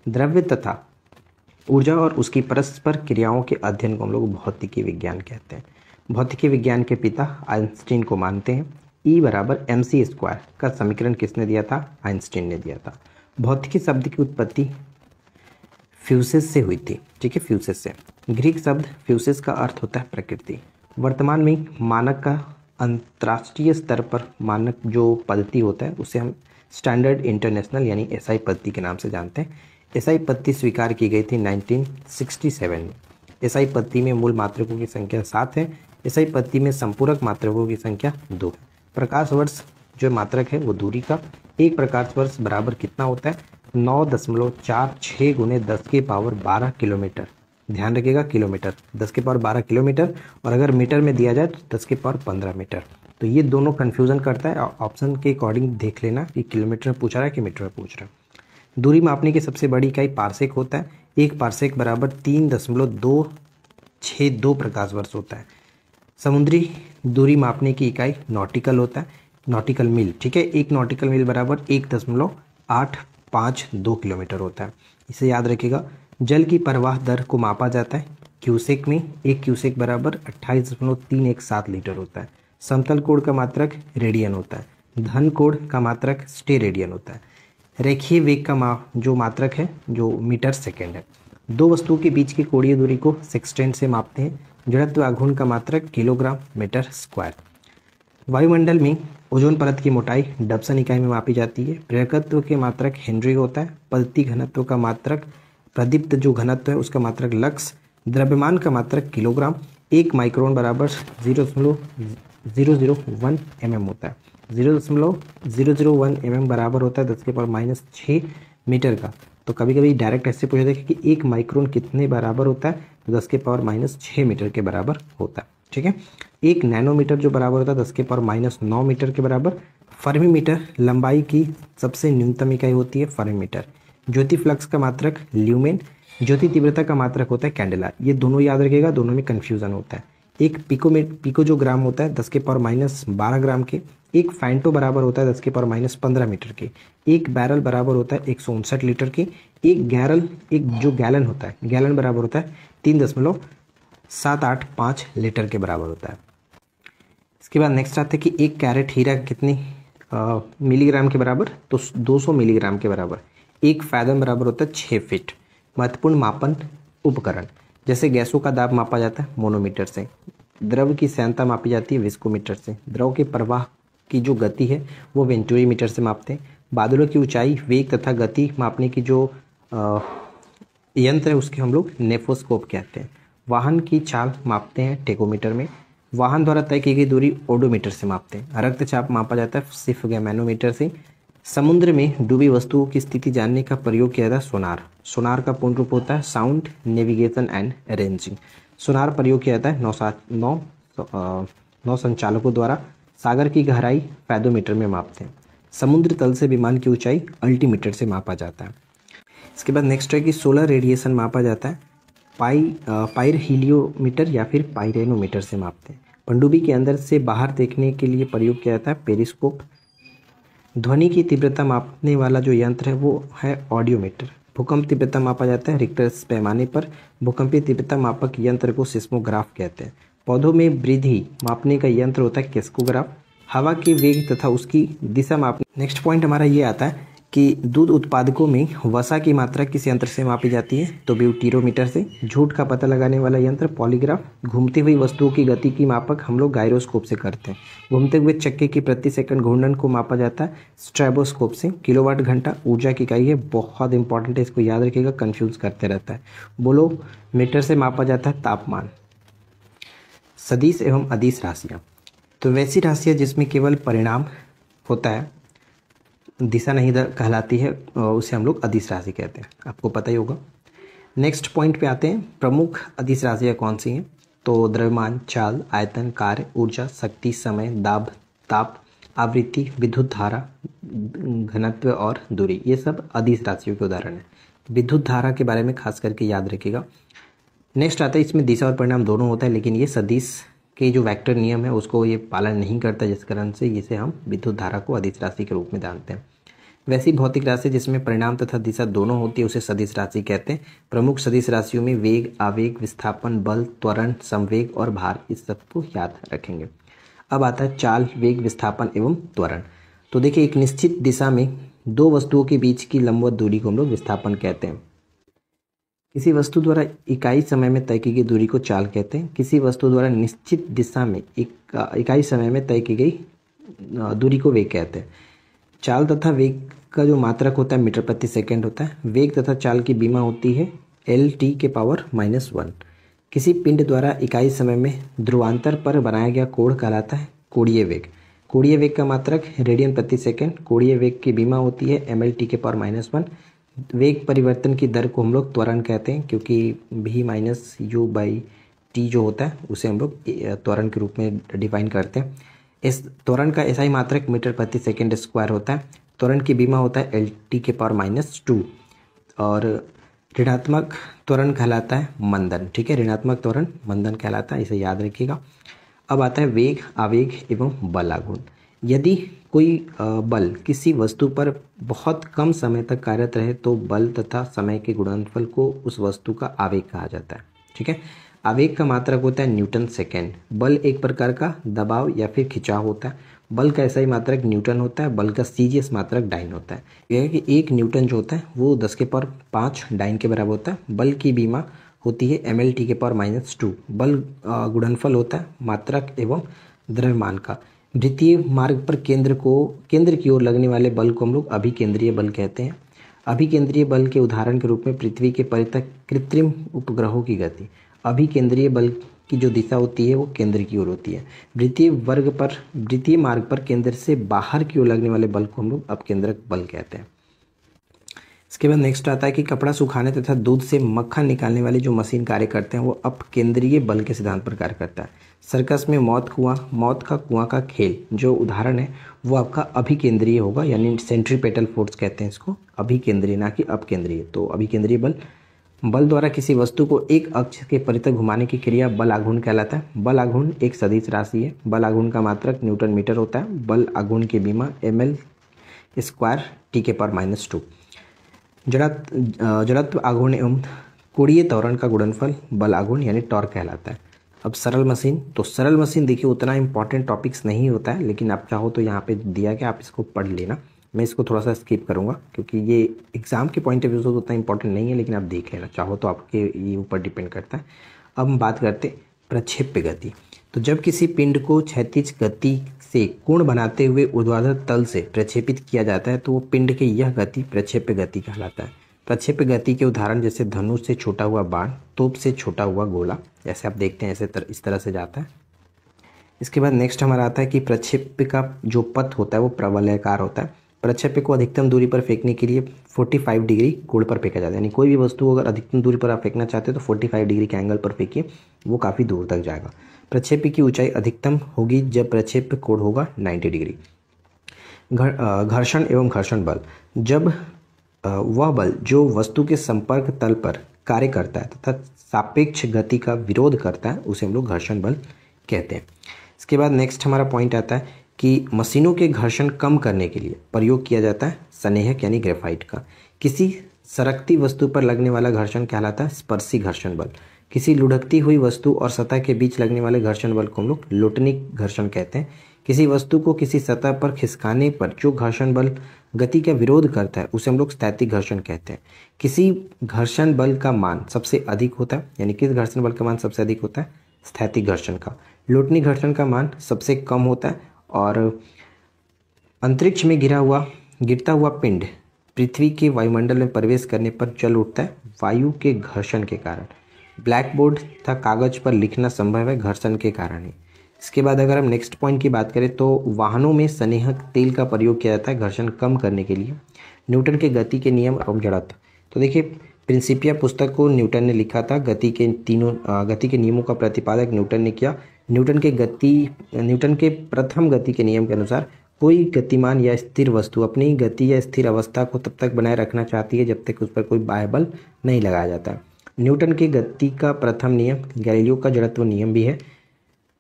द्रव्य तथा ऊर्जा और उसकी परस्पर क्रियाओं के अध्ययन को हम लोग भौतिकी विज्ञान कहते हैं। भौतिकी विज्ञान के पिता आइंस्टीन को मानते हैं। E बराबर mc² का समीकरण किसने दिया था? आइंस्टीन ने दिया था। भौतिकी शब्द की उत्पत्ति फ्यूसिस से हुई थी। ठीक है, फ्यूसिस से। ग्रीक शब्द फ्यूसिस का अर्थ होता है प्रकृति। वर्तमान में मानक का अंतर्राष्ट्रीय स्तर पर मानक जो पद्धति होता है उसे हम स्टैंडर्ड इंटरनेशनल यानी SI पद्धति के नाम से जानते हैं। SI पद्धति स्वीकार की गई थी 1967 में। SI पद्धति में मूल मात्रकों की संख्या 7 है। SI पद्धति में संपूरक मात्रकों की संख्या 2 है। प्रकाश वर्ष जो मात्रक है वो दूरी का, एक प्रकाश वर्ष बराबर कितना होता है? 9.46 गुने 10 की पावर 12 किलोमीटर। ध्यान रखिएगा, किलोमीटर, 10 की पावर 12 किलोमीटर, और अगर मीटर में दिया जाए तो 10 की पावर 15 मीटर। तो ये दोनों कन्फ्यूज़न करता है। ऑप्शन के अकॉर्डिंग देख लेना कि किलोमीटर में पूछ रहा है कि मीटर में पूछ रहा है। दूरी मापने की सबसे बड़ी इकाई पारसेक होता है। एक पारसेक बराबर 3.262 प्रकाश वर्ष होता है। समुद्री दूरी मापने की इकाई नॉटिकल होता है, नॉटिकल मील। ठीक है, एक नॉटिकल मील बराबर 1.852 किलोमीटर होता है। इसे याद रखिएगा। जल की प्रवाह दर को मापा जाता है क्यूसेक में। एक क्यूसेक बराबर 28.317 लीटर होता है। समतल कोण का मात्रक रेडियन होता है। धन कोण का मात्रक स्टे रेडियन होता है। रेखीय वेग का जो मात्रक है जो मीटर सेकेंड है। दो वस्तुओं के बीच की कोणीय दूरी को सेक्सटेंट से मापते हैं। जड़त्व आघूर्ण का मात्रक किलोग्राम मीटर स्क्वायर। वायुमंडल में ओजोन परत की मोटाई डबसन इकाई में मापी जाती है। प्रेरकत्व के मात्रक हेनरी होता है। पद्धति घनत्व का मात्रक, प्रदीप्त जो घनत्व है उसका मात्रक लक्स। द्रव्यमान का मात्रक किलोग्राम। एक माइक्रोन बराबर 0.001 mm होता है। 0.001 mm बराबर होता है 10 की पावर -6 मीटर का। तो कभी कभी डायरेक्ट ऐसे पूछा जाए कि एक माइक्रोन कितने बराबर होता है, तो 10 के पावर -6 मीटर के बराबर होता है। ठीक है, एक नैनोमीटर जो बराबर होता है 10 के पावर -9 मीटर के बराबर। फर्मी मीटर लंबाई की सबसे न्यूनतम इकाई होती है फर्मी मीटर। ज्योति फ्लक्स का मात्रक ल्यूमेन। ज्योति तीव्रता का मात्रक होता है कैंडेला। ये दोनों याद रखिएगा, दोनों में कन्फ्यूजन होता है। एक पिको जो ग्राम होता है 10 के पावर -12 ग्राम के। एक फैंटो बराबर होता है 10 के पावर -15 मीटर के। एक बैरल बराबर होता है 159 लीटर के। एक जो गैलन होता है, गैलन बराबर होता है 3.785 लीटर के बराबर होता है। इसके बाद नेक्स्ट आते हैं कि एक कैरेट हीरा कितनी मिलीग्राम के बराबर, तो 200 मिलीग्राम के बराबर। एक फैदम बराबर होता है 6 फीट। महत्वपूर्ण मापन उपकरण, जैसे गैसों का दाब मापा जाता है मोनोमीटर से। द्रव की श्यानता मापी जाती है विस्कोमीटर से। द्रव के प्रवाह की जो गति है वो वेंटुरी मीटर से मापते हैं। बादलों की ऊंचाई, वेग तथा गति मापने की जो यंत्र है उसके हम लोग नेफोस्कोप कहते हैं। वाहन की चाल मापते हैं टेकोमीटर में। वाहन द्वारा तय की गई दूरी ओडोमीटर से मापते हैं। रक्तचाप मापा जाता है सिर्फ मैनोमीटर से। समुद्र में डूबी वस्तुओं की स्थिति जानने का प्रयोग किया जाता है सोनार। सोनार का पूर्ण रूप होता है साउंड नेविगेशन एंड रेंजिंग। सोनार प्रयोग किया जाता है नौ संचालकों द्वारा। सागर की गहराई पैदोमीटर में मापते हैं। समुद्र तल से विमान की ऊंचाई अल्टीमीटर से मापा जाता है। इसके बाद नेक्स्ट है कि सोलर रेडिएशन मापा जाता है पाइर हीलियोमीटर या फिर पाइरेनोमीटर से मापते हैं। पनडुब्बी के अंदर से बाहर देखने के लिए प्रयोग किया जाता है पेरिस्कोप। ध्वनि की तीव्रता मापने वाला जो यंत्र है वो है ऑडियोमीटर। भूकंप तीव्रता मापा जाता है रिक्टर पैमाने पर। भूकंपीय तीव्रता मापक यंत्र को सिस्मोग्राफ कहते हैं। पौधों में वृद्धि मापने का यंत्र होता है किस्कोग्राफ। हवा के वेग तथा उसकी दिशा मापने। नेक्स्ट पॉइंट हमारा ये आता है कि दूध उत्पादकों में वसा की मात्रा किस यंत्र से मापी जाती है, तो ब्यूटीरोमीटर से। झूठ का पता लगाने वाला यंत्र पॉलीग्राफ। घूमती हुई वस्तुओं की गति की मापक हम लोग गायरोस्कोप से करते हैं। घूमते हुए चक्के की प्रति सेकंड घूर्णन को मापा जाता है स्ट्रैबोस्कोप से। किलोवाट घंटा ऊर्जा की इकाई है, बहुत इंपॉर्टेंट है, इसको याद रखिएगा, कन्फ्यूज करते रहता है। बोलो मीटर से मापा जाता है तापमान। सदिश एवं अदिश राशियाँ, तो वैसी राशियाँ जिसमें केवल परिणाम होता है, दिशा नहीं कहलाती है, उसे हम लोग अदिश राशि कहते हैं, आपको पता ही होगा। नेक्स्ट पॉइंट पे आते हैं, प्रमुख अदिश राशियाँ कौन सी हैं, तो द्रव्यमान, चाल, आयतन, कार्य, ऊर्जा, शक्ति, समय, दाब, ताप, आवृत्ति, विद्युत धारा, घनत्व और दूरी, ये सब अदिश राशियों के उदाहरण हैं। विद्युत धारा के बारे में खास करके याद रखिएगा। नेक्स्ट आता है, इसमें दिशा और परिणाम दोनों होता है, लेकिन ये सदिश के जो वेक्टर नियम है उसको ये पालन नहीं करता, जिस कारण से इसे हम विद्युत धारा को अदिश राशि के रूप में जानते हैं। वैसी भौतिक राशि जिसमें परिणाम तथा दिशा दोनों होती है उसे सदिश राशि कहते हैं। प्रमुख सदिश राशियों में वेग, आवेग, विस्थापन, बल, त्वरण, संवेग और भार, इस सबको याद रखेंगे। अब आता है चाल, वेग, विस्थापन एवं त्वरण। तो देखिए, एक निश्चित दिशा में दो वस्तुओं के बीच की लंबवत दूरी को हम लोग विस्थापन कहते हैं। किसी वस्तु द्वारा इकाई समय में तय की गई दूरी को चाल कहते हैं। किसी वस्तु द्वारा निश्चित दिशा में इकाई समय में तय की गई दूरी को वेग कहते हैं। चाल तथा वेग का जो मात्रक होता है मीटर प्रति सेकंड होता है। वेग तथा चाल की बीमा होती है Lt⁻⁻1। किसी पिंड द्वारा इकाई समय में ध्रुवांतर पर बनाया गया कोण कहलाता है कोणीय वेग। कोणीय वेग का मात्रक रेडियन प्रति सेकंड। कोणीय वेग की बीमा होती है mL/-1। वेग परिवर्तन की दर को हम लोग त्वरण कहते हैं, क्योंकि v-u/t जो होता है उसे हम लोग त्वरण के रूप में डिफाइन करते हैं। इस त्वरण का ऐसा ही मात्रक मीटर प्रति सेकंड स्क्वायर होता है। त्वरण की बीमा होता है Lt⁻²। और ऋणात्मक त्वरण कहलाता है मंदन। ठीक है, ऋणात्मक त्वरण मंदन कहलाता है, इसे याद रखिएगा। अब आता है वेग, आवेग एवं बल आघूर्ण। यदि कोई बल किसी वस्तु पर बहुत कम समय तक कार्यरत रहे तो बल तथा समय के गुणनफल को उस वस्तु का आवेग कहा जाता है। ठीक है, आवेग का मात्रक होता है न्यूटन सेकेंड। बल एक प्रकार का दबाव या फिर खिंचाव होता है। बल का ऐसा ही मात्रक न्यूटन होता है। बल का सीजीएस मात्रक डाइन होता है। यह है कि 1 न्यूटन जो होता है वो 10⁻5 डाइन के बराबर होता है। बल की बीमा होती है mL/-2। बल गुणनफल होता है मात्रक एवं द्रव्यमान का। वृत्तीय मार्ग पर केंद्र की ओर लगने वाले बल को हम लोग अभिकेंद्रीय बल कहते हैं। अभिकेंद्रीय बल के उदाहरण के रूप में पृथ्वी के परितः कृत्रिम उपग्रहों की गति। अभिकेंद्रीय बल की जो दिशा होती है वो केंद्र की ओर होती है। वृत्तीय मार्ग पर केंद्र से बाहर की ओर लगने वाले बल को हम लोग अपकेंद्रक बल कहते हैं। इसके बाद नेक्स्ट आता है कि कपड़ा सुखाने तथा दूध से मक्खन निकालने वाली जो मशीन कार्य करते हैं वो अपकेंद्रीय बल के सिद्धांत पर कार्य करता है। सर्कस में मौत का कुआं का खेल जो उदाहरण है वो आपका अभिकेंद्रीय होगा, यानी सेंट्रीपेटल फोर्स कहते हैं इसको, अभिकेंद्रीय ना कि अपकेंद्रीय। तो अभिकेंद्रीय बल द्वारा किसी वस्तु को एक अक्ष के परितः घुमाने की क्रिया बल आघूर्ण कहलाता है। बल आघूर्ण एक सदिश राशि है। बल आघूर्ण का मात्रक न्यूटन मीटर होता है। बल आघूर्ण की बीमा mL/t⁻²। जड़त्व आघूर्ण एवं कोणीय त्वरण का गुणनफल बल आघूर्ण यानी टॉर्क कहलाता है। अब सरल मशीन देखिए उतना इंपॉर्टेंट टॉपिक्स नहीं होता है, लेकिन आप चाहो तो यहाँ पे दिया गया, आप इसको पढ़ लेना। मैं इसको थोड़ा सा स्किप करूँगा क्योंकि ये एग्जाम के पॉइंट ऑफ व्यू से तो उतना इंपॉर्टेंट नहीं है, लेकिन आप देख लेना चाहो तो, आपके ये ऊपर डिपेंड करता है। अब हम बात करते हैं प्रक्षेप्य गति। तो जब किसी पिंड को क्षैतिज गति से कोण बनाते हुए ऊर्ध्वाधर तल से प्रक्षेपित किया जाता है तो वो पिंड की यह गति प्रक्षेप्य गति कहलाता है। प्रक्षेप्य गति के उदाहरण जैसे धनुष से छोटा हुआ बाण, तोप से छोटा हुआ गोला, जैसे आप देखते हैं इस तरह से जाता है। इसके बाद नेक्स्ट हमारा आता है कि प्रक्षेप्य का जो पथ होता है वो प्रवलयाकार होता है। प्रक्षेप्य को अधिकतम दूरी पर फेंकने के लिए 45 डिग्री कोण पर फेंका जाता है, यानी कोई भी वस्तु अगर अधिकतम दूरी पर आप फेंकना चाहते हो तो 45 डिग्री के एंगल पर फेंकिए, वो काफ़ी दूर तक जाएगा। प्रक्षेप्य की ऊंचाई अधिकतम होगी जब प्रक्षेप्य कोण होगा 90 डिग्री। घर्षण एवं घर्षण बल, जब वह बल जो वस्तु के संपर्क तल पर कार्य करता है तथा सापेक्ष गति का विरोध करता है उसे हम लोग घर्षण बल कहते हैं। इसके बाद नेक्स्ट हमारा पॉइंट आता है कि मशीनों के घर्षण कम करने के लिए प्रयोग किया जाता है संनेहक यानी ग्रेफाइट का। किसी सरकती वस्तु पर लगने वाला घर्षण कहलाता है स्पर्शी घर्षण बल। किसी लुढ़कती हुई वस्तु और सतह के बीच लगने वाले घर्षण बल को हम लोग लोटनिक घर्षण कहते हैं। किसी वस्तु को किसी सतह पर खिसकाने पर जो घर्षण बल गति का विरोध करता है उसे हम लोग स्थैतिक घर्षण कहते हैं। किसी घर्षण बल का मान सबसे अधिक होता है, यानी किस घर्षण बल का मान सबसे अधिक होता है? स्थैतिक घर्षण का। लोटनिक घर्षण का मान सबसे कम होता है। और अंतरिक्ष में गिरता हुआ पिंड पृथ्वी के वायुमंडल में प्रवेश करने पर चल उठता है वायु के घर्षण के कारण। ब्लैक बोर्ड तथा कागज पर लिखना संभव है घर्षण के कारण ही। इसके बाद अगर हम नेक्स्ट पॉइंट की बात करें तो वाहनों में संनेहक तेल का प्रयोग किया जाता है घर्षण कम करने के लिए। न्यूटन के गति के नियम एवं जड़त्व, तो देखिए प्रिंसिपिया पुस्तक को न्यूटन ने लिखा था। गति के नियमों का प्रतिपादक न्यूटन ने किया। न्यूटन के प्रथम गति के नियम के अनुसार कोई गतिमान या स्थिर वस्तु अपनी गति या स्थिर अवस्था को तब तक बनाए रखना चाहती है जब तक उस पर कोई बाह्य बल नहीं लगाया जाता। न्यूटन के गति का प्रथम नियम गैलीलियो का जड़त्व नियम भी है।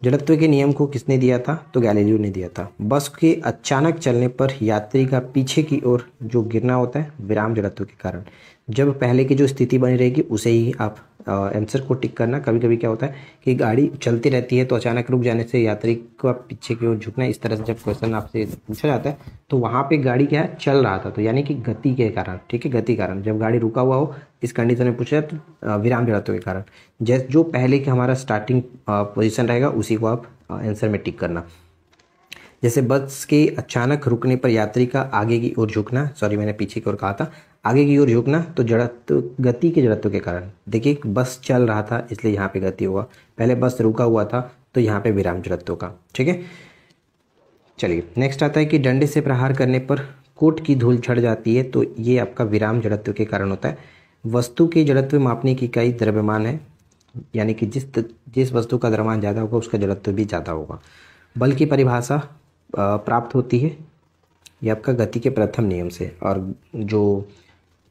जड़त्व के नियम को किसने दिया था? तो गैलीलियो ने दिया था। बस के अचानक चलने पर यात्री का पीछे की ओर जो गिरना होता है विराम जड़त्व के कारण। जब पहले की जो स्थिति बनी रहेगी उसे ही आप आंसर को टिक करना। कभी कभी क्या होता है कि गाड़ी चलती रहती है तो अचानक रुक जाने से यात्री का पीछे की ओर झुकना, इस तरह से जब क्वेश्चन आपसे पूछा जाता है तो वहाँ पे गाड़ी क्या है, चल रहा था, तो यानी कि गति के कारण। ठीक है, गति कारण। जब गाड़ी रुका हुआ हो इस कंडीशन में पूछा जाए तो विराम जड़त्व के कारण। जैसे जो पहले का हमारा स्टार्टिंग पोजीशन रहेगा उसी को आप आंसर में टिक करना। जैसे बस के अचानक रुकने पर यात्री का आगे की ओर झुकना, सॉरी मैंने पीछे की ओर कहा था, आगे की ओर झुकना तो जड़त्व, गति के जड़त्व के कारण। देखिए बस चल रहा था इसलिए यहाँ पे गति हुआ, पहले बस रुका हुआ था तो यहाँ पे विराम जड़त्व का। ठीक है, चलिए नेक्स्ट आता है कि डंडे से प्रहार करने पर कोट की धूल झड़ जाती है, तो ये आपका विराम जड़त्व के कारण होता है। वस्तु के जड़त्व मापने की इकाई द्रव्यमान है, यानी कि जिस वस्तु का द्रव्यमान ज़्यादा होगा उसका जड़त्व भी ज़्यादा होगा। बल की परिभाषा प्राप्त होती है ये आपका गति के प्रथम नियम से, और जो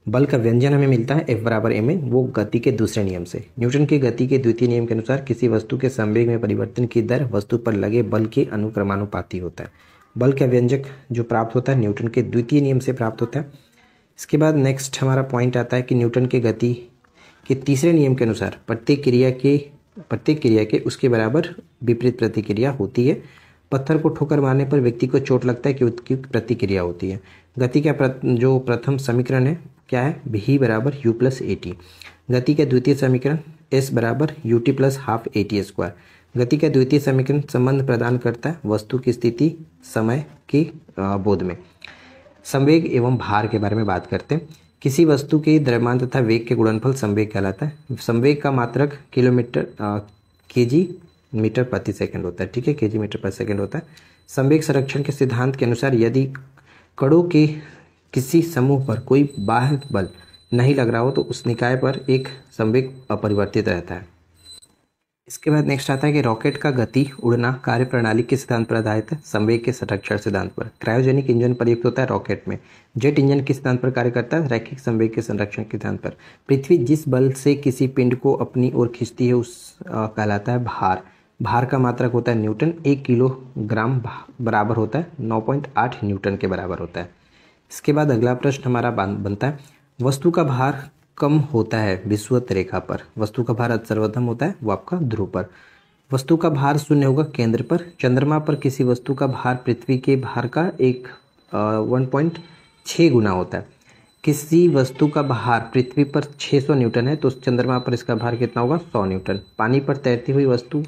बल का व्यंजन हमें मिलता है F बराबर ma, वो गति के दूसरे नियम से। न्यूटन के गति के द्वितीय नियम के अनुसार किसी वस्तु के संवेग में परिवर्तन की दर वस्तु पर लगे बल के अनुक्रमानुपाती होता है। बल का व्यंजक जो प्राप्त होता है न्यूटन के द्वितीय नियम से प्राप्त होता है। इसके बाद नेक्स्ट हमारा पॉइंट आता है कि न्यूटन के गति के तीसरे नियम के अनुसार प्रत्येक क्रिया के उसके बराबर विपरीत प्रतिक्रिया होती है। पत्थर को ठोकर मारने पर व्यक्ति को चोट लगता है कि उसकी प्रतिक्रिया होती है। गति का जो प्रथम समीकरण है क्या है, v बराबर u प्लस ए टी। गति का द्वितीय समीकरण s बराबर U T plus half A T square. गति का द्वितीय समीकरण संबंध प्रदान करता है वस्तु की स्थिति समय के बोध में। संवेग एवं भार के बारे में बात करते हैं। किसी वस्तु के द्रव्यमान तथा वेग के गुणनफल संवेग कहलाता है। संवेग का मात्रक किलोमीटर केजी मीटर प्रति सेकंड होता है। ठीक है, केजी मीटर प्रति सेकंड होता है। संवेग संरक्षण के सिद्धांत के अनुसार यदि कणों के किसी समूह पर कोई बाह्य बल नहीं लग रहा हो तो उस निकाय पर एक संवेग अपरिवर्तित रहता है। इसके बाद नेक्स्ट आता है कि रॉकेट का गति उड़ना कार्य प्रणाली के सिद्धांत पर आधारित है, संवेग के संरक्षण सिद्धांत पर। क्रायोजेनिक इंजन प्रयुक्त होता है रॉकेट में। जेट इंजन किस सिद्धांत पर कार्य करता है, रैखिक संवेग के संरक्षण के सिद्धांत पर। पृथ्वी जिस बल से किसी पिंड को अपनी ओर खींचती है उस कहलाता है भार। भार का मात्रक होता है न्यूटन। 1 किलोग्राम बराबर होता है 9.8 न्यूटन के बराबर होता है। इसके बाद अगला प्रश्न हमारा बनता है, वस्तु का भार कम होता है विषुवत रेखा पर। वस्तु का भार सर्वोत्तम होता है वो आपका ध्रुव पर। वस्तु का भार शून्य होगा केंद्र पर। चंद्रमा पर किसी वस्तु का भार पृथ्वी के भार का 1.6 गुना होता है। किसी वस्तु का भार पृथ्वी पर 600 न्यूटन है तो उस पर इसका भार कितना होगा, 100 न्यूटन। पानी पर तैरती हुई वस्तु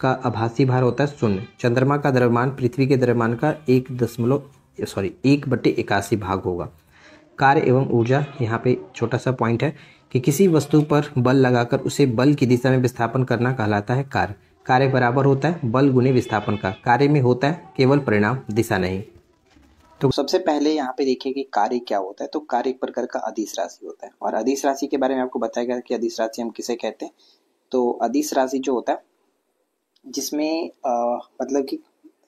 का आभासी भार होता है 0। चंद्रमा का द्रव्यमान पृथ्वी के द्रव्यमान का 1/81 भाग होगा। कार्य एवं ऊर्जा, यहाँ पे छोटा सा पॉइंट है कि किसी वस्तु पर बल लगाकर उसे बल की दिशा में विस्थापन करना कहलाता है कार्य। कार्य बराबर होता है बल गुने विस्थापन का। कार्य में होता है केवल परिणाम, दिशा नहीं। तो सबसे पहले यहाँ पे देखिए कि कार्य क्या होता है। तो कार्य एक प्रकार का अदिश राशि होता है, और अदिश राशि के बारे में आपको बताया गया कि अदिश राशि हम किसे कहते हैं। तो अदिश राशि जो होता है जिसमें मतलब कि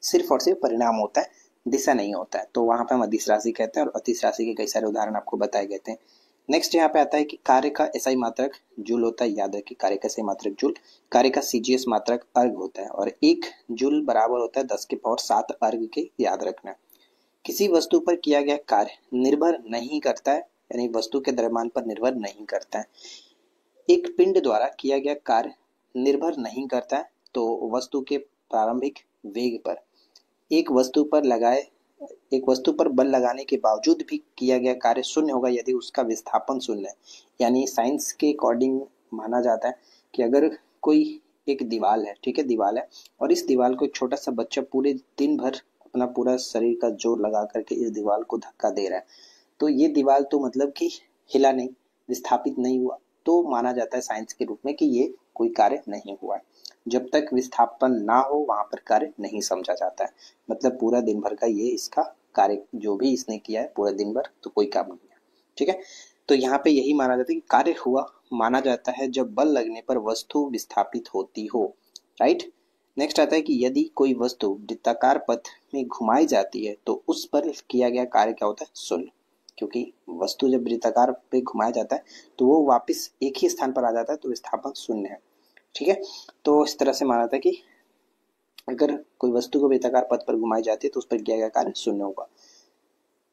सिर्फ और सिर्फ परिणाम होता है, दिशा नहीं होता है, तो वहां पे हम अदिश राशि कहते हैं। और अदिश राशि के कई सारे उदाहरण आपको बताए गए थे। नेक्स्ट यहाँ पे आता है कि कार्य का एसआई मात्रक जूल होता है। याद रखिए कार्य का एसआई मात्रक जूल। कार्य का सीजीएस मात्रक अर्ग होता है, और 1 जूल बराबर होता है 10⁷ अर्ग के, याद रखना। किसी वस्तु पर किया गया कार्य निर्भर नहीं करता है, यानी वस्तु के द्रव्यमान पर निर्भर नहीं करता है। एक पिंड द्वारा किया गया कार्य निर्भर नहीं करता है तो वस्तु के प्रारंभिक वेग पर। एक वस्तु पर बल लगाने के बावजूद भी किया गया कार्य शून्य होगा यदि उसका विस्थापन शून्य है। यानी साइंस के अकॉर्डिंग माना जाता है कि अगर कोई एक दीवार है, ठीक है, दीवार है, और इस दीवार को एक छोटा सा बच्चा पूरे दिन भर अपना पूरा शरीर का जोर लगा करके इस दीवार को धक्का दे रहा है, तो ये दीवार तो मतलब कि हिला नहीं, विस्थापित नहीं हुआ, तो माना जाता है साइंस के रूप में कि ये कोई कार्य नहीं हुआ है। जब तक विस्थापन ना हो वहां पर कार्य नहीं समझा जाता है। मतलब पूरा दिन भर का ये इसका कार्य जो भी इसने किया है पूरा दिन भर, तो कोई काम नहीं है। ठीक है, तो यहाँ पे यही माना जाता है कि कार्य हुआ माना जाता है जब बल लगने पर वस्तु विस्थापित होती हो। राइट। नेक्स्ट आता है कि यदि कोई वस्तु वृत्ताकार पथ में घुमाई जाती है तो उस पर किया गया कार्य क्या होता है, शून्य। क्योंकि वस्तु जब वृत्ताकार पे घुमाया जाता है तो वो वापस एक ही स्थान पर आ जाता है, तो विस्थापन शून्य है। ठीक है, तो इस तरह से माना था कि अगर कोई वस्तु को वृत्ताकार पथ पर घुमाई जाती है तो उस पर किया गया कार्य शून्य होगा।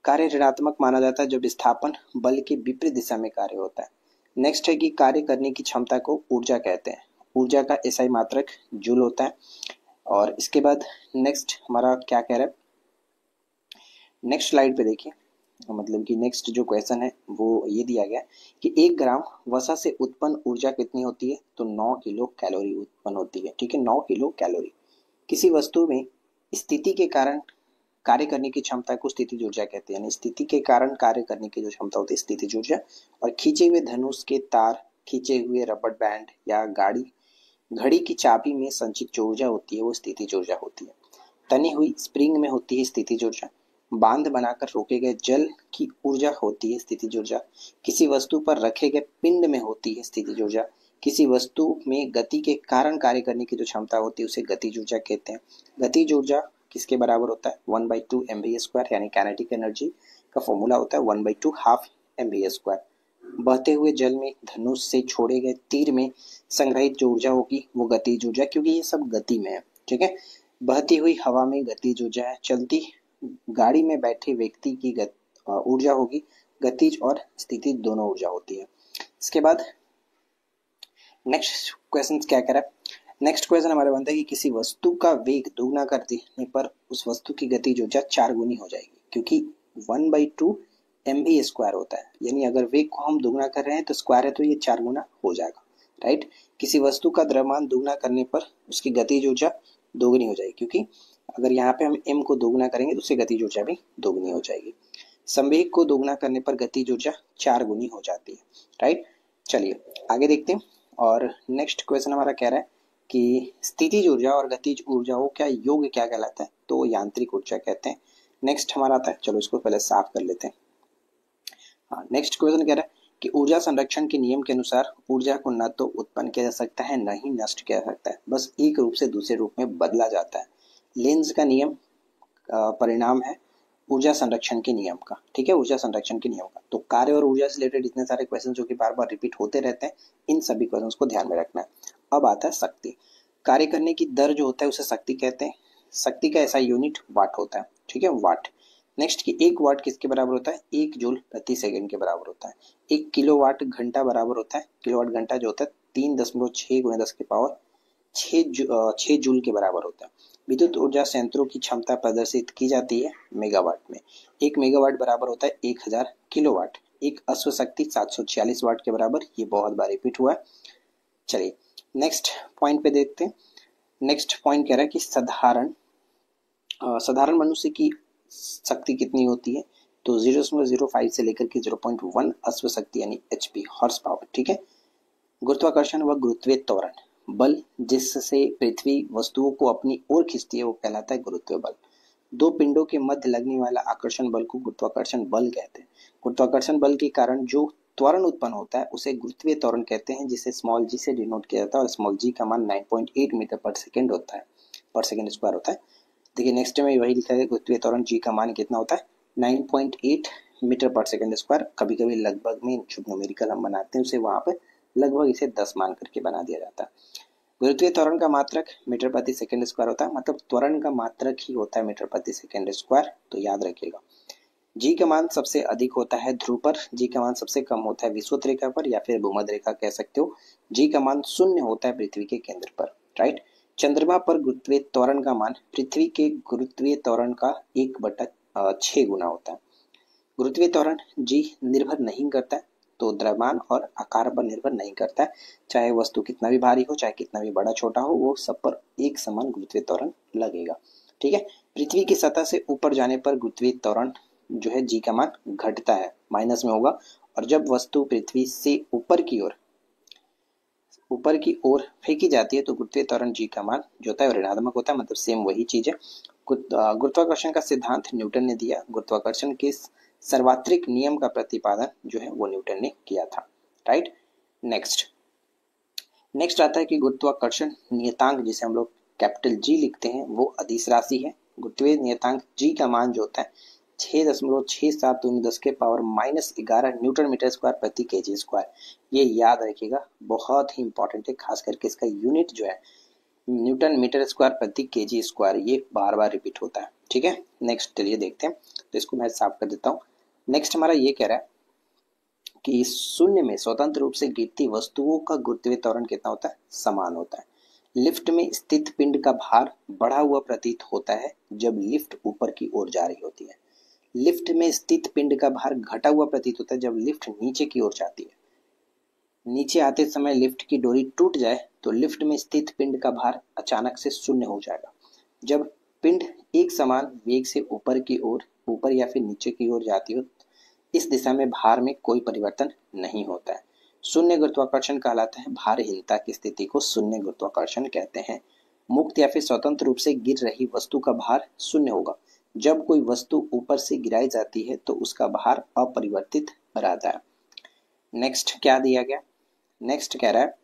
कार्य ऋणात्मक माना जाता है जब विस्थापन बल के विपरीत दिशा में कार्य होता है। नेक्स्ट है कि कार्य करने की क्षमता को ऊर्जा कहते हैं। ऊर्जा का एसआई मात्रक जूल होता है। और इसके बाद नेक्स्ट हमारा क्या कह रहा है, नेक्स्ट स्लाइड पे देखिए, मतलब कि नेक्स्ट जो क्वेश्चन है वो ये दिया गया कि 1 ग्राम वसा से उत्पन्न ऊर्जा कितनी होती है, तो 9 किलो कैलोरी उत्पन्न होती है। ठीक है, 9 किलो कैलोरी। किसी वस्तु में स्थिति के कारण कार्य करने की क्षमता को स्थितिज ऊर्जा कहते हैं, यानी स्थिति के कारण कार्य करने की जो क्षमता होती है स्थितिज ऊर्जा। और खींचे हुए धनुष के तार, खींचे हुए रबड़ बैंड या घड़ी की चाबी में संचित जो ऊर्जा होती है वो स्थितिज ऊर्जा होती है। तनी हुई स्प्रिंग में होती है स्थितिज ऊर्जा। बांध बनाकर रोके गए जल की ऊर्जा होती है स्थितिज ऊर्जा। किसी वस्तु पर रखे गए पिंड में होती है स्थितिज ऊर्जा। किसी वस्तु में गति के कारण कार्य करने की जो क्षमता होती है उसे गतिज ऊर्जा कहते हैं। गतिज ऊर्जा किसके बराबर होता है, 1/2 mv², यानी काइनेटिक एनर्जी का फॉर्मूला होता है 1/2 हाफ mv²। बहते हुए जल में धनुष से छोड़े गए तीर में संग्रहित जो ऊर्जा होगी वो गतिज ऊर्जा, क्योंकि ये सब गति में है। ठीक है, बहती हुई हवा में गतिज ऊर्जा है। चलती गाड़ी में बैठे व्यक्ति की ऊर्जा होगी गतिज और स्थितिज दोनों ऊर्जा होती है। इसके बाद नेक्स्ट क्वेश्चन क्या कह रहा है, नेक्स्ट क्वेश्चन हमारे बनता है कि किसी वस्तु का वेग दोगुना कर देने पर उस वस्तु की गतिज ऊर्जा 4 गुनी हो जाएगी, क्योंकि 1/2 mv² होता है, यानी अगर वेग को हम दोगुना कर रहे हैं तो स्क्वायर है तो ये 4 गुना हो जाएगा। राइट, किसी वस्तु का द्रव्यमान दोगुना करने पर उसकी गतिज ऊर्जा दोगुनी हो जाएगी, क्योंकि अगर यहाँ पे हम m को दोगुना करेंगे तो उससे गतिज ऊर्जा भी दोगुनी हो जाएगी। संवेग को दोगुना करने पर गतिज ऊर्जा 4 गुनी हो जाती है। राइट, चलिए आगे देखते हैं। और नेक्स्ट क्वेश्चन हमारा कह रहा है कि स्थितिज ऊर्जा और गतिज ऊर्जाओं का योग क्या कहलाता है, तो यांत्रिक ऊर्जा कहते हैं। नेक्स्ट हमारा आता है, चलो इसको पहले साफ कर लेते हैं। हाँ, नेक्स्ट क्वेश्चन कह रहा है कि ऊर्जा संरक्षण के नियम के अनुसार ऊर्जा को न तो उत्पन्न किया जा सकता है न ही नष्ट किया जा सकता है, बस एक रूप से दूसरे रूप में बदला जाता है। लेंज का नियम परिणाम है ऊर्जा संरक्षण के नियम का। ठीक है, ऊर्जा संरक्षण के नियम का। तो कार्य और ऊर्जा से रिलेटेड इतने सारे क्वेश्चन जो कि बार बार रिपीट होते रहते हैं, इन सभी क्वेश्चन को ध्यान में रखना है। अब आता है शक्ति। कार्य करने की दर जो होता है उसे शक्ति कहते हैं। शक्ति का ऐसा यूनिट वाट होता है। ठीक है, वाट। नेक्स्ट की 1 वाट किसके बराबर होता है, 1 जूल प्रति सेकंड के बराबर होता है। 1 किलोवाट घंटा बराबर होता है, किलोवाट घंटा जो होता है 3.6 × 10⁶ जूल के बराबर होता है। विद्युत ऊर्जा संयंत्रों की क्षमता प्रदर्शित की जाती है मेगावाट में। 1 मेगावाट बराबर होता है 1000 किलोवाट। एक अश्व शक्ति 746 वाट के बराबर, ये बहुत बार रिपीट हुआ है। चलिए नेक्स्ट पॉइंट पे देखते हैं। नेक्स्ट पॉइंट कह रहा है कि साधारण मनुष्य की शक्ति कितनी होती है, तो 0.05 से लेकर के 0.1 अश्व शक्ति यानी HP, हॉर्स पावर। ठीक है, गुरुत्वाकर्षण व गुरुत्वीय त्वरण, बल जिससे पृथ्वी वस्तुओं को अपनी ओर खींचती है वो कहलाता है गुरुत्वीय बल। 2 पिंडों के मध्य लगने वाला आकर्षण बल को गुरुत्वाकर्षण बल कहते हैं। गुरुत्वाकर्षण बल के कारण जो त्वरण उत्पन्न होता है उसे गुरुत्वीय त्वरण कहते हैं, जिसे स्मॉल g से डिनोट किया जाता है और स्मॉल g का मान 9.8 मीटर पर सेकेंड होता है, पर सेकेंड स्क्वायर होता है। देखिए नेक्स्ट में वही लिखा है, गुरुत्वीय त्वरण g का मान कितना होता है 9.8 मीटर पर सेकेंड स्क्वायर। कभी कभी लगभग में शुभ न्यूमेरिकल हम बनाते हैं उसे वहां पे लगभग इसे 10 मान करके बना दिया जाता है। गुरुत्वीय त्वरण का मात्रक मीटर प्रति सेकेंड स्क्वायर होता है, मतलब त्वरण का मात्रक ही होता है मीटर प्रति सेकेंड स्क्वायर, तो याद रखिएगा। जी का मान सबसे अधिक होता है ध्रुव पर, जी का मान सबसे कम होता है विषुवत रेखा पर या फिर भूमध्य रेखा कह सकते हो। जी का मान 0 होता है पृथ्वी के केंद्र पर। राइट, चंद्रमा पर गुरुत्वीय त्वरण का मान पृथ्वी के गुरुत्वीय त्वरण का 1/6 गुना होता है। गुरुत्वीय त्वरण जी निर्भर नहीं करता है, तो द्रव्यमान और आकार पर निर्भर नहीं करता है। चाहे वस्तु कितना भी भारी हो, चाहे कितना भी बड़ा छोटा हो, वो सब पर एक समान गुरुत्वीय त्वरण लगेगा। ठीक है, पृथ्वी की सतह से ऊपर जाने पर गुरुत्वीय त्वरण जो है जी का मान घटता है, माइनस में होगा। और जब वस्तु पृथ्वी से ऊपर की ओर फेंकी जाती है तो गुरुत्वीय त्वरण जी का मान जो होता है ऋणात्मक होता है, मतलब सेम वही चीज है। गुरुत्वाकर्षण का सिद्धांत न्यूटन ने दिया। गुरुत्वाकर्षण के सर्वात्रिक नियम का प्रतिपादन जो है वो न्यूटन ने किया था। राइट, नेक्स्ट आता है कि गुरुत्वाकर्षण नियतांक जिसे हम लोग कैपिटल जी लिखते हैं वो अदिश राशि है। गुरुत्वीय नियतांक जी का मान जो होता है 6.672 × 10⁻11 न्यूटन मीटर स्क्वायर प्रति kg स्क्वायर। ये याद रखिएगा, बहुत ही इंपॉर्टेंट है, खास करके इसका यूनिट जो है न्यूटन मीटर स्क्वायर प्रति केजी स्क्वायर, ये बार बार रिपीट होता है। ठीक है, नेक्स्ट चलिए देखते हैं। तो इसको मैं साफ कर देता हूँ। नेक्स्ट हमारा ये कह रहा है कि शून्य में स्वतंत्र रूप से गिरती वस्तुओं का गुरुत्वीय त्वरण कितना होता है, समान होता है। लिफ्ट में स्थित पिंड का भार बढ़ा हुआ प्रतीत होता है जब लिफ्ट ऊपर की ओर जा रही होती है। लिफ्ट में स्थित पिंड का भार घटा हुआ प्रतीत होता है जब लिफ्ट नीचे की ओर जाती है। नीचे आते समय लिफ्ट की डोरी टूट जाए तो लिफ्ट में स्थित पिंड का भार अचानक से शून्य हो जाएगा। जब पिंड एक समान वेग से ऊपर की ओर, ऊपर या फिर नीचे की ओर जाती हो, इस दिशा में भार में कोई परिवर्तन नहीं होता है। शून्य गुरुत्वाकर्षण कहलाता है। भारहीनता की स्थिति को शून्य गुरुत्वाकर्षण कहते हैं। मुक्त या फिर स्वतंत्र रूप से गिर रही वस्तु का भार शून्य होगा। जब कोई वस्तु ऊपर से गिराई जाती है तो उसका भार अपरिवर्तित रहता है। नेक्स्ट क्या दिया गया, नेक्स्ट कह रहा है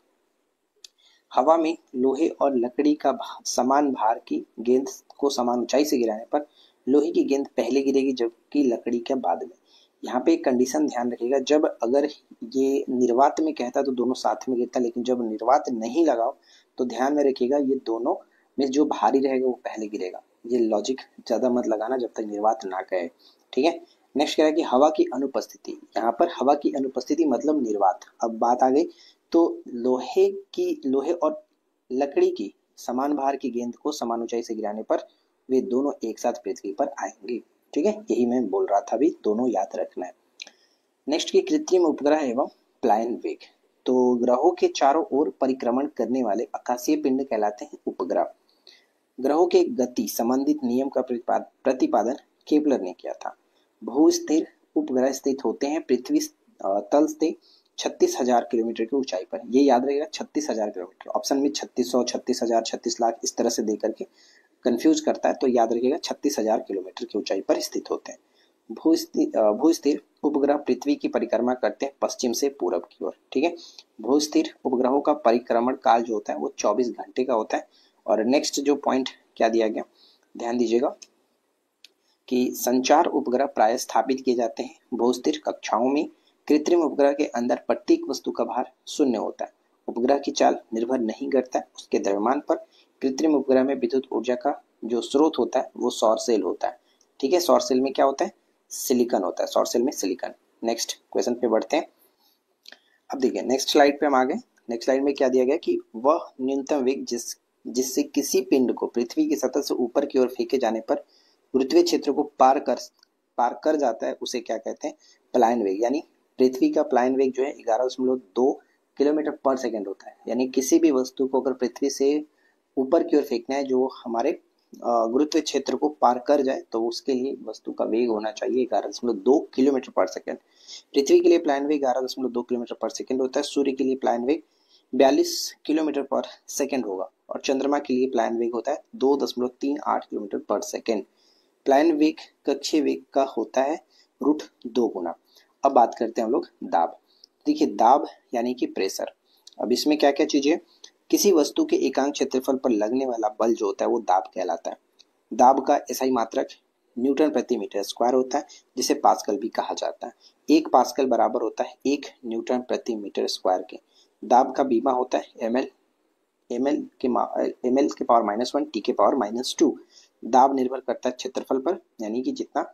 हवा में लोहे और लकड़ी का समान भार की गेंद को समान ऊंचाई से गिराने पर लोहे की गेंद पहले गिरेगी जबकि लकड़ी के बाद में। यहाँ पे एक कंडीशन ध्यान रखिएगा, जब अगर ये निर्वात में कहता तो दोनों साथ में गिरता, लेकिन जब निर्वात नहीं लगाओ तो ध्यान में रखिएगा ये दोनों में जो भारी रहेगा वो पहले गिरेगा। ये लॉजिक ज्यादा मत लगाना जब तक निर्वात ना कहे। ठीक है, नेक्स्ट कह रहा है कि हवा की अनुपस्थिति। यहाँ पर हवा की अनुपस्थिति मतलब निर्वात। अब बात आ गई तो लोहे और लकड़ी की समान भार की गेंद को समान ऊंचाई से गिराने पर वे दोनों एक साथ पृथ्वी पर आएंगे। ठीक है, यही मैं बोल रहा था अभी, दोनों याद रखना है। नेक्स्ट की कृत्रिम उपग्रह एवं प्लायन वेग। तो ग्रहों के चारों ओर परिक्रमण करने वाले आकाशीय पिंड कहलाते हैं उपग्रह। ग्रहों के गति संबंधित नियम का प्रतिपादन केपलर ने किया था। भूस्थिर उपग्रह स्थित होते हैं पृथ्वी तल से 36,000 किलोमीटर की ऊंचाई पर। ये याद रहेगा 36,000 किलोमीटर। ऑप्शन में 3600, 36,000, 36 लाख इस तरह से देकर के कंफ्यूज करता है, तो याद रखिएगा 36,000 किलोमीटर की ऊंचाई पर स्थित होते हैं। भूस्थिर उपग्रह पृथ्वी की परिक्रमा करते हैं पश्चिम से पूरब की ओर। ठीक है, भूस्थिर उपग्रहों का परिक्रमण काल जो होता है वो 24 घंटे का होता है। और नेक्स्ट जो पॉइंट क्या दिया गया, ध्यान दीजिएगा कि संचार उपग्रह प्राय स्थापित किए जाते हैं भूस्थिर कक्षाओं में। कृत्रिम उपग्रह के अंदर प्रत्येक वस्तु का भार शून्य होता है। उपग्रह की चाल निर्भर नहीं करता है उसके द्रव्यमान पर। कृत्रिम उपग्रह में विद्युत ऊर्जा का जो स्रोत होता है वो सौर सेल होता है। ठीक है, सौर सेल में क्या होता है, सिलिकॉन होता है, सौर सेल में सिलिकॉन। नेक्स्ट क्वेश्चन पे बढ़ते हैं। अब देखिए नेक्स्ट स्लाइड पे हम आ गए। नेक्स्ट स्लाइड में क्या दिया गया कि वह न्यूनतम वेग जिससे किसी पिंड को पृथ्वी की सतह से ऊपर की ओर फेंके जाने पर गुरुत्वीय क्षेत्र को पार कर जाता है उसे क्या कहते हैं, प्लायन वेग। यानी पृथ्वी का प्लायन वेग जो है 11.2 किलोमीटर पर सेकंड होता है। यानी किसी भी वस्तु को अगर पृथ्वी से ऊपर की ओर फेंकना है जो हमारे गुरुत्वीय क्षेत्र को पार कर जाए तो उसके लिए वस्तु का वेग होना चाहिए 11.2 किलोमीटर पर सेकंड। पृथ्वी के लिए प्लायन वेग 11.2 किलोमीटर पर सेकंड होता है। सूर्य के लिए प्लायन वेग 42 किलोमीटर पर सेकंड होगा और चंद्रमा के लिए प्लायन वेग होता है 2.38 किलोमीटर पर सेकंड। प्लायन वेग कक्षीय वेग का होता है √2 गुना। अब बात करते हैं हम लोग दाब। देखिए दाब यानी कि प्रेशर। अब इसमें क्या क्या चीजें, किसी वस्तु के एकांक क्षेत्रफल पर लगने वाला बल जो होता है वो दाब कहलाता है। दाब का एसआई मात्रक न्यूटन प्रति मीटर स्क्वायर होता है जिसे पास्कल भी कहा जाता है। 1 पास्कल बराबर होता है 1 न्यूटन प्रति मीटर स्क्वायर के। दाब का बीमा होता है ml के पावर -1 t के पावर -2। दाब निर्भर करता है क्षेत्रफल पर, यानी कि जितना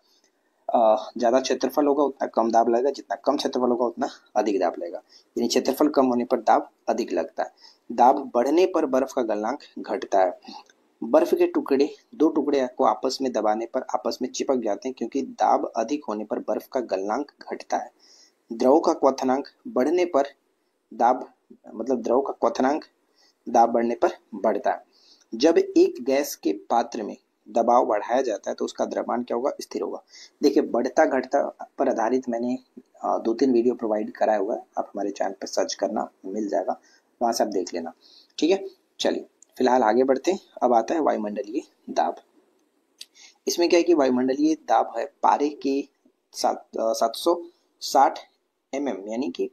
ज्यादा क्षेत्रफल होगा उतना कम दाब लगेगा, जितना कम क्षेत्रफल होगा उतना अधिक दाब लगेगा। यानी क्षेत्रफल कम होने पर दाब अधिक लगता है। दाब बढ़ने पर बर्फ का गलनांक घटता है। बर्फ के टुकड़े, 2 टुकड़े को आपस में दबाने पर आपस में चिपक जाते हैं क्योंकि दाब अधिक होने पर बर्फ का गलनांक घटता है। द्रव का क्वथनांक बढ़ने पर दाब बढ़ने पर बढ़ता है। जब एक गैस के पात्र में दबाव बढ़ाया जाता है तो उसका द्रव्यमान क्या होगा, स्थिर होगा। देखिए बढ़ता घटता पर आधारित मैंने 2-3 वीडियो प्रोवाइड कराया हुआ है, आप हमारे चैनल पर सर्च करना मिल जाएगा, वहां से आप देख लेना। ठीक है, चलिए फिलहाल आगे बढ़ते हैं। अब आता है वायुमंडलीय दाब। इसमें क्या है कि वायुमंडलीय दाब है पारे के 760 mm यानी कि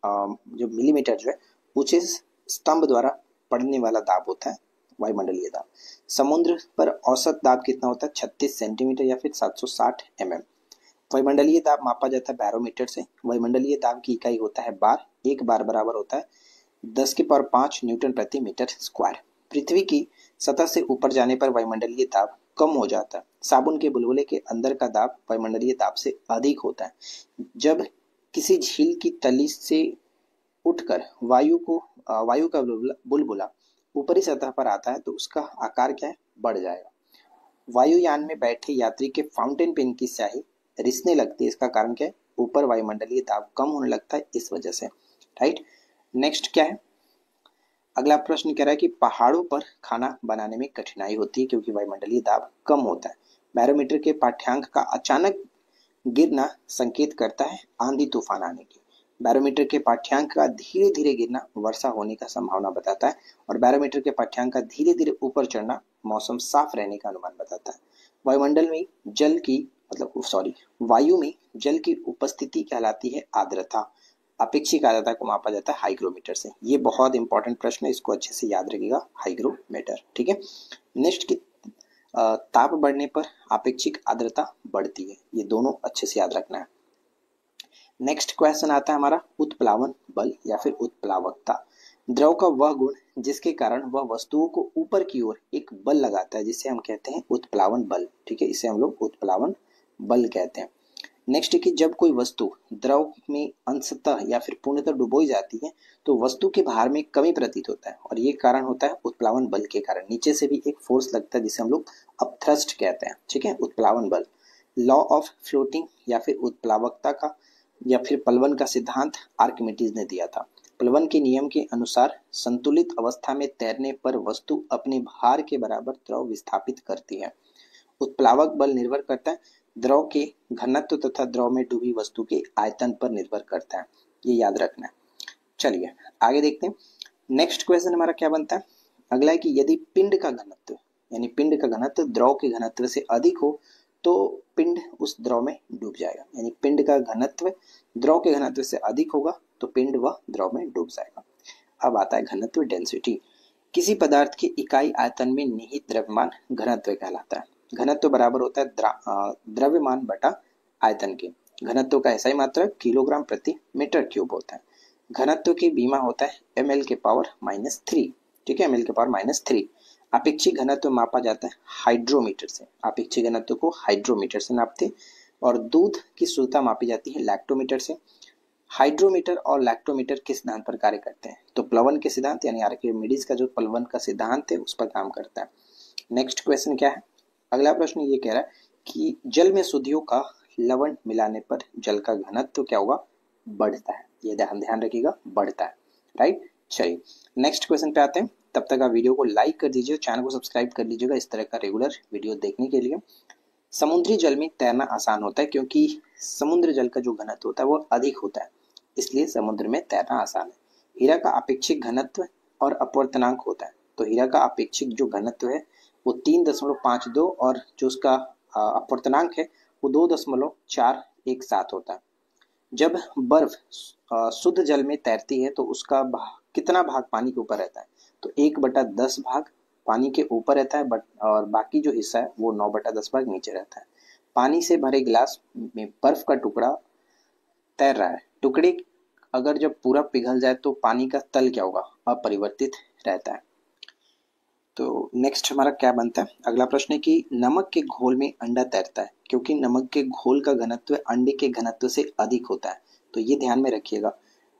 जो मिलीमीटर जो है ऊंचे स्तंभ द्वारा पड़ने वाला दाब होता है वायुमंडलीय दाब। समुद्र पर औसत दाब कितना होता है, 36 सेंटीमीटर या फिर 760 mm। वायुमंडलीय दाब मापा जाता है बैरोमीटर से। वायुमंडलीय दाब की इकाई होता है बार। एक बार बराबर होता है 10 के पावर 5 न्यूटन प्रति मीटर स्क्वायर। पृथ्वी की सतह से ऊपर जाने पर वायुमंडलीय दाब कम हो जाता है। साबुन के बुलबुले के अंदर का दाब वायुमंडलीय दाब से अधिक होता है। जब किसी झील की तली से उठकर वायु का बुलबुला ऊपरी सतह पर आता है तो उसका आकार क्या है, बढ़ जाएगा। वायुयान में बैठे यात्री के फाउंटेन पेन की स्याही रिसने लगती है। इसका कारण क्या है, ऊपर वायुमंडलीय दाब कम होने लगता है इस वजह से। राइट, नेक्स्ट क्या है, अगला प्रश्न कह रहा है कि पहाड़ों पर खाना बनाने में कठिनाई होती है क्योंकि वायुमंडलीय दाब कम होता है। बैरोमीटर के पाठ्यांक का अचानक गिरना संकेत करता है आंधी तूफान आने की। बैरोमीटर के पाठ्यांक का धीरे धीरे गिरना वर्षा होने का संभावना बताता है और बैरोमीटर के पाठ्यांक का धीरे धीरे ऊपर चढ़ना मौसम साफ रहने का अनुमान बताता है। वायुमंडल में जल की वायु में जल की उपस्थिति कहलाती है आर्द्रता। अपेक्षिक आर्द्रता को मापा जाता है हाइग्रोमीटर से। ये बहुत इंपॉर्टेंट प्रश्न है, इसको अच्छे से याद रखिएगा, हाइग्रोमीटर। ठीक है, नेक्स्ट की ताप बढ़ने पर अपेक्षिक आर्द्रता बढ़ती है। ये दोनों अच्छे से याद रखना है। नेक्स्ट क्वेश्चन आता है हमारा उत्प्लावन बल या फिर उत्प्लावकता। द्रव का वह गुण जिसके कारण वह वस्तुओं को ऊपर की ओर एक बल लगाता है जिसे हम कहते हैं उत्प्लावन बल। ठीक है, इसे हम लोग उत्प्लावन बल कहते हैं। नेक्स्ट कि जब कोई वस्तु द्रव में अंशतः या फिर पूर्णतः डुबोई जाती है तो वस्तु के भार में कमी प्रतीत होता है और ये कारण होता है उत्प्लावन बल के कारण। नीचे से भी एक फोर्स लगता है जिसे हम लोग अपथ्रस्ट कहते हैं। ठीक है, उत्प्लावन बल। लॉ ऑफ फ्लोटिंग या फिर उत्प्लावकता का या फिर प्लवन का सिद्धांत आर्किमिडीज ने दिया था। प्लवन के नियम के अनुसार संतुलित अवस्था में तैरने पर वस्तु अपने भार के बराबर द्रव विस्थापित करती है। उत्प्लावक बल निर्भर करता है द्रव के घनत्व तथा द्रव में डूबी वस्तु के आयतन पर निर्भर करता है। ये याद रखना है। चलिए आगे देखते हैं। नेक्स्ट क्वेश्चन हमारा क्या बनता है, अगला है कि यदि पिंड का घनत्व यानी पिंड का घनत्व द्रव के घनत्व से अधिक हो तो पिंड उस द्रव में डूब जाएगा। यानी पिंड का घनत्व द्रव के घनत्व से अधिक होगा तो पिंड वह द्रव में डूब जाएगा। अब आता है घनत्व डेंसिटी। किसी पदार्थ की इकाई आयतन में निहित द्रव्यमान घनत्व कहलाता है। घनत्व बराबर होता है द्रव्यमान बटा आयतन के। घनत्व का ऐसा ही मात्रक किलोग्राम प्रति मीटर क्यूब होता है। घनत्व की बीमा होता है ml के पावर -3। ठीक है, ml के पावर -3। अपेक्षिक घनत्व मापा जाता है हाइड्रोमीटर से। अपेक्षिक घनत्व को हाइड्रोमीटर से नापते हैं और दूध की शुद्धता मापी जाती है लैक्टोमीटर से। हाइड्रोमीटर और लैक्टोमीटर के सिद्धांत पर कार्य करते हैं तो प्लवन के सिद्धांत यानी आर्किमिडीज का जो प्लवन का सिद्धांत है उस पर काम करता है। नेक्स्ट क्वेश्चन क्या है, अगला प्रश्न ये कह रहा है कि जल में शुद्धियों का लवण मिलाने पर जल का घनत्व क्या होगा, बढ़ता है। ये ध्यान रखिएगा, बढ़ता है। राइट, चलिए नेक्स्ट क्वेश्चन पे आते हैं। तब तक आप वीडियो को लाइक कर दीजिए, चैनल को सब्सक्राइब कर लीजिएगा इस तरह का रेगुलर वीडियो देखने के लिए। समुद्री जल में तैरना आसान होता है क्योंकि समुद्र जल का जो घनत्व होता है वो अधिक होता है, इसलिए समुद्र में तैरना आसान है। हीरा का अपेक्षिक घनत्व और अपवर्तनांक होता है तो हीरा का अपेक्षिक जो घनत्व है वो 3.52 और जो उसका अपवर्तनांक है वो 2.417 होता है। जब बर्फ शुद्ध जल में तैरती है तो उसका कितना भाग पानी के ऊपर रहता है, तो 1/10 भाग पानी के ऊपर रहता है और बाकी जो हिस्सा है वो 9/10 भाग नीचे रहता है। पानी से भरे गिलास में बर्फ का टुकड़ा तैर रहा है। टुकड़े अगर जब पूरा पिघल जाए तो पानी का तल क्या होगा, अपरिवर्तित रहता है। तो नेक्स्ट हमारा क्या बनता है, अगला प्रश्न है कि नमक के घोल में अंडा तैरता है क्योंकि नमक के घोल का घनत्व अंडे के घनत्व से अधिक होता है, तो ये ध्यान में रखिएगा।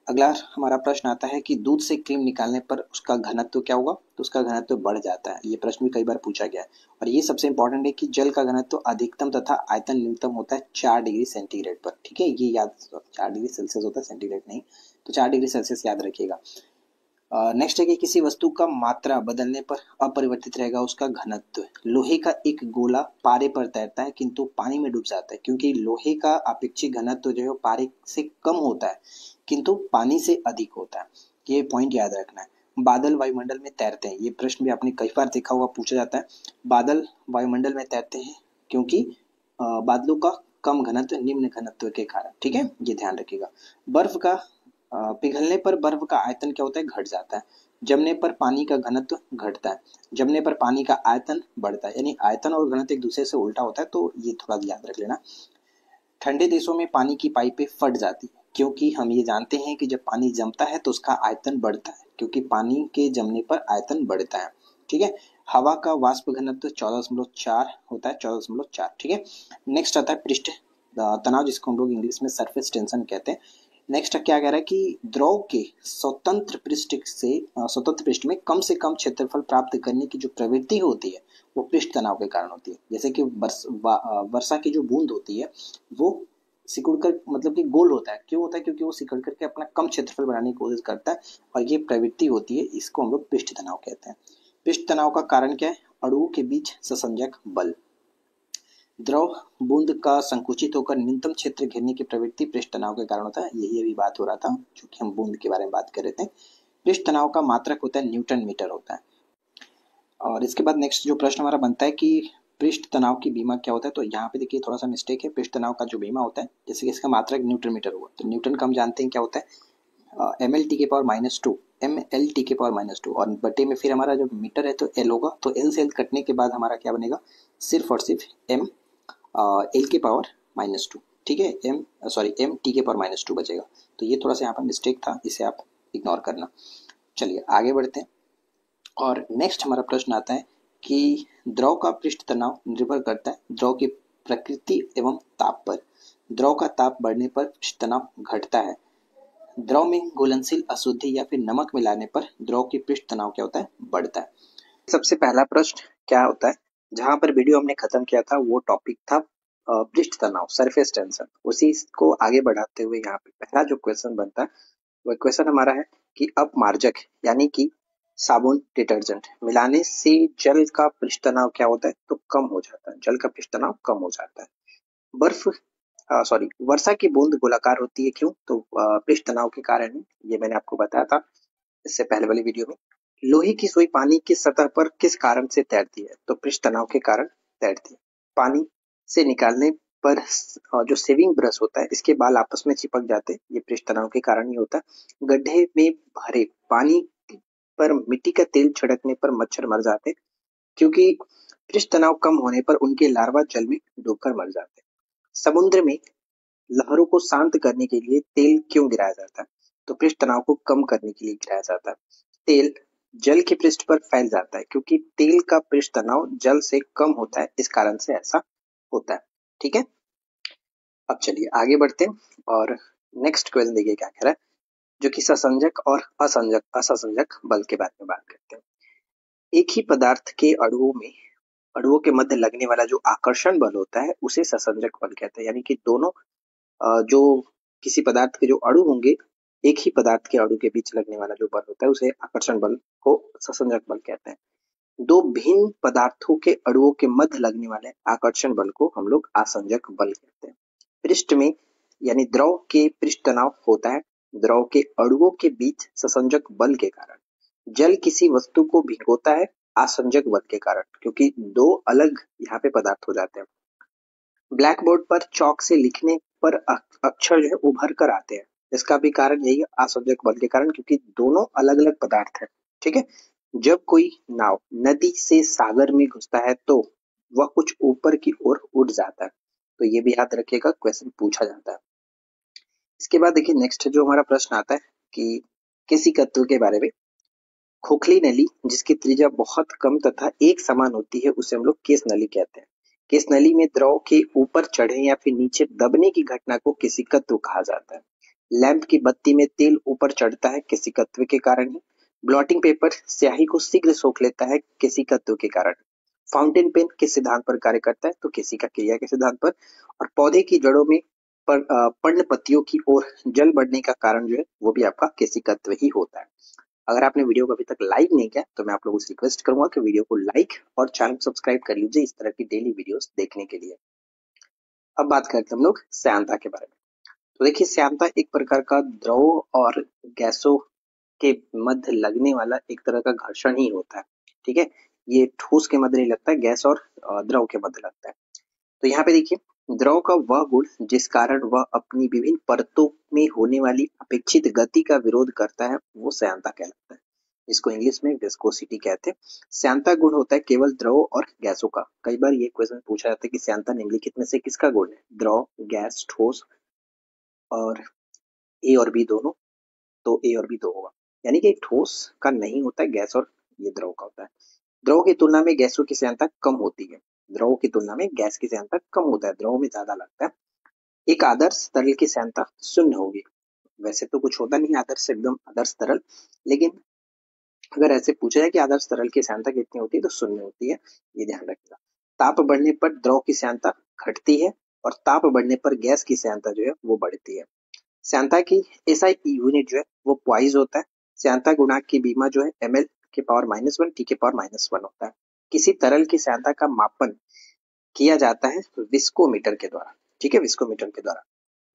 अगला हमारा प्रश्न आता है कि दूध से क्रीम निकालने पर उसका घनत्व क्या होगा, तो उसका घनत्व बढ़ जाता है। ये प्रश्न भी कई बार पूछा गया है। और ये सबसे इंपॉर्टेंट है कि जल का घनत्व अधिकतम तथा आयतन न्यूनतम होता है 4 डिग्री सेंटीग्रेड पर। ठीक है, ये याद, 4 डिग्री सेल्सियस होता है, सेंटीग्रेड नहीं, तो 4 डिग्री सेल्सियस याद रखिएगा। नेक्स्ट है कि किसी वस्तु का मात्रा बदलने पर अपरिवर्तित रहेगा उसका घनत्व। लोहे का एक गोला पारे पर तैरता है किंतु पानी में डूब जाता है क्योंकि लोहे का अपेक्षित घनत्व जो है पारे से कम होता है किंतु पानी से अधिक होता है। ये पॉइंट याद रखना है। बादल वायुमंडल में तैरते हैं, ये प्रश्न भी आपने कई बार देखा होगा, पूछा जाता है। बादल वायुमंडल में तैरते हैं क्योंकि बादलों का कम घनत्व निम्न घनत्व के कारण। ठीक है, ये ध्यान रखिएगा। बर्फ का पिघलने पर बर्फ का आयतन क्या होता है, घट जाता है। जमने पर पानी का घनत्व घटता है, जमने पर पानी का आयतन बढ़ता है। यानी आयतन और घनत्व एक दूसरे से उल्टा होता है, तो ये थोड़ा याद रख लेना। ठंडे देशों में पानी की पाइपें फट जाती है क्योंकि हम ये जानते हैं कि जब पानी जमता है तो उसका आयतन बढ़ता है, क्योंकि पानी के जमने पर आयतन बढ़ता है। ठीक है। हवा का वाष्प घनत्व 14.4 होता है, 14.4। ठीक है। नेक्स्ट आता है पृष्ठ तनाव, जिसको हम लोग इंग्लिश में सरफेस टेंशन कहते हैं। नेक्स्ट क्या कह रहा है कि द्रव के स्वतंत्र पृष्ठ में कम से कम क्षेत्रफल प्राप्त करने की जो प्रवृत्ति होती है वो पृष्ठ तनाव के कारण होती है। जैसे कि वर्षा की जो बूंद होती है वो सिकुड़ कर, मतलब कि गोल होता है। क्यों होता है? क्योंकि वो सिकुड़ करके अपना कम क्षेत्रफल बनाने की कोशिश करता है, और ये प्रवृत्ति होती है, इसको हम लोग पृष्ठ तनाव कहते हैं। पृष्ठ तनाव का कारण क्या है? अणुओं के बीच ससंजक बल। द्रव बूंद का संकुचित होकर न्यूनतम क्षेत्र घेरने की प्रवृत्ति पृष्ठ तनाव के कारण होता है। यही अभी बात हो रहा था, क्योंकि हम बूंद के बारे में बात कर रहे थे। पृष्ठ तनाव का मात्रक होता है न्यूटन मीटर होता है। और इसके बाद नेक्स्ट जो प्रश्न हमारा बनता है कि पृष्ठ तनाव की बीमा क्या होता है, तो यहाँ पे देखिए थोड़ा सा मिस्टेक है। पृष्ठ तनाव का जो बीमा होता है, जैसे कि इसका मात्रक न्यूटन मीटर हुआ, तो न्यूटन का हम जानते हैं क्या होता है, ml/-2, ml/-2, और बटे में फिर हमारा जो मीटर है तो एल होगा। तो एल से एल कटने के बाद हमारा क्या बनेगा? सिर्फ और सिर्फ l/-2। ठीक है, mt/-2 बचेगा। तो ये थोड़ा सा यहाँ पर मिस्टेक था, इसे आप इग्नोर करना। चलिए आगे बढ़ते हैं। और नेक्स्ट हमारा प्रश्न आता है कि द्रव का पृष्ठ तनाव निर्भर करता है द्रव की प्रकृति एवं ताप पर। द्रव का ताप बढ़ने पर पृष्ठ तनाव घटता है। द्रव में घुलनशील अशुद्धि या फिर नमक मिलाने पर द्रव की पृष्ठ तनाव क्या होता है? बढ़ता है। सबसे पहला प्रश्न क्या होता है, जहां पर वीडियो हमने खत्म किया था वो टॉपिक था पृष्ठ तनाव, सरफेस टेंशन। उसी को आगे बढ़ाते हुए यहाँ पे पहला जो क्वेश्चन बनता है वह क्वेश्चन हमारा है कि अपमार्जक यानी कि साबुन, डिटर्जेंट मिलाने से जल का पृष्ठ तनाव क्या होता है? तो कम हो जाता है। जल का पृष्ठ तनाव कम हो जाता है। बर्फ वर्षा की बूंद गोलाकार होती है, क्यों? तो पृष्ठ तनाव के कारण है। ये मैंने आपको बताया था इससे पहले वाली वीडियो में। लोहे की सुई पानी की सतह पर किस कारण से तैरती है? तो पृष्ठ तनाव के कारण तैरती है। पानी से निकालने पर जो सेविंग ब्रश होता है इसके बाल आपस में चिपक जाते हैं, ये पृष्ठ तनाव के कारण ही होता है। गड्ढे में भरे पानी पर मिट्टी का तेल छिड़कने पर मच्छर मर जाते हैं, क्योंकि पृष्ठ तनाव कम होने पर उनके लार्वा जल में डूबकर मर जाते हैं। समुद्र में लहरों को शांत करने के लिए तेल क्यों गिराया जाता है? तो पृष्ठ तनाव को कम करने के लिए गिराया जाता है। तेल जल के पृष्ठ पर फैल जाता है, क्योंकि तेल का पृष्ठ तनाव जल से कम होता है, इस कारण से ऐसा होता है। ठीक है, अब चलिए आगे बढ़ते हैं और नेक्स्ट क्वेश्चन देखिए क्या कह रहा है, जो कि ससंजक और असंजक बल के बारे में बात करते हैं। एक ही पदार्थ के अणुओं के मध्य लगने वाला जो आकर्षण बल होता है उसे ससंजक बल कहते हैं। यानी कि दोनों जो किसी पदार्थ के जो अणु होंगे, एक ही पदार्थ के अणु के बीच लगने वाला जो बल होता है उसे आकर्षण बल को ससंजक बल कहते हैं। दो भिन्न पदार्थों के अणुओं के मध्य लगने वाले आकर्षण बल को हम लोग आसंजक बल कहते हैं। पृष्ठ में यानी द्रव के पृष्ठ तनाव होता है द्रव के अणुओं के बीच ससंजक बल के कारण। जल किसी वस्तु को भिगोता है आसंजक बल के कारण, क्योंकि दो अलग यहाँ पे पदार्थ हो जाते हैं। ब्लैक बोर्ड पर चौक से लिखने पर अक्षर जो है उभर कर आते हैं, इसका भी कारण यही है, आसंजक बल के कारण, क्योंकि दोनों अलग अलग पदार्थ हैं। ठीक है, जब कोई नाव नदी से सागर में घुसता है तो वह कुछ ऊपर की ओर उड़ जाता है। तो ये भी याद रखिएगा, क्वेश्चन पूछा जाता है। इसके बाद देखिए नेक्स्ट जो हमारा प्रश्न आता है कि केशिकत्व के बारे में। खोखली नली जिसकी त्रिज्या बहुत कम तथा एक समान होती है उसे हम लोग केस नली कहते हैं। केस नली में द्रव के ऊपर चढ़े या फिर नीचे दबने की घटना को केशिकत्व कहा जाता है। लैंप की बत्ती में तेल ऊपर चढ़ता है केशिकत्व के कारण ही। ब्लॉटिंग पेपर स्याही को शीघ्र सोख लेता है केशिकत्व के कारण। फाउंटेन पेन किस सिद्धांत पर कार्य करता है? तो केशिका क्रिया के सिद्धांत पर। और पौधे की जड़ों में पर्ण पत्तियों की ओर जल बढ़ने का कारण जो है वो भी आपका केशिकत्व ही होता है। अगर आपने वीडियो को अभी तक लाइक नहीं किया तो मैं आप लोगों से रिक्वेस्ट करूंगा कि वीडियो को लाइक और चैनल सब्सक्राइब कर लीजिए इस तरह की डेली वीडियोस देखने के लिए। अब बात करते हैं हम लोग श्यानता के बारे में। तो देखिए श्यानता एक प्रकार का द्रव और गैसों के मध्य लगने वाला एक तरह का घर्षण ही होता है। ठीक है, ये ठोस के मध्य नहीं लगता है, गैस और द्रव के मध्य लगता है। तो यहाँ पे देखिए द्रव का वह गुण जिस कारण वह अपनी विभिन्न परतों में होने वाली अपेक्षित गति का विरोध करता है वो श्यानता कहलाता है। इसको इंग्लिश में विस्कोसिटी कहते हैं। श्यानता गुण होता है केवल द्रव और गैसों का। कई बार ये क्वेश्चन पूछा जाता है कि श्यानता निम्नलिखित में से किसका गुण है? द्रव, गैस, ठोस और ए और बी दोनों। तो ए और बी दो होगा, यानी कि ठोस का नहीं होता है गैस और ये द्रव का होता है। द्रव की तुलना में गैसों की श्यानता कम होती है। द्रव की तुलना में गैस की श्यानता कम होता है, द्रव में ज्यादा लगता है। एक आदर्श तरल की श्यानता शून्य होगी। वैसे तो कुछ होता नहीं आदर्श एकदम आदर्श तरल, लेकिन अगर ऐसे पूछा जाए कि आदर्श तरल की श्यानता कितनी होती है तो शून्य होती है, ये ध्यान रखिएगा। ताप बढ़ने पर द्रव की श्यानता घटती है और ताप बढ़ने पर गैस की श्यानता जो है वो बढ़ती है। श्यानता की एसआई यूनिट जो है वो पॉइज होता है। श्यानता गुणांक की बीमा जो है ml के पावर -1 टी के पावर -1 होता है। किसी तरल की श्यानता का मापन किया जाता है विस्कोमीटर के द्वारा, ठीक है, विस्कोमीटर के द्वारा।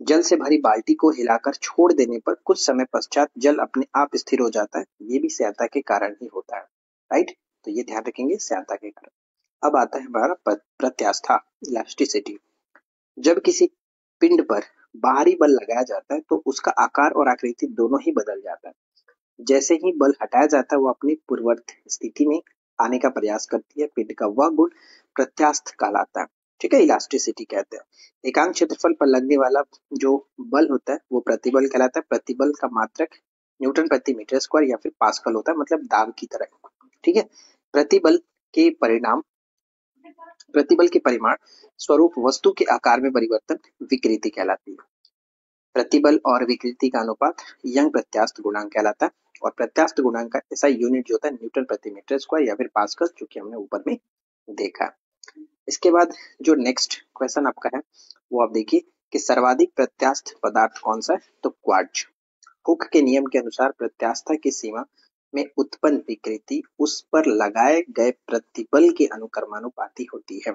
जल से भरी बाल्टी को हिलाकर छोड़ देने पर कुछ समय पश्चात जल अपने आप स्थिर हो जाता है, ये भी श्यानता के कारण ही होता है, राइट। तो ये ध्यान रखेंगे श्यानता के कारण। अब आता है हमारा प्रत्यास्था, इलास्टिसिटी। जब किसी पिंड पर बाहरी बल लगाया जाता है तो उसका आकार और आकृति दोनों ही बदल जाता है। जैसे ही बल हटाया जाता है वो अपनी पूर्ववर्ती स्थिति में आने का प्रयास करती है। पिंड का वह गुण प्रत्यास्थ कहलाता है, ठीक है, इलास्टिसिटी कहते हैं। एकांक क्षेत्रफल पर लगने वाला जो बल होता है वो प्रतिबल कहलाता है। प्रतिबल का मात्रक न्यूटन प्रति मीटर स्क्वायर या फिर पास्कल होता है, मतलब दाब की तरह, ठीक है। प्रतिबल के परिणाम प्रतिबल के परिमाण स्वरूप वस्तु के आकार में परिवर्तन विकृति कहलाती है। प्रतिबल और विकृति का अनुपात यंग प्रत्यास्थ गुणांक कहलाता है। और प्रत्यास्थ गुणांक का ऐसा यूनिट जो होता है न्यूटन प्रति मीटर स्क्वायर या फिर पास्कल, जो कि हमने ऊपर में देखा। इसके बाद जो नेक्स्ट क्वेश्चन आपका है वो आप देखिए कि सर्वाधिक प्रत्यास्थ पदार्थ कौन सा है, तो क्वार्ट्ज। हुक के नियम के अनुसार प्रत्यास्थता की सीमा में उत्पन्न विकृति उस पर लगाए गए प्रतिबल के अनुक्रमानुपाती होती है,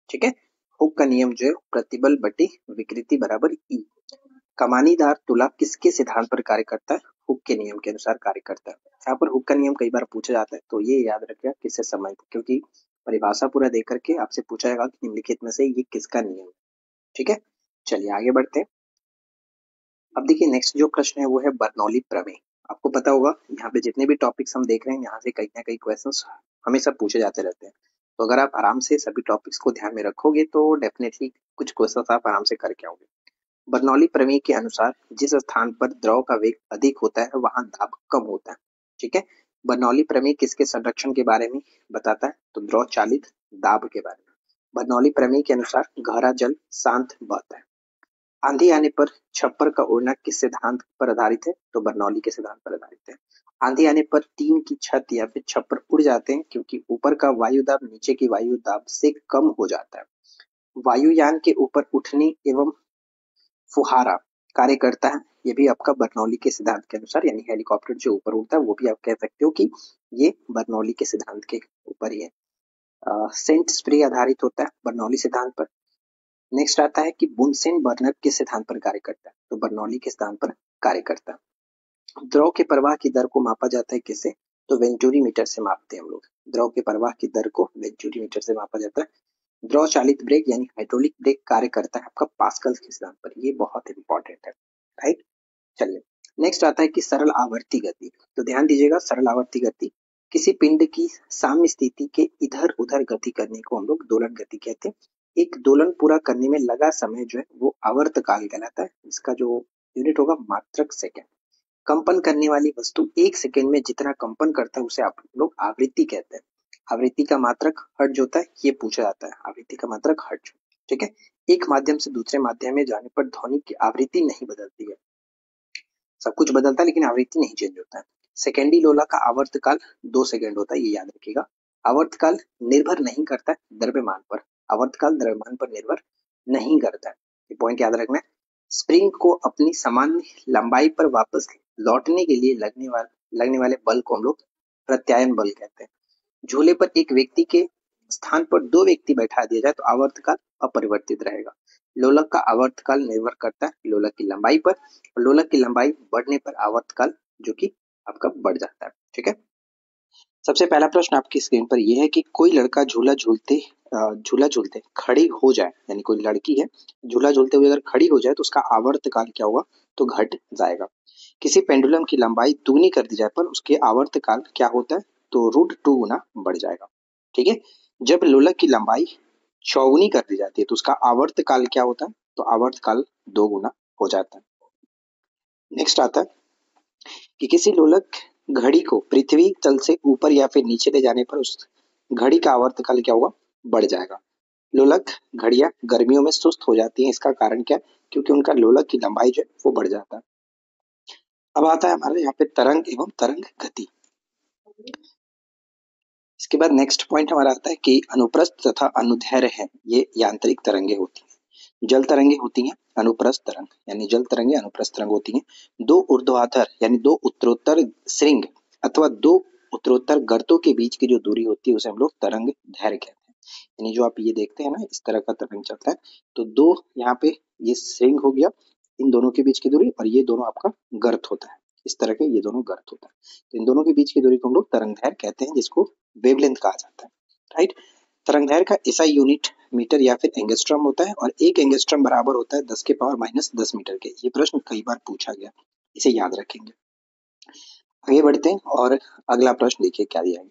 ठीक है। हुक का नियम जो है प्रतिबल बटे विकृति बराबर ई। कमानीदार तुला किसके सिद्धांत पर कार्य करता है, हुक के नियम के अनुसार कार्य करता है। यहाँ पर हुक का नियम कई बार पूछा जाता है, तो ये याद रखिएगा किससे संबंधित, क्योंकि परिभाषा पूरा देख करके आपसे पूछा जाएगा कि निम्नलिखित में से ये किसका नियम है, ठीक है। चलिए आगे बढ़ते हैं। अब देखिए नेक्स्ट जो प्रश्न है वो है बर्नौली प्रमेय। आपको पता होगा यहाँ पे जितने भी टॉपिक्स हम देख रहे हैं यहाँ से कहीं ना कहीं क्वेश्चंस हमेशा पूछे जाते रहते हैं। तो अगर आप आराम से सभी टॉपिक्स को ध्यान में रखोगे तो डेफिनेटली कुछ क्वेश्चंस आप आराम से करके आओगे। बर्नौली प्रमेय के अनुसार जिस स्थान पर द्रव का वेग अधिक होता है वहां दाब कम होता है, ठीक है। बर्नौली प्रमेय किसके संरक्षण के बारे में बताता है, तो द्रव चालित दाब के बारे में। बर्नौली प्रमेय के अनुसार गहरा जल शांत बहता है। आंधी आने पर छप्पर का उड़ना किस सिद्धांत पर आधारित है, तो बर्नौली के सिद्धांत पर आधारित है। आंधी आने पर टीन की छत या फिर छप्पर उड़ जाते हैं क्योंकि ऊपर का वायु दाब नीचे की वायु दाब से कम हो जाता है। वायुयान के ऊपर उठने एवं फुहारा कार्य करता है, ये भी आपका बर्नौली के सिद्धांत के अनुसार, यानी हेलीकॉप्टर जो ऊपर उड़ता है वो भी आप कह सकते हो कि ये बर्नौली के सिद्धांत के ऊपर ही है। सेंट स्प्रे आधारित होता है बर्नौली सिद्धांत पर। नेक्स्ट आता है कि बुनसेन बर्नर के सिद्धांत पर कार्य करता है, तो बर्नौली के सिद्धांत पर कार्य करता है। द्रव के प्रवाह की दर को मापा जाता है किससे, तो वेंचुरी मीटर से मापते हैं हम लोग। द्रव के प्रवाह की दर को वेंचुरी मीटर से मापा जाता है। द्रव चालित ब्रेक यानी हाइड्रोलिक ब्रेक कार्य करता है आपका पास्कल के सिद्धांत पर, ये बहुत इंपॉर्टेंट है, राइट। चलिए नेक्स्ट आता है कि सरल आवर्ती गति। तो ध्यान दीजिएगा, सरल आवर्ती गति किसी पिंड की साम्य स्थिति के इधर उधर गति करने को हम लोग दोलन गति कहते हैं। एक दोलन पूरा करने में लगा समय जो है वो आवर्त काल कहलाता है। इसका जो यूनिट होगा मात्रक सेकेंड। कंपन करने वाली वस्तु एक सेकेंड में जितना कंपन करता है उसे आप लोग आवृत्ति कहते हैं। आवृत्ति का मात्रक हर्ट्ज होता है, ये पूछा जाता है, आवृत्ति का मात्रक हर्ट्ज, ठीक है। एक माध्यम से दूसरे माध्यम में जाने पर ध्वनि की आवृत्ति नहीं बदलती है, सब कुछ बदलता है लेकिन आवृत्ति नहीं चेंज होता है। सेकेंडी लोला का आवर्त काल 2 सेकेंड होता है, ये याद रखिएगा। आवर्त काल निर्भर नहीं करता है द्रव्यमान पर, आवर्त काल द्रव्यमान पर निर्भर नहीं करता है, ये पॉइंट याद रखना है। स्प्रिंग को अपनी सामान्य लंबाई पर वापस लौटने के लिए लगने वाले बल को हम लोग प्रत्यायन बल कहते हैं। झूले पर एक व्यक्ति के स्थान पर 2 व्यक्ति बैठा दिया जाए तो आवर्त काल अपरिवर्तित रहेगा। लोलक का आवर्त काल निर्भर करता है लोलक की लंबाई पर, और लोलक की लंबाई बढ़ने पर आवर्त काल जो कि आपका बढ़ जाता है, ठीक है। सबसे पहला प्रश्न आपकी स्क्रीन पर यह है कि कोई लड़का झूला झूलते खड़ी हो जाए, यानी कोई लड़की है झूला झूलते हुए अगर खड़ी हो जाए तो उसका आवर्त काल क्या होगा, तो घट जाएगा। किसी पेंडुलम की लंबाई दुगनी कर दी जाए पर उसके आवर्त काल क्या होता है, तो √2 गुना बढ़ जाएगा, ठीक है। जब लोलक की लंबाई चौगुनी कर दी जाती है तो उसका आवर्त काल क्या होता है, तो आवर्त काल 2 गुना हो जाता है। नेक्स्ट आता है कि किसी लोलक घड़ी को पृथ्वी तल से ऊपर या फिर नीचे ले जाने पर घड़ी का आवर्तकाल क्या होगा, बढ़ जाएगा। लोलक घड़ियां गर्मियों में सुस्त हो जाती हैं, इसका कारण क्या है, क्योंकि उनका लोलक की लंबाई जो है वो बढ़ जाता है। अब आता है हमारे यहाँ पे तरंग एवं तरंग गति। इसके बाद नेक्स्ट पॉइंट हमारा आता है कि अनुप्रस्थ तथा अनुदैर्घ्य है, ये यांत्रिक तरंगे होती हैं। जल तरंगे होती हैं अनुप्रस्थ तरंग, यानी जल तरंगे अनुप्रस्थ तरंग होती हैं। दो ऊर्ध्वाधर यानी दो उत्तरोत्तर श्रृंग अथवा दो उत्तरोत्तर गर्तों के बीच की जो दूरी होती है उसे हम लोग तरंग दैर्घ्य कहते हैं। यानी जो आप ये देखते हैं ना, इस तरह का तरंग चलता है, तो दो यहाँ पे ये श्रृंग हो गया, इन दोनों के बीच की दूरी, और ये दोनों आपका गर्त होता है, इस तरह के ये दोनों गर्त होता है। तो इन दोनों के बीच की दूरी को हम लोग तरंग दैर्घ्य कहते हैं, जिसको वेवलेंथ कहा जाता है, राइट। तरंग दैर्घ्य का एसआई यूनिट मीटर या फिर एंगस्ट्रॉम होता है, और एक एंगस्ट्रॉम बराबर होता है 10 के पावर माइनस 10 मीटर के। ये प्रश्न कई बार पूछा गया, इसे याद रखेंगे। आगे बढ़ते हैं और अगला प्रश्न देखिए क्या दिया है।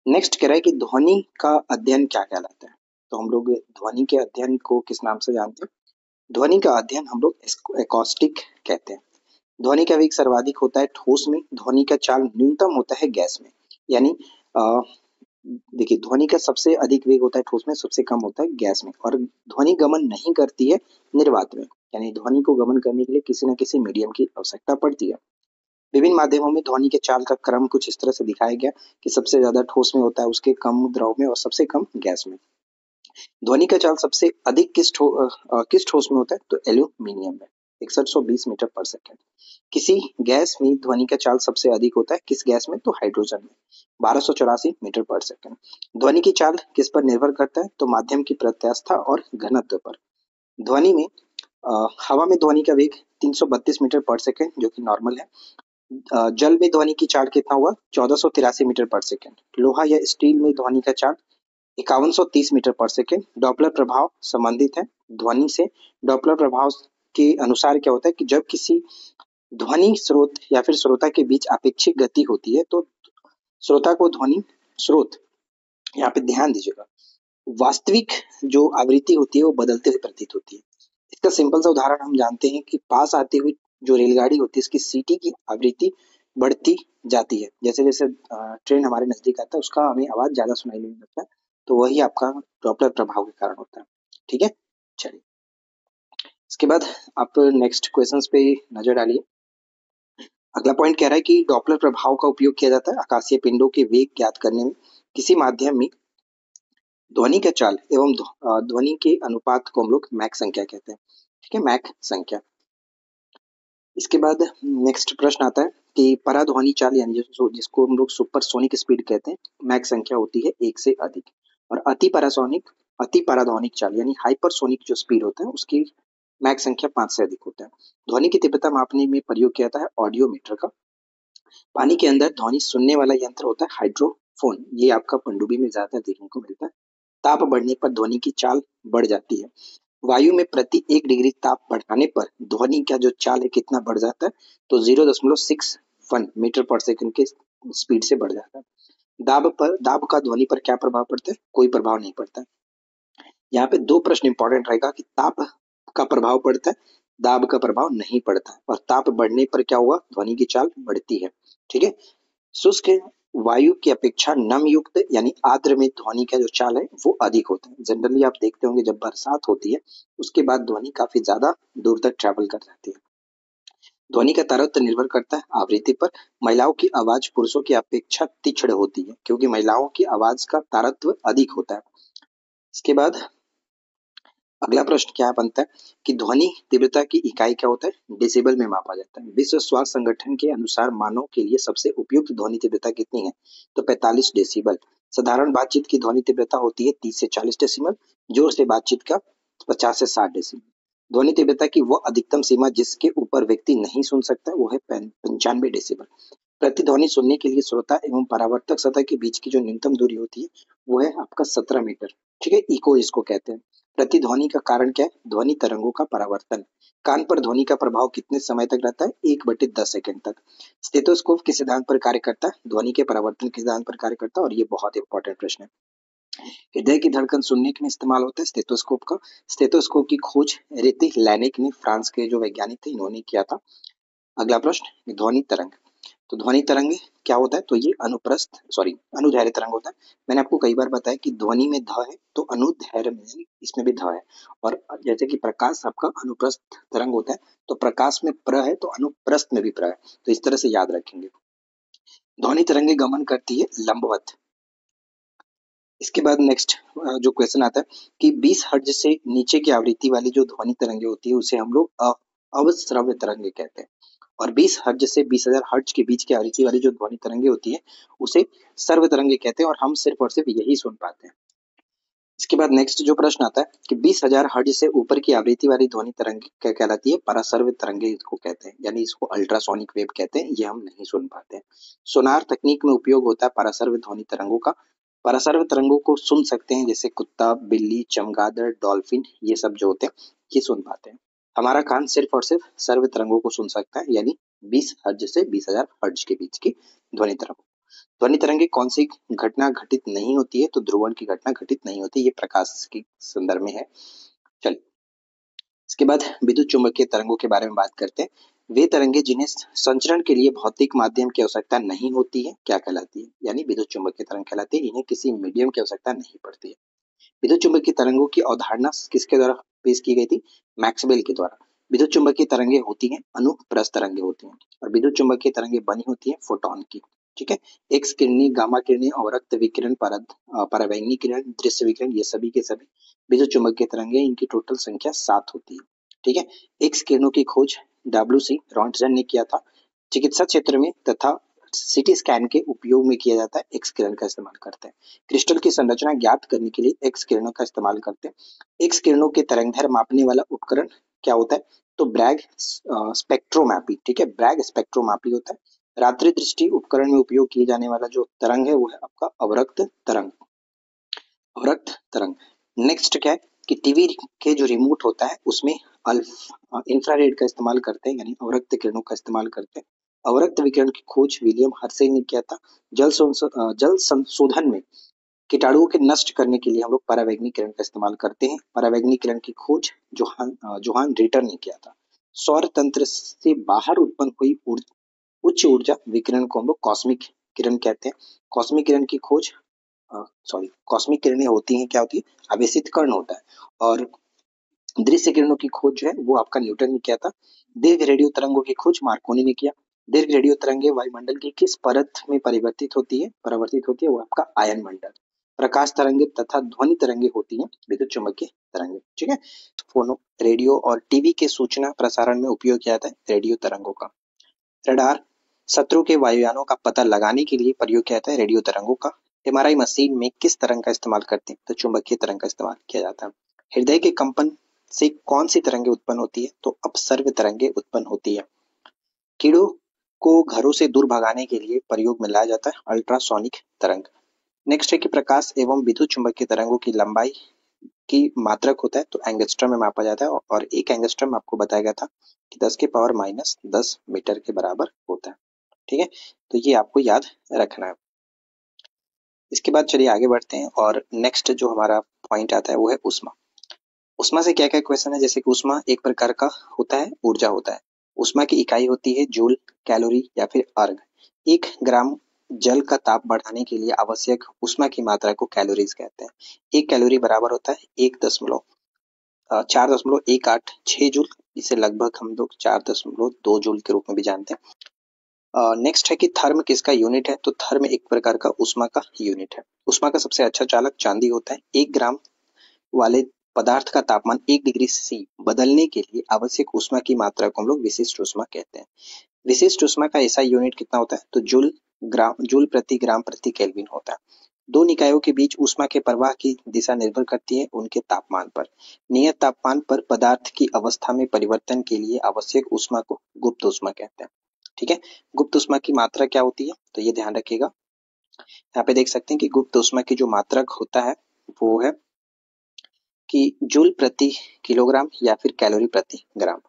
नेक्स्ट कह रहा है कि ध्वनि का अध्ययन क्या कहलाता है। तो हम लोग ध्वनि के अध्ययन को किस नाम से जानते हैं, ध्वनि का अध्ययन हम लोग एकॉस्टिक कहते हैं। ध्वनि का वेग सर्वाधिक होता है ठोस में, ध्वनि का चाल न्यूनतम होता है गैस में। यानी देखिए, ध्वनि का सबसे अधिक वेग होता है ठोस में, सबसे कम होता है गैस में, और ध्वनि गमन नहीं करती है निर्वात में, यानी ध्वनि को गमन करने के लिए किसी न किसी मीडियम की आवश्यकता पड़ती है। विभिन्न माध्यमों में ध्वनि के चाल का क्रम कुछ इस तरह से दिखाया गया कि सबसे ज्यादा ठोस में होता है, उसके कम द्रव में, और सबसे कम गैस में। ध्वनि का चाल सबसे अधिक किस ठोस में होता है, तो एल्यूमिनियम में, 6120 मीटर पर सेकेंड। किसी गैस में ध्वनि का चाल सबसे अधिक होता है, किस गैस में, तो हाइड्रोजन में, 1284 मीटर पर सेकेंड। ध्वनि की चाल किस पर निर्भर करता है, तो माध्यम की प्रत्यास्थता और घनत्व पर। ध्वनि में हवा में ध्वनि का वेग 332 मीटर पर सेकेंड, जो कि नॉर्मल है। जल में ध्वनि की चाल कितना हुआ, 1483 मीटर पर सेकेंड। लोहा या स्टील में ध्वनि का चाल 5130 मीटर पर सेकेंड। डॉपलर प्रभाव संबंधित है ध्वनि से। डॉपलर प्रभाव के अनुसार क्या होता है कि जब किसी ध्वनि स्रोत या फिर श्रोता के बीच अपेक्षित गति होती है, तो श्रोता को ध्वनि स्रोत, यहाँ पे ध्यान दीजिएगा, वास्तविक जो आवृत्ति होती है वो बदलते हुए प्रतीत होती है। इसका सिंपल सा उदाहरण हम जानते हैं कि पास आती हुई जो रेलगाड़ी होती है, इसकी सीटी की आवृत्ति बढ़ती जाती है। जैसे जैसे ट्रेन हमारे नजदीक आता है, उसका हमें आवाज ज्यादा सुनाई देने लगता है, तो वही आपका डॉपलर प्रभाव के कारण होता है। ठीक है, चलिए इसके बाद आप नेक्स्ट क्वेश्चंस पे नजर डालिए। अगला पॉइंट कह रहा है कि डॉपलर प्रभाव का उपयोग किया जाता है आकाशीय पिंडों के वेग ज्ञात करने में। किसी माध्यम में ध्वनि का चाल एवं ध्वनि के अनुपात को हम लोग मैक संख्या कहते हैं। ठीक है, मैक संख्या। इसके बाद नेक्स्ट प्रश्न आता है कि पराध्वनि चाल यानी जिसको हम लोग सुपरसोनिक स्पीड कहते हैं, मैक संख्या होती है 1 से अधिक। और अति पराध्वनिक चाल यानी हाइपरसोनिक जो स्पीड होता है उसकी मैक संख्या 5 से अधिक होता है। ध्वनि की तीव्रता मापने में प्रयोग किया जाता है ऑडियोमीटर का। पानी के अंदर ध्वनि सुनने वाला यंत्र होता है हाइड्रोफोन, ये आपका पनडुब्बी में ज्यादा देखने को मिलता है। ताप बढ़ने पर ध्वनि की चाल बढ़ जाती है। वायु में प्रति 1 डिग्री ताप बढ़ाने पर ध्वनि का जो चाल है कितना बढ़ जाता है, तो 0.61 मीटर पर सेकंड के स्पीड से बढ़ जाता है। दाब का ध्वनि पर क्या प्रभाव पड़ता है, कोई प्रभाव नहीं पड़ता है। यहाँ पे दो प्रश्न इंपॉर्टेंट रहेगा कि ताप का प्रभाव पड़ता है, दाब का प्रभाव नहीं पड़ता है, और ताप बढ़ने पर क्या हुआ, ध्वनि की चाल बढ़ती है। ठीक है, शुष्क वायु की अपेक्षा नम युक्त यानी आर्द्र में ध्वनि का जो चाल है वो अधिक होता है। जनरली आप देखते होंगे जब बरसात होती है उसके बाद ध्वनि काफी ज्यादा दूर तक ट्रैवल कर जाती है। ध्वनि का तारतम्य निर्भर करता है आवृत्ति पर। महिलाओं की आवाज पुरुषों की अपेक्षा तीक्ष्ण होती है, क्योंकि महिलाओं की आवाज का तारतम्य अधिक होता है। इसके बाद अगला प्रश्न क्या बनता है कि ध्वनि तीव्रता की इकाई क्या होता है, डेसिबल में मापा जाता है। विश्व स्वास्थ्य संगठन के अनुसार मानव के लिए सबसे उपयुक्त ध्वनि तीव्रता कितनी है, तो 45 डेसिबल। साधारण बातचीत की ध्वनि तीव्रता होती है 30 से 40 डेसिबल। जोर से बातचीत का 50 से 60 डेसिबल। ध्वनि तीव्रता की वह अधिकतम सीमा जिसके ऊपर व्यक्ति नहीं सुन सकता वो है 95 डेसिबल। प्रतिध्वनि सुनने के लिए श्रोता एवं परावर्तक सतह के बीच की जो न्यूनतम दूरी होती है वो है आपका 17 मीटर। ठीक है, इको इसको कहते हैं। प्रतिध्वनि का कारण क्या है, ध्वनि तरंगों का परावर्तन। कान पर ध्वनि का प्रभाव कितने समय तक रहता है, 1/10 सेकंड तक। स्टेथोस्कोप किस सिद्धांत पर कार्य करता है, ध्वनि के परावर्तन के सिद्धांत पर कार्य करता है, और ये बहुत इंपॉर्टेंट प्रश्न है। हृदय की धड़कन सुनने के लिए इस्तेमाल होता है स्टेथोस्कोप का। स्टेथोस्कोप की खोज रिति लैनिक ने, फ्रांस के जो वैज्ञानिक थे, इन्होंने किया था। अगला प्रश्न, ध्वनि तरंग। तो ध्वनि तरंग क्या होता है, तो ये अनुदैर्घ्य तरंग होता है। मैंने आपको कई बार बताया कि ध्वनि में ध है तो अनुदैर्घ्य में इसमें भी ध है। और जैसे कि प्रकाश आपका अनुप्रस्थ तरंग होता है, तो प्रकाश में प्र है तो अनुप्रस्थ में भी प्र है, तो इस तरह से याद रखेंगे। ध्वनि तरंगे गमन करती है लंबवत। इसके बाद नेक्स्ट जो क्वेश्चन आता है कि 20 हर्ट्ज से नीचे की आवृत्ति वाली जो ध्वनि तरंगे होती है उसे हम लोग अवश्रव्य तरंगे कहते हैं, और 20 हर्ट्ज से 20,000 हर्ट्ज के बीच की आवृत्ति वाली जो ध्वनि तरंगे होती है उसे सर्व तरंगे कहते हैं, और हम सिर्फ और सिर्फ यही सुन पाते हैं। इसके बाद नेक्स्ट जो प्रश्न आता है कि 20,000 हर्ट्ज से ऊपर की आवृत्ति वाली ध्वनि तरंग क्या कहलाती है, परासर्व तरंगे इसको कहते हैं, यानी इसको अल्ट्रासोनिक वेव कहते हैं, ये हम नहीं सुन पाते हैं। सोनार तकनीक में उपयोग होता है परासर्व ध्वनि तरंगों का। परासर्व तरंगों को सुन सकते हैं जैसे कुत्ता, बिल्ली, चमगादड़, डॉल्फिन, ये सब जो होते हैं ये सुन पाते हैं। हमारा कान सिर्फ और सिर्फ सर्व तरंगों को सुन सकता है, यानी 20 हर्ट्ज से 20,000 हर्ट्ज के बीच की ध्वनि तरंग। ध्वनि तरंगे कौन सी घटना घटित नहीं होती है, तो ध्रुवण की घटना घटित नहीं होती, ये प्रकाश के संदर्भ में है। चलिए इसके बाद विद्युत चुंबकीय तरंगों के बारे में बात करते हैं। वे तरंगे जिन्हें संचरण के लिए भौतिक माध्यम की आवश्यकता नहीं होती है क्या कहलाती है, यानी विद्युत चुंबकीय तरंग कहलाती है, इन्हें किसी मीडियम की आवश्यकता नहीं पड़ती है। विद्युत चुंबकीय तरंगों की अवधारणा किसके द्वारा पेश की गई थी, मैक्सवेल के द्वारा। विद्युत चुंबकीय तरंगे होती हैं अनुप्रस्थ तरंगे होती हैं, और विद्युत चुंबकीय तरंगे बनी होती हैं फोटॉन की। ठीक है, एक्स किरणें, गामा किरणें, अवरक्त विकिरण, परावैंगनी किरण, दृश्य विकिरण, ये सभी के सभी विद्युत चुंबकीय तरंगे, इनकी टोटल संख्या 7 होती है। ठीक है, एक्स किरणों की खोज डब्ल्यूसी रॉन्टजन ने किया था। चिकित्सा क्षेत्र में तथा सीटी स्कैन के उपयोग में किया जाता है, एक्स किरण का इस्तेमाल करते हैं। क्रिस्टल की संरचना ज्ञात करने के लिए एक्स किरणों का इस्तेमाल करते हैं। एक्स किरणों के तरंगदैर्घ्य मापने वाला उपकरण क्या होता है, तो ब्रैग स्पेक्ट्रोमापी। ठीक है, ब्रैग स्पेक्ट्रोमापी होता है। रात्रि दृष्टि उपकरण में उपयोग किए जाने वाला जो तरंग है वो है आपका अवरक्त तरंग। अवरक्त तरंग। नेक्स्ट क्या है कि टीवी के जो रिमोट होता है उसमें इंफ्रारेड का इस्तेमाल करते हैं, यानी अवरक्त किरणों का इस्तेमाल करते हैं। अवरक्त विकिरण की खोज विलियम हर्शे ने किया था। जल संशोधन में कीटाणुओं के नष्ट करने के लिए हम लोग परावैंगनी किरण का इस्तेमाल करते हैं। परावैंगनी किरण की खोज जोहान रिटर ने किया था। सौर तंत्र से बाहर उत्पन्न हुई उच्च ऊर्जा विकिरण को हम लोग कॉस्मिक किरण कहते हैं। कॉस्मिक किरण की खोज कॉस्मिक किरणें होती हैं, क्या होती है, आवेशित कण होता है। और दृश्य किरणों की खोज जो है वो आपका न्यूटन ने किया था। दीर्घ रेडियो तरंगों की खोज मार्कोनी ने किया। दीर्घ रेडियो तरंगे वायुमंडल की किस परत में परावर्तित होती है, वो आपका आयन मंडल। प्रकाश तरंगे तथा ध्वनि तरंगे होती हैं विद्युत चुंबकीय तरंगे। ठीक है, फोनो, रेडियो और टीवी के सूचना प्रसारण में उपयोग किया जाता है रेडियो तरंगों का। रडार, शत्रु के वायुयानों का पता लगाने के लिए प्रयोग किया जाता है रेडियो तरंगों का। एमआरआई मशीन में किस तरंग का इस्तेमाल करते हैं, तो चुंबकीय तरंग का इस्तेमाल किया जाता है। हृदय के कंपन से कौन सी तरंगे उत्पन्न होती है, तो अपसर्व तरंगे उत्पन्न होती है। कीड़ों को घरों से दूर भगाने के लिए प्रयोग में लाया जाता है अल्ट्रासोनिक तरंग। नेक्स्ट है कि प्रकाश एवं विद्युत चुंबकीय तरंगों की लंबाई की मात्रक होता है, तो एंगस्ट्रम में मापा जाता है, और एक एंगस्ट्रम आपको बताया गया था कि 10⁻⁻10 मीटर के बराबर होता है। ठीक है, तो ये आपको याद रखना है। इसके बाद चलिए आगे बढ़ते हैं, और नेक्स्ट जो हमारा पॉइंट आता है वो है उष्मा। उष्मा से क्या क्या क्वेश्चन है, जैसे कि उष्मा एक प्रकार का होता है, ऊर्जा होता है। उष्मा की इकाई होती है जूल, कैलोरी या फिर अर्ग। 1 ग्राम जल का ताप बढ़ाने के लिए आवश्यक उष्मा की मात्रा को कैलोरीज कहते हैं। 1 कैलोरी बराबर होता है 4.186 जूल। इसे लगभग हम लोग 4.2 जूल के रूप में भी जानते हैं। नेक्स्ट है कि थर्म किसका यूनिट है, तो थर्म एक प्रकार का उष्मा का यूनिट है। उष्मा का सबसे अच्छा चालक चांदी होता है। 1 ग्राम वाले पदार्थ का तापमान 1 डिग्री सी बदलने के लिए आवश्यक उष्मा की मात्रा को हम लोग विशिष्ट उष्मा कहते हैं। विशिष्ट उष्मा का ऐसा यूनिट कितना होता है, तो जूल प्रति ग्राम प्रति केल्विन होता है। दो निकायों के बीच उष्मा के प्रवाह की दिशा निर्भर करती है उनके तापमान पर। नियत तापमान पर पदार्थ की अवस्था में परिवर्तन के लिए आवश्यक उष्मा को गुप्त उष्मा कहते हैं। ठीक है, गुप्त उष्मा की मात्रा क्या होती है, तो ये ध्यान रखिएगा। यहाँ पे देख सकते हैं कि गुप्त उष्मा की जो मात्रक होता है वो है कि जूल प्रति किलोग्राम या फिर कैलोरी प्रति ग्राम।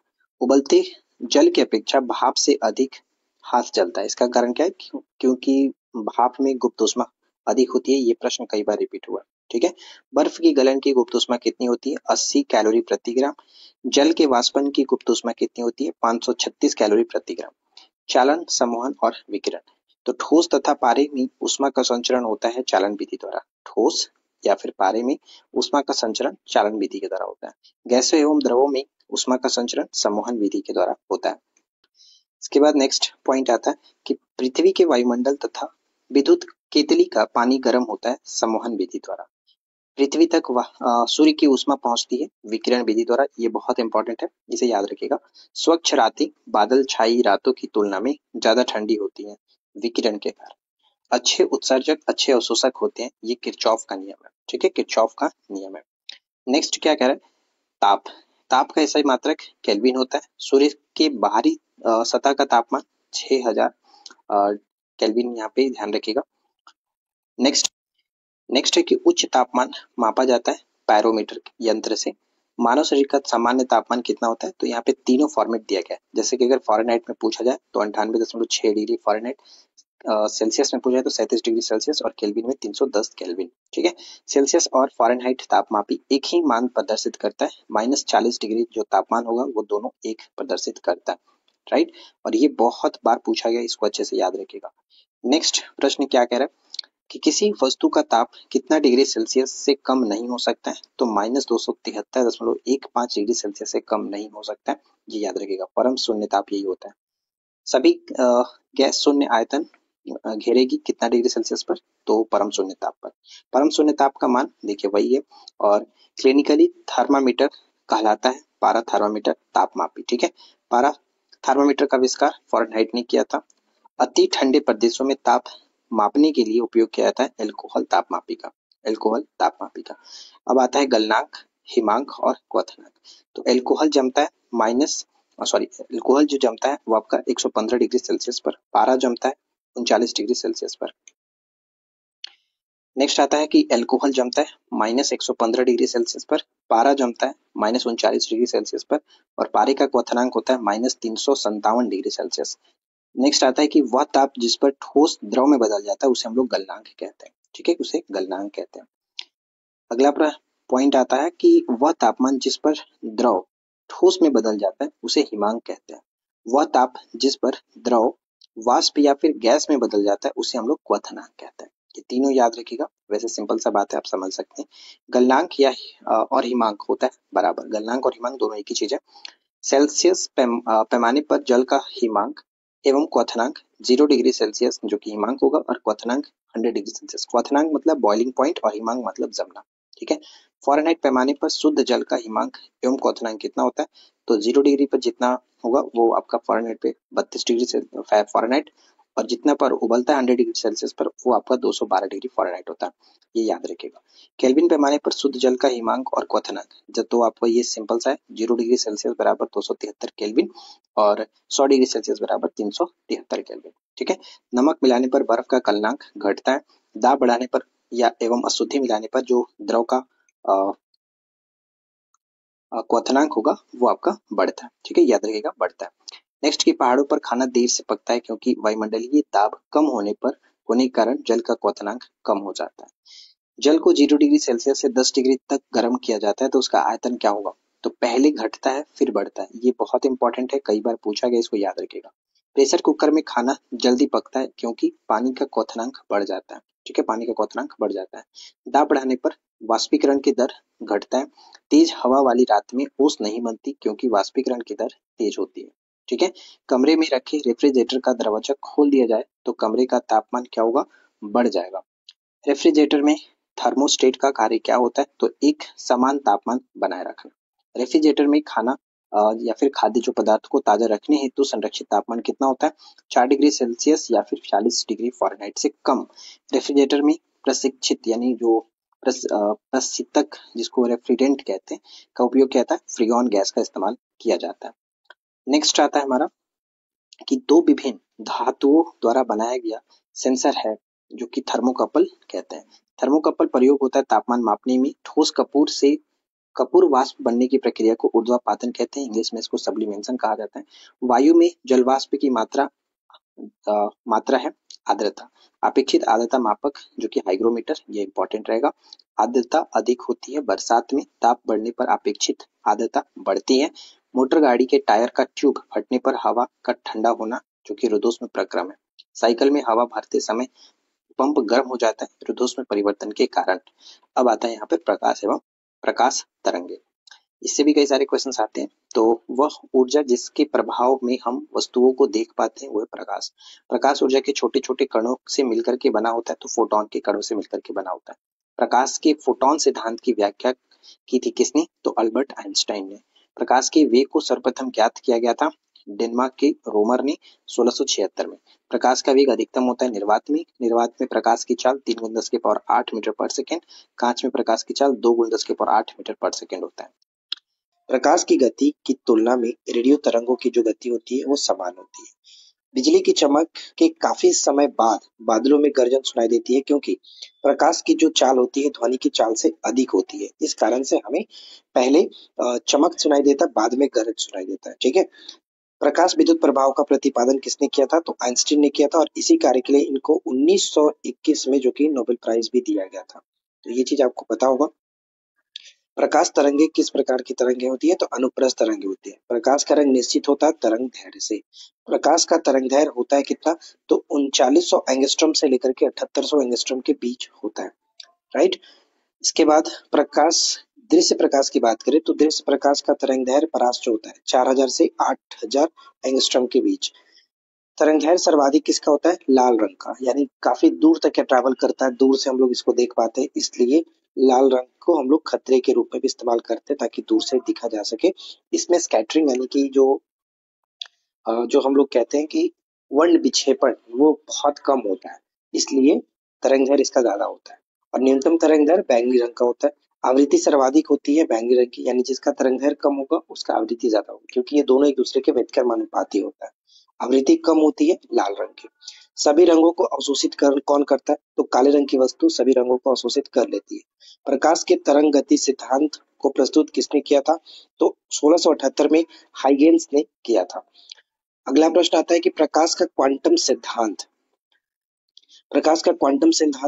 उबलते जल की अपेक्षा भाप से अधिक हाथ जलता है। इसका कारण क्या है, क्योंकि भाप में गुप्त उष्मा अधिक होती है। ये प्रश्न कई बार रिपीट हुआ। ठीक है, बर्फ की गलन की गुप्त उष्मा कितनी होती है, 80 कैलोरी प्रति ग्राम। जल के वाष्पन की गुप्त उष्मा कितनी होती है, 536 कैलोरी प्रति ग्राम। चालन, संवहन और विकिरण। तो ठोस तथा पारे में ऊष्मा का संचरण होता है चालन विधि द्वारा। ठोस या फिर पारे में ऊष्मा का संचरण चालन विधि के द्वारा होता है। गैसों एवं द्रवों में ऊष्मा का संचरण संवहन विधि के द्वारा होता है। इसके बाद नेक्स्ट पॉइंट आता है कि पृथ्वी के वायुमंडल तथा विद्युत केतली का पानी गर्म होता है संवहन विधि द्वारा। पृथ्वी तक सूर्य की ऊष्मा पहुंचती है विकिरण विधि द्वारा। ये बहुत इंपॉर्टेंट है, इसे याद रखिएगा। स्वच्छ रातें बादल छाई रातों की तुलना में ज्यादा ठंडी होती हैं विकिरण के कारण। अच्छे उत्सर्जक अच्छे अवशोषक होते हैं, ये किरचॉफ का नियम है। ठीक है, किरचॉफ का नियम है। नेक्स्ट क्या कह रहा है, ताप। ताप का ऐसा मात्रक केल्विन होता है। सूर्य के बाहरी सतह का तापमान 6000 केल्विन, यहाँ पे ध्यान रखिएगा। नेक्स्ट है कि उच्च तापमान मापा जाता है पैरोमीटर यंत्र से। मानव शरीर का सामान्य तापमान कितना होता है, तो यहाँ पे तीनों फॉर्मेट दिया गया है। जैसे कि अगर फॉरेनहाइट में पूछा जाए तो 98.6 डिग्री फॉरेनहाइट, सेल्सियस में पूछा जाए तो 37 डिग्री सेल्सियस और केल्विन में 310 केल्विन। ठीक है, सेल्सियस और फॉरेनहाइट तापमापी एक ही मान प्रदर्शित करता है। -40 डिग्री जो तापमान होगा वो दोनों एक प्रदर्शित करता है। राइट, और ये बहुत बार पूछा गया, इसको अच्छे से याद रखिएगा। नेक्स्ट प्रश्न क्या कह रहा है कि किसी वस्तु का ताप कितना डिग्री सेल्सियस से कम नहीं हो सकता है, तो -273.15 डिग्री सेल्सियस से कम नहीं हो सकता है। ये याद रखिएगा, परम शून्य ताप यही होता है। सभी गैस शून्य आयतन घेरेगी कितना डिग्री सेल्सियस पर, तो परम शून्य ताप पर। परम शून्य ताप का मान देखिए वही है, और क्लिनिकली थर्मामीटर कहलाता है पारा थर्मामीटर तापमापी। ठीक है, पारा थर्मामीटर का आविष्कार फॉरेनहाइट ने किया था। अति ठंडे प्रदेशों में ताप मापने के लिए उपयोग किया जाता है एल्कोहल तापमापी का। एल्कोहल तापमापी का। अब आता है गलनांक, हिमांक और क्वथनांक। तो एल्कोहल जमता है एल्कोहल जो जमता है वो आपका 115 डिग्री सेल्सियस पर। पारा जमता है 39 डिग्री सेल्सियस पर। नेक्स्ट आता है कि एल्कोहल जमता है -115 डिग्री सेल्सियस पर। पारा जमता है -39 डिग्री सेल्सियस पर। और पारे का क्वथनांक होता है -357 डिग्री सेल्सियस। नेक्स्ट आता है कि वह ताप जिस पर ठोस द्रव में बदल जाता है उसे हम लोग गलनांक कहते हैं। ठीक है, उसे गलनांक कहते हैं। अगला पॉइंट आता है कि वह तापमान जिस पर द्रव ठोस में बदल जाता है उसे हिमांक कहते हैं। वह ताप जिस पर द्रव वाष्प या फिर गैस में बदल जाता है उसे हम लोग क्वथनांक कहते हैं। ये तीनों याद रखिएगा, वैसे सिंपल सा बात है, आप समझ सकते हैं। गलनांक या और हिमांक होता है बराबर। गलनांक और हिमांक दोनों एक ही चीज है। सेल्सियस पैमाने पर जल का हिमांक एवं क्वथनांक 0 डिग्री सेल्सियस जो कि हिमांक होगा, और क्वथनांक 100 डिग्री सेल्सियस। क्वथनांक मतलब बॉइलिंग पॉइंट और हिमांक मतलब जमना। ठीक है, फॉरेनहाइट पैमाने पर शुद्ध जल का हिमांक एवं क्वथनांक कितना होता है, तो 0 डिग्री पर जितना होगा वो आपका फॉरेनहाइट पे 32 डिग्री से फॉरेनहाइट, और जितना पर उबलता है 100 डिग्री सेल्सियस पर वो आपका 212 डिग्री फॉरेनहाइट होता है। ये याद रखिएगा। केल्विन पैमाने पर शुद्ध जल का हिमांक और क्वथनांक, जब तो आपको ये सिंपल सा है, 0 डिग्री सेल्सियस बराबर 273 केल्विन और 100 डिग्री सेल्सियस बराबर 373 केल्विन। ठीक है, नमक मिलाने पर बर्फ का गलनांक घटता है। दाब बढ़ाने पर या एवं अशुद्धि मिलाने पर जो द्रव का क्वथनांक होगा वो आपका बढ़ता है। ठीक है, याद रखिएगा, बढ़ता है। नेक्स्ट की पहाड़ों पर खाना देर से पकता है क्योंकि वायुमंडलीय दाब कम होने के कारण जल का क्वथनांक कम हो जाता है। जल को 0 डिग्री सेल्सियस से 10 डिग्री तक गर्म किया जाता है तो उसका आयतन क्या होगा, तो पहले घटता है फिर बढ़ता है। ये बहुत इंपॉर्टेंट है, कई बार पूछा गया, इसको याद रखिएगा। प्रेशर कुकर में खाना जल्दी पकता है क्योंकि पानी का क्वथनांक बढ़ जाता है। ठीक है, पानी का क्वथनांक बढ़ जाता है। दाब बढ़ाने पर वाष्पीकरण की दर घटता है। तेज हवा वाली रात में ओस नहीं बनती क्योंकि वाष्पीकरण की दर तेज होती है। ठीक है, कमरे में रखे रेफ्रिजरेटर का दरवाजा खोल दिया जाए तो कमरे का तापमान क्या होगा, बढ़ जाएगा। रेफ्रिजरेटर में थर्मोस्टेट का कार्य क्या होता है, तो एक समान तापमान बनाए रखना। रेफ्रिजरेटर में खाना या फिर खाद्य जो पदार्थ को ताजा रखने हेतु संरक्षित तापमान कितना होता है, 4 डिग्री सेल्सियस या फिर 40 डिग्री फॉरेनहाइट से कम। रेफ्रिजरेटर में प्रशिक्षित यानी जो प्रशीतक जिसको रेफ्रिजरेंट कहते हैं का उपयोग किया जाता है, फ्रीऑन गैस का इस्तेमाल किया जाता है। नेक्स्ट आता है हमारा कि दो विभिन्न धातुओं द्वारा बनाया गया सेंसर है जो कि थर्मोकपल कहते हैं। थर्मोकपल प्रयोग होता है तापमान मापने में। ठोस कपूर से कपूर वाष्प बनने की प्रक्रिया को ऊर्ध्वपातन कहते हैं, इंग्लिश में इसको सब्लिमेशन कहा जाता है। वायु में जल वाष्प की मात्रा है आर्द्रता। अपेक्षित आर्द्रता मापक जो कि हाइग्रोमीटर, ये इंपॉर्टेंट रहेगा। आर्द्रता अधिक होती है बरसात में, ताप बढ़ने पर अपेक्षित आर्द्रता बढ़ती है। मोटर गाड़ी के टायर का ट्यूब फटने पर हवा का ठंडा होना जो कि रुद्धोष्म प्रक्रम है। साइकिल में हवा भरते समय पंप गर्म हो जाता है रुद्धोष्म परिवर्तन के कारण। अब आता है यहाँ पे प्रकाश एवं प्रकाश तरंगे। इससे भी कई सारे क्वेश्चंस आते हैं। तो वह ऊर्जा जिसके प्रभाव में हम वस्तुओं को देख पाते हैं वो है प्रकाश। प्रकाश ऊर्जा के छोटे छोटे कणों से मिलकर के बना होता है, तो फोटोन के कणों से मिलकर के बना होता है। प्रकाश के फोटोन सिद्धांत की व्याख्या की थी किसने? तो अल्बर्ट आइंस्टाइन ने। प्रकाश के वेग को सर्वप्रथम ज्ञात किया गया था डेनमार्क के रोमर ने 1676 में। प्रकाश का वेग अधिकतम होता है निर्वात में। निर्वात में प्रकाश की चाल 3×10⁸ मीटर पर सेकेंड। कांच में प्रकाश की चाल 2×10⁸ मीटर पर सेकेंड होता है। प्रकाश की गति की तुलना में रेडियो तरंगों की जो गति होती है वो समान होती है। बिजली की चमक के काफी समय बाद बादलों में गर्जन सुनाई देती है, क्योंकि प्रकाश की जो चाल होती है ध्वनि की चाल से अधिक होती है। इस कारण से हमें पहले चमक सुनाई देता है, बाद में गरज सुनाई देता है। ठीक है। प्रकाश विद्युत प्रभाव का प्रतिपादन किसने किया था? तो आइंस्टीन ने किया था, और इसी कार्य के लिए इनको 1921 में जो कि नोबेल प्राइज भी दिया गया था। तो ये चीज आपको पता होगा। प्रकाश तरंगे किस प्रकार की तरंगे होती है? तो अनुप्रस्थ तरंगे होती है। प्रकाश का रंग निश्चित होता है तरंग दैर्ध्य से। प्रकाश का तरंग दैर्ध्य होता है कितना? तो 3900 एंगस्ट्रॉम से लेकर के 7800 एंगस्ट्रॉम के बीच होता है। राइट। इसके बाद प्रकाश, दृश्य प्रकाश की बात करें तो दृश्य प्रकाश का तरंग दैर्ध्य परास जो होता है 4000 से 8000 एंगस्ट्रॉम के बीच। तरंग दैर्ध्य सर्वाधिक किसका होता है? लाल रंग का, यानी काफी दूर तक ट्रैवल करता है, दूर से हम लोग इसको देख पाते हैं, इसलिए लाल रंग को हम लोग खतरे के रूप में भी इस्तेमाल करते हैं ताकि दूर से दिखा जा सके। इसमें स्कैटरिंग यानी कि जो हम लोग कहते हैं कि वर्ण विक्षेपण वो बहुत कम होता है, इसलिए तरंग दैर्ध्य इसका ज्यादा होता है। और न्यूनतम तरंग दैर्ध्य बैंगनी रंग का होता है। आवृत्ति सर्वाधिक होती है बैंगनी रंग की, यानी जिसका तरंग दैर्ध्य कम होगा उसका आवृत्ति ज्यादा होगी, क्योंकि ये दोनों एक दूसरे के व्यतिक्रम अनुपाती होता है। आवृत्ति कम होती है लाल रंग की। सभी रंगों को अवशोषित कौन करता है? तो काले रंग की वस्तु सभी रंगों को अवशोषित कर लेती है। प्रकाश के तरंग गति सिद्धांत को प्रस्तुत किसने किया था? तो 1678 में हाइगेन्स ने किया था। अगला प्रश्न आता है कि प्रकाश का क्वांटम सिद्धांत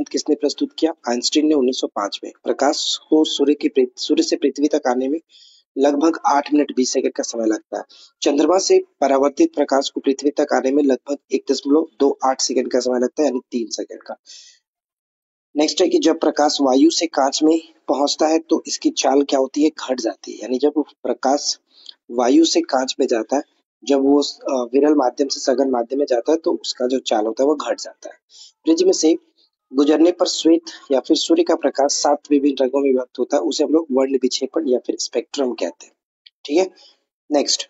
किसने प्रस्तुत किया? आइंस्टीन ने 1905 में। प्रकाश को सूर्य से पृथ्वी तक आने में लगभग 8 मिनट 20 सेकंड का समय लगता है। चंद्रमा से परावर्तित प्रकाश को पृथ्वी तक आने में लगभग 1.28 सेकंड का समय लगता है, यानी 3 सेकंड का। नेक्स्ट है कि जब प्रकाश वायु से कांच में पहुंचता है तो इसकी चाल क्या होती है? घट जाती है। यानी जब प्रकाश वायु से कांच में जाता है, जब वो विरल माध्यम से सघन माध्यम में जाता है तो उसका जो चाल होता है वो घट जाता है। प्रिज्म से गुजरने पर श्वेत या फिर सूर्य का प्रकाश 7 विभिन्न रंगों में व्यक्त होता है, उसे हम लोग वर्ण विक्षेपण या फिर स्पेक्ट्रम कहते हैं। ठीक है। नेक्स्ट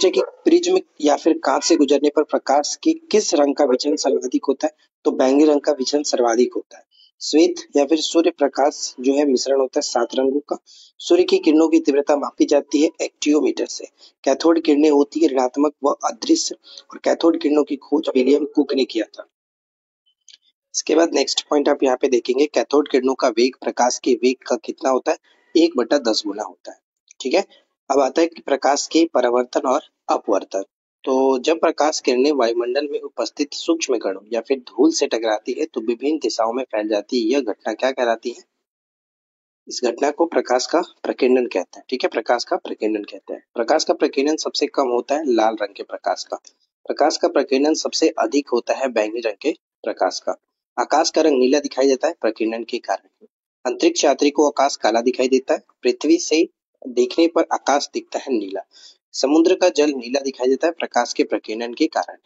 है कि प्रिज्म या फिर कांच से गुजरने पर प्रकाश के किस रंग का विचलन सर्वाधिक होता है? तो बैंगनी रंग का विचलन सर्वाधिक होता है। श्वेत या फिर सूर्य प्रकाश जो है मिश्रण होता है 7 रंगों का। सूर्य की किरणों की तीव्रता मापी जाती है एक्टियोमीटर से। कैथोड किरणें होती है ऋणात्मक व अदृश्य, और कैथोड किरणों की खोज विलियम कुक ने किया था। इसके बाद नेक्स्ट पॉइंट आप यहाँ पे देखेंगे, कैथोड किरणों का वेग प्रकाश के वेग का कितना होता है? 1/10 गुना होता है। ठीक है। अब आता है कि प्रकाश के परावर्तन और अपवर्तन। तो जब प्रकाश किरणें वायुमंडल में उपस्थित सूक्ष्म कणों या फिर धूल से टकराती है तो विभिन्न दिशाओं में फैल जाती है। यह घटना क्या कहलाती है? इस घटना को प्रकाश का प्रकीर्णन कहते हैं। ठीक है, प्रकाश का प्रकीर्णन कहते हैं। प्रकाश का प्रकीर्णन सबसे कम होता है लाल रंग के प्रकाश का। प्रकाश का प्रकीर्णन सबसे अधिक होता है बैंगनी रंग के प्रकाश का। आकाश का रंग नीला दिखाई देता है प्रकीर्णन के कारण। अंतरिक्ष यात्री को आकाश काला दिखाई देता है। पृथ्वी से देखने पर आकाश दिखता है नीला। समुद्र का जल नीला दिखाई देता है प्रकाश के प्रकीर्णन के कारण।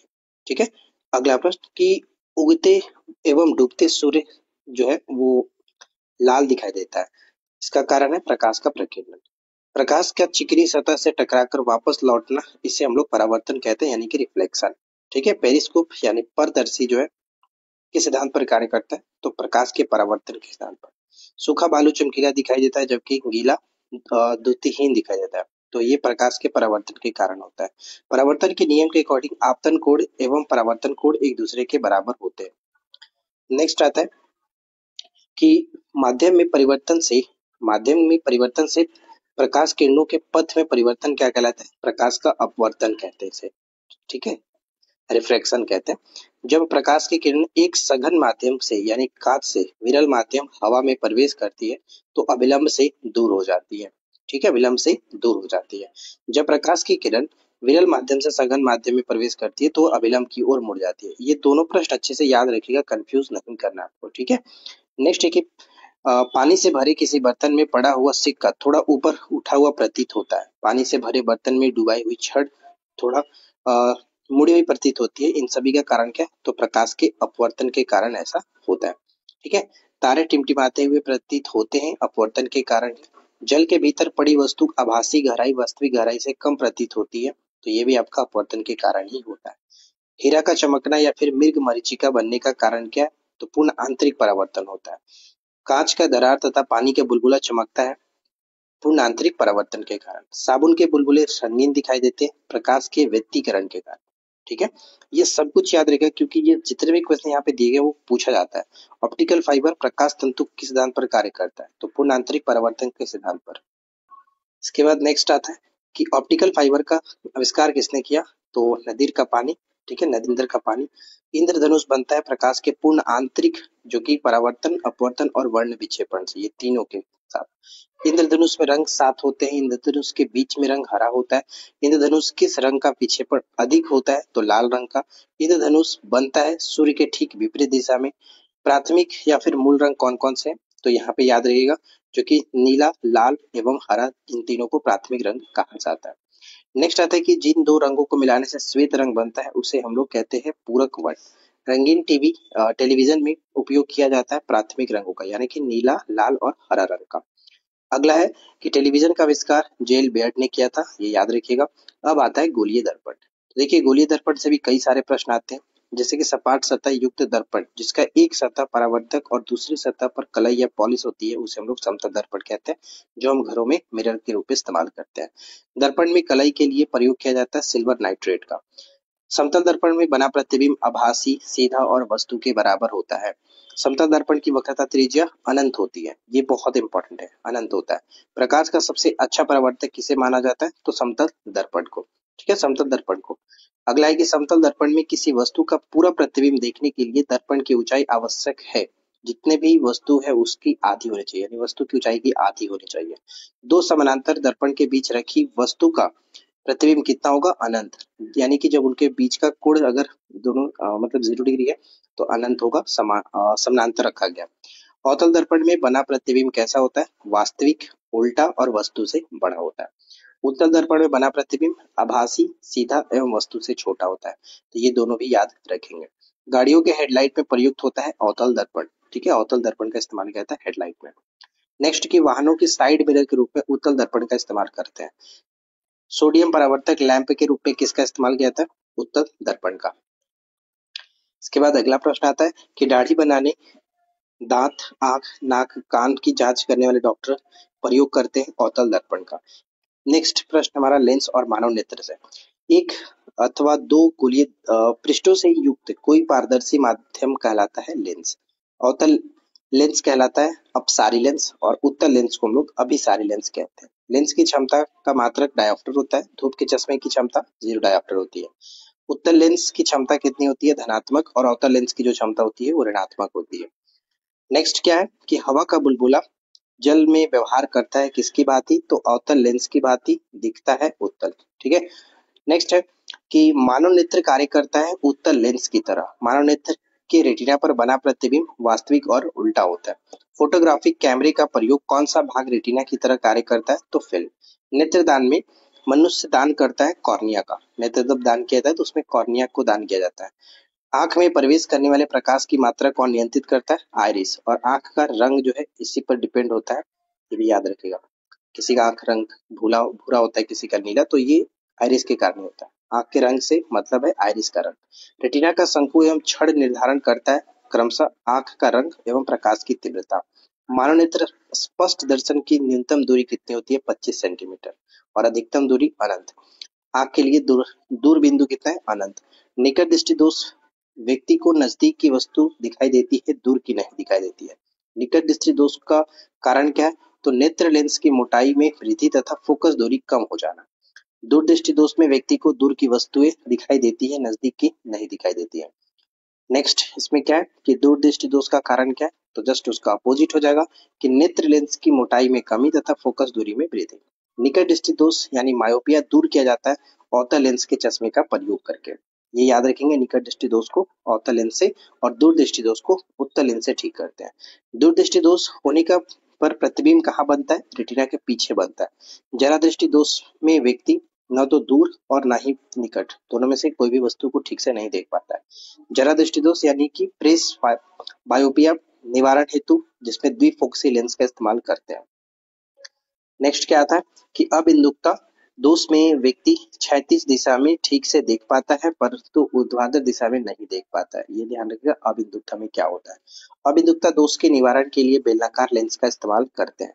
ठीक है। अगला प्रश्न कि उगते एवं डूबते सूर्य जो है वो लाल दिखाई देता है, इसका कारण है प्रकाश का प्रकीर्णन। प्रकाश का चिकनी सतह से टकराकर वापस लौटना, इसे हम लोग परावर्तन कहते हैं, यानी कि रिफ्लेक्शन। ठीक है। पेरिस्कोप यानी पारदर्शी जो है किस सिद्धांत पर कार्य करता है? तो प्रकाश के परावर्तन के सिद्धांत पर। सूखा बालू चमकीला दिखाई देता है जबकि गीला द्युतिहीन दिखाई देता है, तो ये प्रकाश के परावर्तन के कारण होता है। परावर्तन के नियम के अकॉर्डिंग आपतन कोण एवं परावर्तन कोण एक दूसरे के बराबर होते हैं। नेक्स्ट आता है कि माध्यम में परिवर्तन से प्रकाश किरणों के पथ में परिवर्तन क्या कहलाता है? प्रकाश का अपवर्तन कहते हैं इसे। ठीक है, रिफ्रैक्शन कहते हैं। जब प्रकाश की किरण एक सघन माध्यम से यानी कांच से विरल माध्यम हवा में प्रवेश करती है तो अविलंब से दूर हो जाती है। ठीक है, विलंब से दूर हो जाती है। जब प्रकाश की किरण विरल माध्यम से सघन माध्यम में प्रवेश करती है तो अभिलंब की ओर मुड़ जाती है। ये दोनों प्रश्न अच्छे से याद रखिएगा, कंफ्यूज नहीं करना आपको, ठीक है। नेक्स्ट है कि पानी से भरे किसी बर्तन में पड़ा हुआ सिक्का थोड़ा ऊपर उठा हुआ प्रतीत होता है। पानी से भरे बर्तन में डुबाई हुई छड़ थोड़ा मुड़ी हुई प्रतीत होती है। इन सभी का कारण क्या है? तो प्रकाश के अपवर्तन के कारण ऐसा होता है, ठीक है। तारे टिमटिमाते हुए प्रतीत होते हैं, अपवर्तन के कारण। जल के भीतर पड़ी वस्तु आभासी गहराई वास्तविक गहराई से कम प्रतीत होती है, तो ये भी आपका अपवर्तन के कारण ही होता है। हीरा का चमकना या फिर मृग मरीचिका बनने का कारण क्या है? तो पूर्ण आंतरिक परावर्तन होता है। कांच का दरार तथा पानी का बुलबुला चमकता है, पूर्ण आंतरिक परावर्तन के कारण। साबुन के बुलबुले रंगीन दिखाई देते हैं, प्रकाश के व्यतिकरण के कारण, ठीक है। ये सब कुछ याद रखेगा क्योंकि ये जितने भी क्वेश्चन यहाँ पे दिए गए वो पूछा जाता है। ऑप्टिकल फाइबर प्रकाश तंतु किस सिद्धांत पर कार्य करता है? तो पूर्ण आंतरिक परावर्तन के सिद्धांत पर। इसके बाद नेक्स्ट आता है कि ऑप्टिकल फाइबर का आविष्कार किसने किया? तो नदीर का पानी, ठीक है, नदिंदर का पानी। इंद्रधनुष बनता है प्रकाश के पूर्ण आंतरिक, जो कि परावर्तन, अपवर्तन और वर्ण विक्षेपण से, ये तीनों के साथ। इंद्रधनुष में रंग 7 होते हैं। इंद्रधनुष के बीच में रंग हरा होता है। इंद्रधनुष किस रंग का विक्षेपण अधिक होता है? तो लाल रंग का। इंद्रधनुष बनता है सूर्य के ठीक विपरीत दिशा में। प्राथमिक या फिर मूल रंग कौन कौन से हैं? तो यहाँ पे याद रहिएगा, जो कि नीला, लाल एवं हरा, इन तीनों को प्राथमिक रंग कहा जाता है। नेक्स्ट आता है कि जिन दो रंगों को मिलाने से श्वेत रंग बनता है उसे हम लोग कहते हैं पूरक वर्ण। रंगीन टेलीविजन में उपयोग किया जाता है प्राथमिक रंगों का, यानी कि नीला, लाल और हरा रंग का। अगला है कि टेलीविजन का आविष्कार जेल बेयर्ड ने किया था, ये याद रखिएगा। अब आता है गोलीय दर्पण। देखिए, गोलीय दर्पण से भी कई सारे प्रश्न आते हैं, जैसे कि सपाट सतह युक्त दर्पण, जिसका एक सतह परावर्तक और दूसरी सतह पर कलई या पॉलिश होती है, उसे हम लोग समतल दर्पण कहते हैं, जो हम घरों में मिरर के रूप में इस्तेमाल करते हैं। दर्पण में कलई के लिए प्रयोग किया जाता है सिल्वर नाइट्रेट का। समतल दर्पण में बना प्रतिबिंब आभासी, सीधा और वस्तु के बराबर होता है। समतल दर्पण की वक्रता त्रिज्या अनंत होती है, ये बहुत इंपॉर्टेंट है, अनंत होता है। प्रकाश का सबसे अच्छा परावर्तक किसे माना जाता है? तो समतल दर्पण को, ठीक है, समतल दर्पण को। अगला है कि समतल दर्पण में किसी वस्तु का पूरा प्रतिबिंब देखने के लिए दर्पण की ऊंचाई आवश्यक है। जितने भी वस्तु है उसकी आधी होनी चाहिए, यानी वस्तु की ऊंचाई की आधी होनी चाहिए। दो समानांतर दर्पण के बीच रखी वस्तु का प्रतिबिंब कितना होगा? अनंत। यानी कि जब उनके बीच का कोण अगर दोनों मतलब 0 डिग्री है तो अनंत होगा, समानांतर रखा गया। अवतल दर्पण में बना प्रतिबिंब कैसा होता है? वास्तविक, उल्टा और वस्तु से बड़ा होता है। उत्तल दर्पण में बना प्रतिबिंब आभासी, सीधा एवं वस्तु से छोटा होता है। तो ये दोनों भी याद रखेंगे। गाड़ियों के हेडलाइट में प्रयुक्त होता है अवतल दर्पण, ठीक है, अवतल दर्पण का इस्तेमाल किया जाता है हेडलाइट में। नेक्स्ट की वाहनों की साइड मिरर के रूप में उत्तल दर्पण का इस्तेमाल करते हैं। सोडियम परावर्तक लैंप के रूप में किसका इस्तेमाल किया जाता है? उत्तल दर्पण का। इसके बाद अगला प्रश्न आता है कि दाढ़ी बनाने, दांत, आंख, नाक, कान की जांच करने वाले डॉक्टर प्रयोग करते हैं अवतल दर्पण का। नेक्स्ट प्रश्न हमारा लेंस और मानव नेत्र से। एक अथवा दो गोलीय पृष्ठों से युक्त कोई पारदर्शी माध्यम कहलाता है लेंस। अवतल लेंस कहलाता है अपसारी लेंस, और उत्तल लेंस को हम लोग अभिसारी लेंस कहते हैं। लेंस की क्षमता का मात्रक डायोप्टर होता है। धूप के चश्मे की क्षमता 0 डायोप्टर होती है। उत्तल लेंस की क्षमता कितनी होती है? धनात्मक। और अवतल लेंस की जो क्षमता होती है वो ऋणात्मक होती है। नेक्स्ट क्या है कि हवा का बुलबुला जल में व्यवहार करता है किसकी भांति? तो अवतल लेंस की भांति दिखता है उत्तल, ठीक है। नेक्स्ट है कि मानव नेत्र कार्य करता है उत्तल लेंस की तरह। मानव नेत्र के रेटिना पर बना प्रतिबिंब वास्तविक और उल्टा होता है। फोटोग्राफिक कैमरे का प्रयोग कौन सा भाग रेटिना की तरह कार्य करता है? तो फिल्म। नेत्रदान में मनुष्य दान करता है कॉर्निया का। नेत्र जब दान किया जाता है तो उसमें कॉर्निया को दान किया जाता है। आंख में प्रवेश करने वाले प्रकाश की मात्रा कौन नियंत्रित करता है? आइरिस। और आंख का रंग जो है इसी पर डिपेंड होता है, ये भी याद रखेगा। किसी का आंख रंग भूरा होता है, किसी का नीला, तो ये आइरिस के कारण होता है। आंख के रंग से मतलब है आइरिस का रंग। रेटिना का शंकु एवं छड़ निर्धारण करता है क्रमशः आंख का रंग एवं प्रकाश की तीव्रता। मानव नेत्र स्पष्ट दर्शन की न्यूनतम दूरी कितनी होती है? 25 सेंटीमीटर, और अधिकतम दूरी अनंत। आंख के लिए दूर बिंदु कितना है? अनंत। निकट दृष्टि दोष व्यक्ति को नजदीक की वस्तु दिखाई देती है, दूर की नहीं दिखाई देती है। निकट दृष्टि दोष का कारण क्या है? तो नेत्र लेंस की मोटाई में वृद्धि तथा फोकस दूरी कम हो जाना। दूर दृष्टि दोष में व्यक्ति को दूर की वस्तुएं दिखाई देती है, नजदीक की नहीं दिखाई देती है। नेक्स्ट इसमें क्या है कि दूर दृष्टि दोष का कारण क्या है? तो जस्ट उसका अपोजिट हो जाएगा कि नेत्र लेंस की मोटाई में कमी तथा फोकस दूरी में वृद्धि। निकट दृष्टि दोष यानी मायोपिया दूर किया जाता है अवतल लेंस के चश्मे का प्रयोग करके। ये याद रखेंगे, निकट दृष्टि दोष को अवतल लेंस से और दूर दृष्टि दोष को उत्तल लेंस से ठीक करते हैं। दूर दृष्टि दोष होने का पर प्रतिबिंब कहाँ बनता है? रेटिना के पीछे बनता है। जरा दृष्टि दोष में व्यक्ति न तो दूर और ना ही निकट, दोनों में से कोई भी वस्तु को ठीक से नहीं देख पाता है। जरा दृष्टि दोष यानी कि प्रेस बायोपिया निवारण हेतु जिसमें द्विफोक्सी लेंस का इस्तेमाल करते हैं। नेक्स्ट क्या आता है कि अबिंदुकता दोष में व्यक्ति क्षैतिज दिशा में ठीक से देख पाता है परंतु ऊर्ध्वाधर दिशा में नहीं देख पाता है। ये ध्यान रखिएगा अबिंदुकता में क्या होता है। अबिंदुकता दोष के निवारण के लिए बेलनाकार लेंस का इस्तेमाल करते हैं।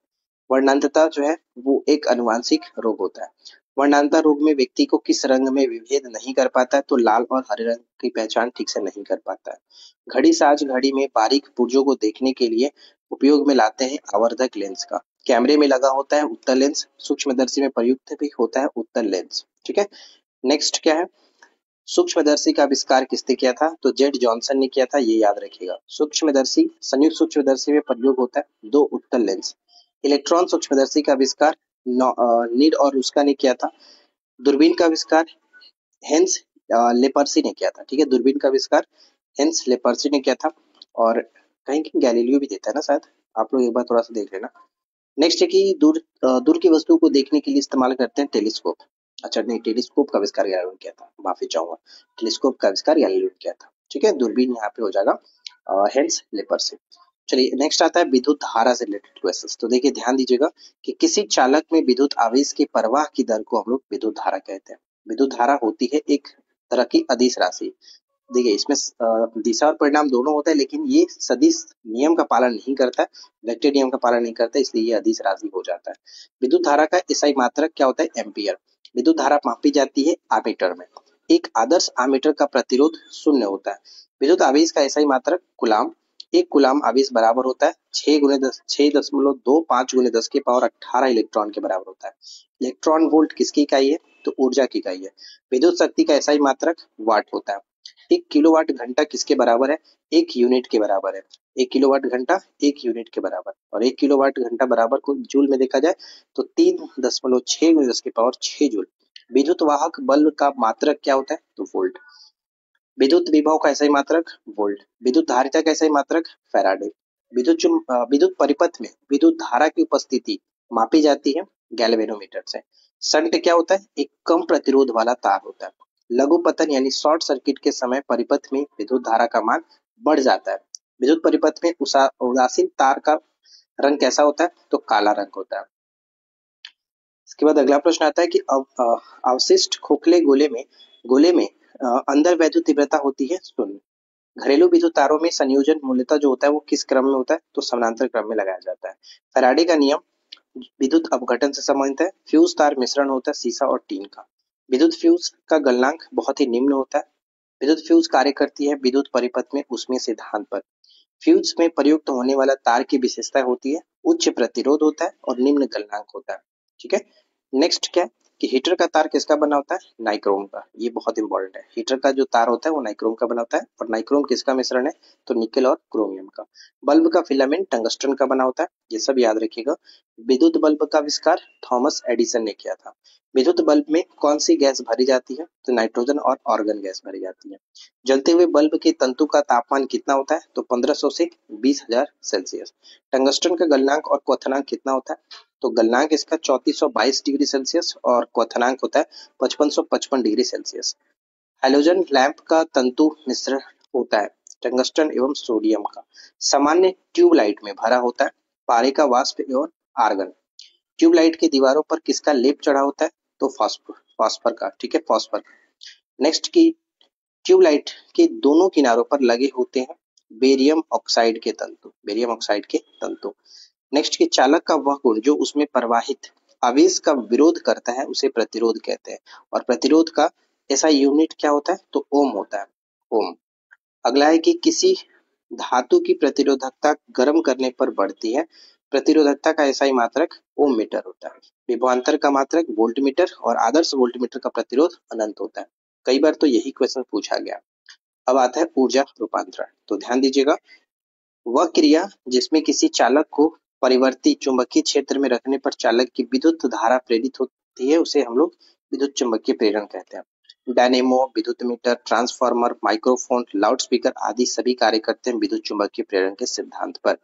वर्णांतता जो है वो एक अनुवांशिक रोग होता है। वर्णांतता रोग में व्यक्ति को किस रंग में विभेद नहीं कर पाता है तो लाल और हरे रंग की पहचान ठीक से नहीं कर पाता है। घड़ी साज घड़ी में बारीक पुर्जों को देखने के लिए उपयोग में लाते हैं आवर्धक लेंस का। कैमरे में लगा होता है उत्तल लेंस, सूक्ष्मदर्शी में प्रयुक्त भी होता है उत्तल लेंस। ठीक है, नेक्स्ट क्या है, सूक्ष्मदर्शी का आविष्कार किसने किया था? तो जेड जॉनसन ने किया था, ये याद रखिएगा। सूक्ष्मदर्शी संयुक्त सूक्ष्मदर्शी में प्रयोग होता है दो उत्तल लेंस। इलेक्ट्रॉन सूक्ष्मदर्शी का आविष्कार नीड और रुस्का ने किया था। दूरबीन का आविष्कार हेंस लेपर्सी ने किया था। ठीक है, दूरबीन का आविष्कार हेंस लेपर्सी ने किया था और कहीं कहीं गैलीलियो भी देता है ना शायद, आप लोग एक बार थोड़ा सा देख लेना। नेक्स्ट है कि दूर की वस्तु को देखने के लिए इस्तेमाल करते हैं टेलीस्कोप। अच्छा नहीं, टेलीस्कोप का आविष्कार गैलीलियो ने किया था, माफी चाहूंगा, टेलीस्कोप का आविष्कार गैलीलियो ने किया था। ठीक है, दूरबीन यहाँ पे हो जाएगा हेंस लेपर्सी। चलिए नेक्स्ट आता है विद्युत धारा से रिलेटेड क्वेश्चंस। तो देखिए ध्यान दीजिएगा कि किसी चालक में विद्युत आवेश के प्रवाह की दर को हम लोग विद्युत धारा कहते हैं। विद्युत धारा होती है एक तरह की अदिश राशि। देखिए इसमें दिशा और परिणाम दोनों होता है लेकिन ये सदिश नियम का पालन नहीं करता है, वेक्टर नियम का पालन नहीं करता है, इसलिए ये अदिश राशि हो जाता है। विद्युत धारा का एसआई मात्रक क्या होता है? एम्पियर। विद्युत धारा मापी जाती है आमीटर में। एक आदर्श आमीटर का प्रतिरोध 0 होता है। विद्युत आवेश का एसआई मात्रक कूलाम। एक कूलाम आवेश बराबर होता है 6.25 के पावर 18 इलेक्ट्रॉन के बराबर होता है। इलेक्ट्रॉन वोल्ट किसकी इकाई है? तो ऊर्जा की इकाई है। विद्युत शक्ति का एसआई मात्रक वाट होता है। 1 किलोवाट घंटा किसके बराबर है? 1 यूनिट के बराबर है। 1 किलोवाट घंटा 1 यूनिट के बराबर, और 1 किलोवाट घंटा बराबर को जूल में देखा जाए तो 3.6 जूल। विद्युत वाहक बल्ब का मात्रक क्या होता है? तो वोल्ट। विद्युत विभव का एसआई मात्रक वोल्ट। विद्युत धारिता का एसआई मात्रक फैराडे। विद्युत परिपथ में विद्युत धारा की उपस्थिति मापी जाती है गैल्वेनोमीटर से। शंट क्या होता है? एक कम प्रतिरोध वाला तार होता है। लघु पतन यानी शॉर्ट सर्किट के समय परिपथ में विद्युत धारा का मान बढ़ जाता है। विद्युत परिपथ में उदासीन तार का रंग कैसा होता है? तो काला रंग होता है। इसके बाद अगला प्रश्न आता है कि अवशिष्ट खोखले गोले में अंदर वैद्युत तीव्रता होती है 0। घरेलू विद्युत तारों में संयोजन मूलतः जो होता है वो किस क्रम में होता है? तो समानांतर क्रम में लगाया जाता है। फैराडे का नियम विद्युत अपघटन से संबंधित है। फ्यूज तार मिश्रण होता है सीसा और टीन का। विद्युत फ्यूज का गलनांक बहुत ही निम्न होता है। विद्युत फ्यूज कार्य करती है विद्युत परिपथ में ऊष्मीय सिद्धांत पर। फ्यूज में प्रयुक्त होने वाला तार की विशेषता होती है उच्च प्रतिरोध होता है और निम्न गलनांक होता है। ठीक है, नेक्स्ट क्या कि हीटर का तार किसका बना होता है? नाइक्रोम का। ये बहुत इंपॉर्टेंट है। हीटर का जो तार होता है वो नाइक्रोम का बना होता है, और नाइक्रोम किसका मिश्रण है? तो निकेल और क्रोमियम का। बल्ब का फिलामेंट टंगस्टन का बना होता है, ये सब याद रखिएगा। विद्युत बल्ब का आविष्कार थॉमस एडिसन ने किया था। विद्युत बल्ब में कौन सी गैस भरी जाती है? तो नाइट्रोजन और ऑर्गन गैस भरी जाती है। जलते हुए बल्ब के तंतु का तापमान कितना होता है? तो 1500 से 20,000 सेल्सियस। टंगस्टन का गलनांक और क्वथनांक कितना होता है? तो गलनांक इसका 3422 डिग्री सेल्सियस और क्वथनांक होता है 5555 डिग्री सेल्सियस। हैलोजन लैंप का तंतु मिश्रण होता है टंगस्टन एवं सोडियम का। सामान्य ट्यूबलाइट में भरा होता है पारे का वाष्प एवं आर्गन। ट्यूबलाइट की दीवारों पर किसका लेप चढ़ा होता है? तो फास्फर का। ठीक है, फास्फर। नेक्स्ट की ट्यूबलाइट के दोनों किनारों पर लगे होते हैं बेरियम ऑक्साइड के तंतु। नेक्स्ट की चालक का वह गुण जो उसमें प्रवाहित आवेश का विरोध करता है उसे प्रतिरोध कहते हैं, और प्रतिरोध का ऐसा यूनिट क्या होता है? तो ओम होता है, ओम। अगला है कि किसी धातु की प्रतिरोधकता गर्म करने पर बढ़ती है। प्रतिरोधकता का एसआई मात्रक ओम मीटर होता है। विभवांतर का मात्रक वोल्ट मीटर, और आदर्श वोल्ट मीटर का प्रतिरोध अनंत होता है। कई बार तो यही क्वेश्चन पूछा गया। अब आता है ऊर्जा रूपांतरण। तो ध्यान दीजिएगा, वह क्रिया जिसमें किसी चालक को परिवर्ती चुंबकीय क्षेत्र में रखने पर चालक की विद्युत धारा प्रेरित होती है उसे हम लोग विद्युत चुंबकीय प्रेरण कहते हैं। डायनेमो, विद्युत मीटर, ट्रांसफार्मर, माइक्रोफोन, लाउडस्पीकर आदि सभी कार्य करते हैं विद्युत चुंबकीय प्रेरण के सिद्धांत पर।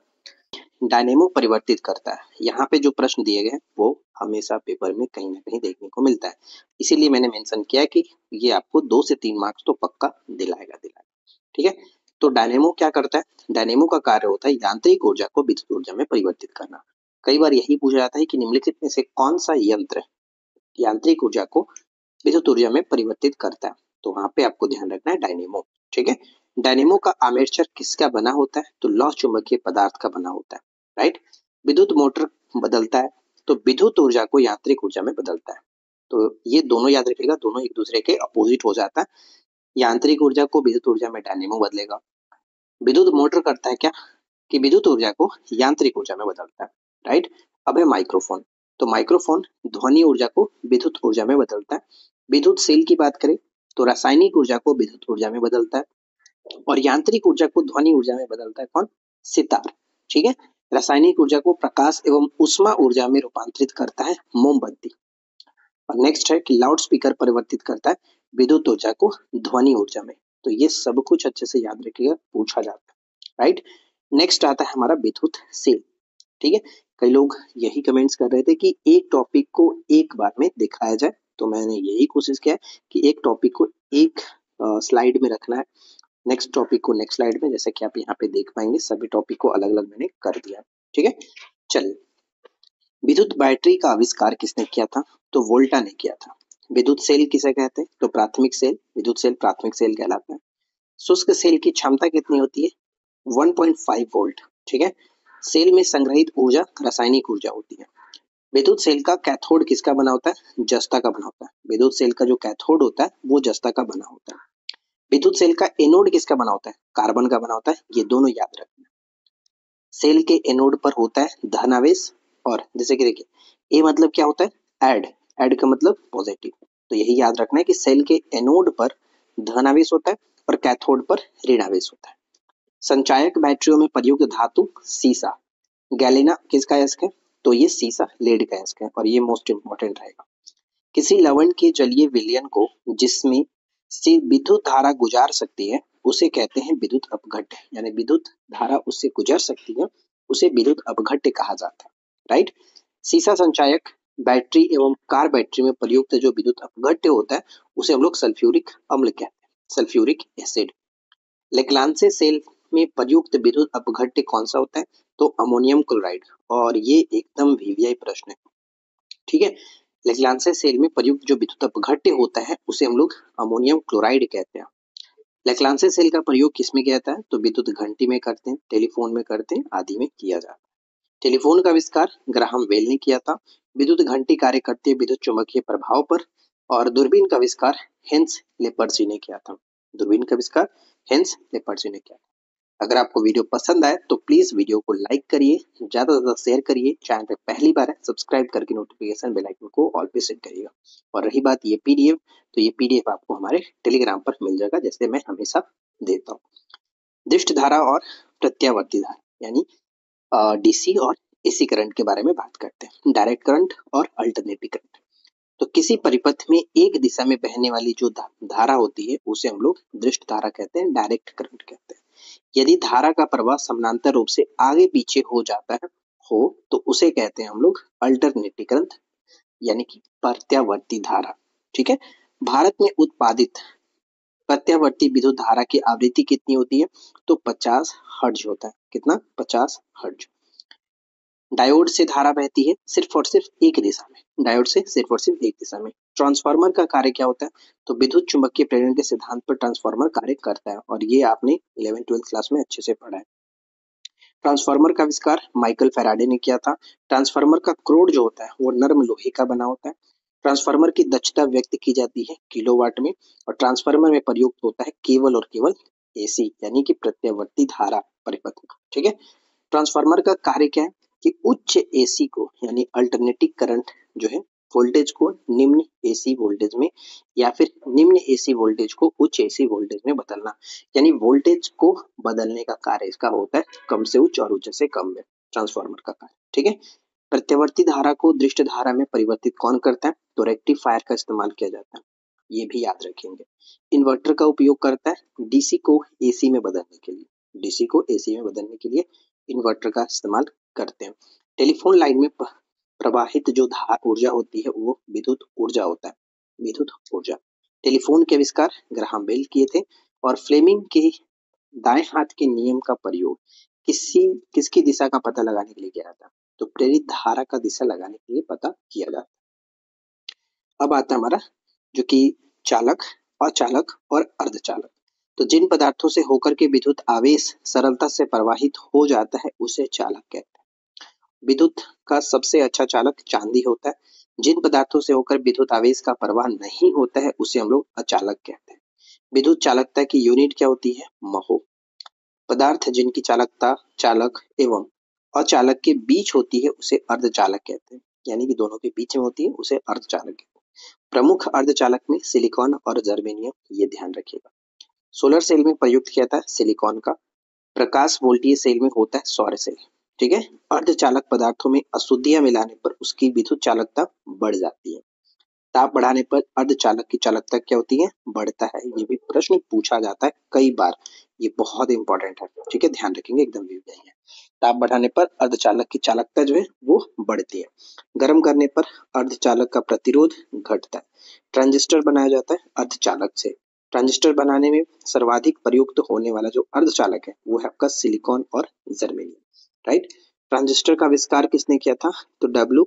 डायनेमो परिवर्तित करता है। यहाँ पे जो प्रश्न दिए गए हैं वो हमेशा पेपर में कहीं ना कहीं देखने को मिलता है, इसीलिए मैंने मेंशन किया कि ये आपको 2 से 3 मार्क्स तो पक्का दिलाएगा। ठीक है, तो डायनेमो क्या करता है? डायनेमो का कार्य होता है यांत्रिक ऊर्जा को विद्युत ऊर्जा में परिवर्तित करना। कई बार यही पूछा जाता है कि निम्नलिखित में से कौन सा यंत्र यांत्रिक ऊर्जा को विद्युत ऊर्जा में परिवर्तित करता है? तो वहां पे आपको ध्यान रखना है डायनेमो। ठीक है, डायनेमो का आर्मेचर किसका बना होता है? तो लौह चुंबकीय पदार्थ का बना होता है। राइट, विद्युत मोटर बदलता है तो विद्युत ऊर्जा को यांत्रिक ऊर्जा में बदलता है। तो ये दोनों याद रखिएगा, दोनों एक दूसरे के अपोजिट हो जाता है। यांत्रिक ऊर्जा को विद्युत ऊर्जा में डायनेमो बदलेगा। विद्युत मोटर करता है क्या कि विद्युत ऊर्जा को यांत्रिक ऊर्जा में बदलता है। राइट, अब है माइक्रोफोन। तो माइक्रोफोन ध्वनि ऊर्जा को विद्युत ऊर्जा में बदलता है। विद्युत सेल की बात करें तो रासायनिक ऊर्जा को विद्युत ऊर्जा में बदलता है और यांत्रिक ऊर्जा को ध्वनि ऊर्जा में बदलता है कौन? सितार। ठीक है, रासायनिक ऊर्जा को प्रकाश एवं उष्मा ऊर्जा में रूपांतरित करता है मोमबत्ती। और नेक्स्ट है कि लाउड स्पीकर परिवर्तित करता है विद्युत ऊर्जा को ध्वनि ऊर्जा में। तो ये सब कुछ अच्छे से याद रखिएगा, पूछा जाता है। राइट, नेक्स्ट आता है हमारा विद्युत सेल। ठीक है, कई लोग यही कमेंट्स कर रहे थे कि एक टॉपिक को एक बार में दिखाया जाए, तो मैंने यही कोशिश किया है कि एक टॉपिक को एक स्लाइड में रखना है, नेक्स्ट टॉपिक को नेक्स्ट स्लाइड में। जैसे कि आप यहाँ पे देख पाएंगे सभी टॉपिक को अलग अलग मैंने कर दिया। ठीक है, चलिए, विद्युत बैटरी का आविष्कार किसने किया था? तो वोल्टा ने किया था। विद्युत सेल किसे कहते हैं? तो प्राथमिक सेल, विद्युत सेल प्राथमिक सेल कहलाता है। शुष्क सेल की क्षमता कितनी होती है? 1.5 वोल्ट। ठीक है, सेल में संग्रहित ऊर्जा रासायनिक ऊर्जा होती है। विद्युत सेल का कैथोड किसका बना होता है? जस्ता का बना होता है। विद्युत सेल का जो कैथोड होता है वो जस्ता का बना होता है। विद्युत सेल का एनोड किसका बना होता है? कार्बन का बना होता है। ये दोनों याद रखना। सेल के एनोड पर होता है धनावेश, और जैसे कि देखिए ए मतलब क्या होता है? ऐड, ऐड का मतलब पॉजिटिव। तो यही याद रखना है कि सेल के एनोड पर धनावेश होता है और कैथोड पर ऋणावेश होता है। संचायक बैटरियों में प्रयुक्त धातु सीसा, गैलेना किसका अयस्क है? तो ये सीसा लेड का अयस्क है और ये मोस्ट इंपॉर्टेंट रहेगा। किसी लवण के जलीय विलयन को जिसमें से विद्युत धारा गुजार सकती है उसे कहते हैं विद्युत अपघट्य, यानी विद्युत धारा उससे गुजर सकती है उसे विद्युत अपघट्य कहा जाता है। राइट, सीसा संचायक बैटरी एवं कार बैटरी में प्रयुक्त जो विद्युत अपघट्य होता है उसे हम लोग सल्फ्यूरिक अम्ल कहते हैं, सल्फ्यूरिक एसिड। लेक्लांसे सेल में प्रयुक्त विद्युत अपघट्य कौन सा होता है? तो अमोनियम क्लोराइड, और ये एकदम वीवीआई प्रश्न है। ठीक है, लेक्लांसे सेल में प्रयुक्त जो विद्युत अपघट्य होता है उसे हम लोग अमोनियम क्लोराइड कहते हैं। लेक्लांसे सेल का प्रयोग किसमें किया जाता है? तो विद्युत घंटी में करते हैं, टेलीफोन में करते हैं, आदि में किया जाता है। टेलीफोन का आविष्कार ग्राहम बेल ने किया था। विद्युत घंटी कार्य करती है विद्युत चुंबकीय प्रभाव पर। और दूरबीन का आविष्कार हेंस लेपर्सी ने किया था। दूरबीन का आविष्कार हेंस लेपर्सी ने किया था। अगर आपको वीडियो पसंद आए तो प्लीज वीडियो को लाइक करिए, ज्यादा से ज्यादा शेयर करिए, चैनल पे पहली बार है सब्सक्राइब करके नोटिफिकेशन बेल आइकन को ऑल पे सेट करिएगा। और रही बात ये पीडीएफ, तो ये पीडीएफ आपको हमारे टेलीग्राम पर मिल जाएगा, जैसे मैं हमेशा देता हूँ। दृष्ट धारा और प्रत्यावर्ती धारा, यानी डीसी और एसी करंट के बारे में बात करते हैं। डायरेक्ट करंट और अल्टरनेटिव करंट। तो किसी परिपथ में एक दिशा में बहने वाली जो धारा होती है उसे हम लोग दृष्ट धारा कहते हैं, डायरेक्ट करंट कहते हैं। यदि धारा का प्रवाह समानांतर रूप से आगे पीछे हो जाता है तो उसे कहते हैं हम लोग अल्टरनेटिव करंट, यानी कि प्रत्यावर्ती धारा। ठीक है, भारत में उत्पादित प्रत्यावर्ती विद्युत धारा की आवृत्ति कितनी होती है? तो 50 हर्ट्ज होता है। कितना? 50 हर्ट्ज। डायोड से धारा बहती है सिर्फ और सिर्फ एक दिशा में। डायोड से सिर्फ और सिर्फ एक दिशा में। ट्रांसफार्मर का कार्य क्या होता है? तो विद्युत चुंबकीय प्रेरण के सिद्धांत पर ट्रांसफार्मर कार्य करता है, और ये आपने 11th-12th क्लास में अच्छे से पढ़ा है। ट्रांसफार्मर का आविष्कार माइकल फैराडे ने किया था। ट्रांसफार्मर का क्रोड जो होता है वो नर्म लोहे का बना होता है। ट्रांसफार्मर की दक्षता व्यक्त की जाती है किलोवाट में, और ट्रांसफार्मर में प्रयुक्त होता है केवल और केवल एसी, यानी कि प्रत्यावर्ती धारा परिपथ में। ठीक है, ट्रांसफार्मर का कार्य क्या है कि उच्च एसी को, यानी अल्टरनेटिव करंट जो है, वोल्टेज को निम्न एसी वोल्टेज में या फिर निम्न एसी वोल्टेज को उच्च एसी वोल्टेज में बदलना, यानी वोल्टेज को बदलने का कार्य इसका होता है, कम से उच्च और उच्च से कम में ट्रांसफार्मर का कार्य। ठीक है, प्रत्यावर्ती धारा को दृष्ट धारा में परिवर्तित कौन करता है? तो रेक्टिफायर का इस्तेमाल किया जाता है, ये भी याद रखेंगे। इन्वर्टर का उपयोग करता है डीसी को एसी में बदलने के लिए, डीसी को एसी में बदलने के लिए इन्वर्टर का इस्तेमाल करते हैं। टेलीफोन लाइन में प्रवाहित जो ऊर्जा होती है वो विद्युत ऊर्जा होता है, विद्युत ऊर्जा। टेलीफोन के आविष्कार ग्राहम बेल किए थे और फ्लेमिंग के दाएं हाथ के नियम का प्रयोग किसकी दिशा का पता लगाने के लिए किया जाता है? तो प्रेरित धारा का दिशा लगाने के लिए पता किया जाता है। अब आता है हमारा जो कि चालक, अचालक और अर्धचालक। तो जिन पदार्थों से होकर के विद्युत आवेश सरलता से प्रवाहित हो जाता है उसे चालक कहते हैं। विद्युत का सबसे अच्छा चालक चांदी होता है। जिन पदार्थों से होकर विद्युत आवेश का प्रवाह नहीं होता है उसे हम लोग अचालक कहते हैं। विद्युत चालकता की यूनिट क्या होती है? महो। पदार्थ जिनकी चालकता चालक एवं अचालक के बीच होती है उसे अर्धचालक कहते हैं, यानी कि दोनों के बीच में होती है उसे अर्धचालक कहते हैं। प्रमुख अर्धचालक में सिलिकॉन और जर्मेनियम, ये ध्यान रखिएगा। सोलर सेल में प्रयुक्त किया था सिलिकॉन का। प्रकाश वोल्टीय सेल में होता है सौर सेल। ठीक है। अर्धचालक पदार्थों में अशुद्धियां मिलाने पर उसकी विद्युत चालकता बढ़ जाती है। ताप बढ़ाने पर अर्धचालक की चालकता क्या होती है? बढ़ता है। ये भी प्रश्न पूछा जाता है कई बार, ये बहुत इंपॉर्टेंट है। ठीक है, ध्यान रखेंगे, एकदम भी नहीं है। ताप बढ़ाने पर अर्धचालक की चालकता जो है वो बढ़ती है। गर्म करने पर अर्धचालक का प्रतिरोध घटता है। ट्रांजिस्टर बनाया जाता है अर्धचालक से। ट्रांजिस्टर बनाने में सर्वाधिक प्रयुक्त होने वाला जो अर्धचालक है वो है आपका सिलिकॉन और जर्मेनियम। राइट। ट्रांजिस्टर का आविष्कार किसने किया था? तो डब्ल्यू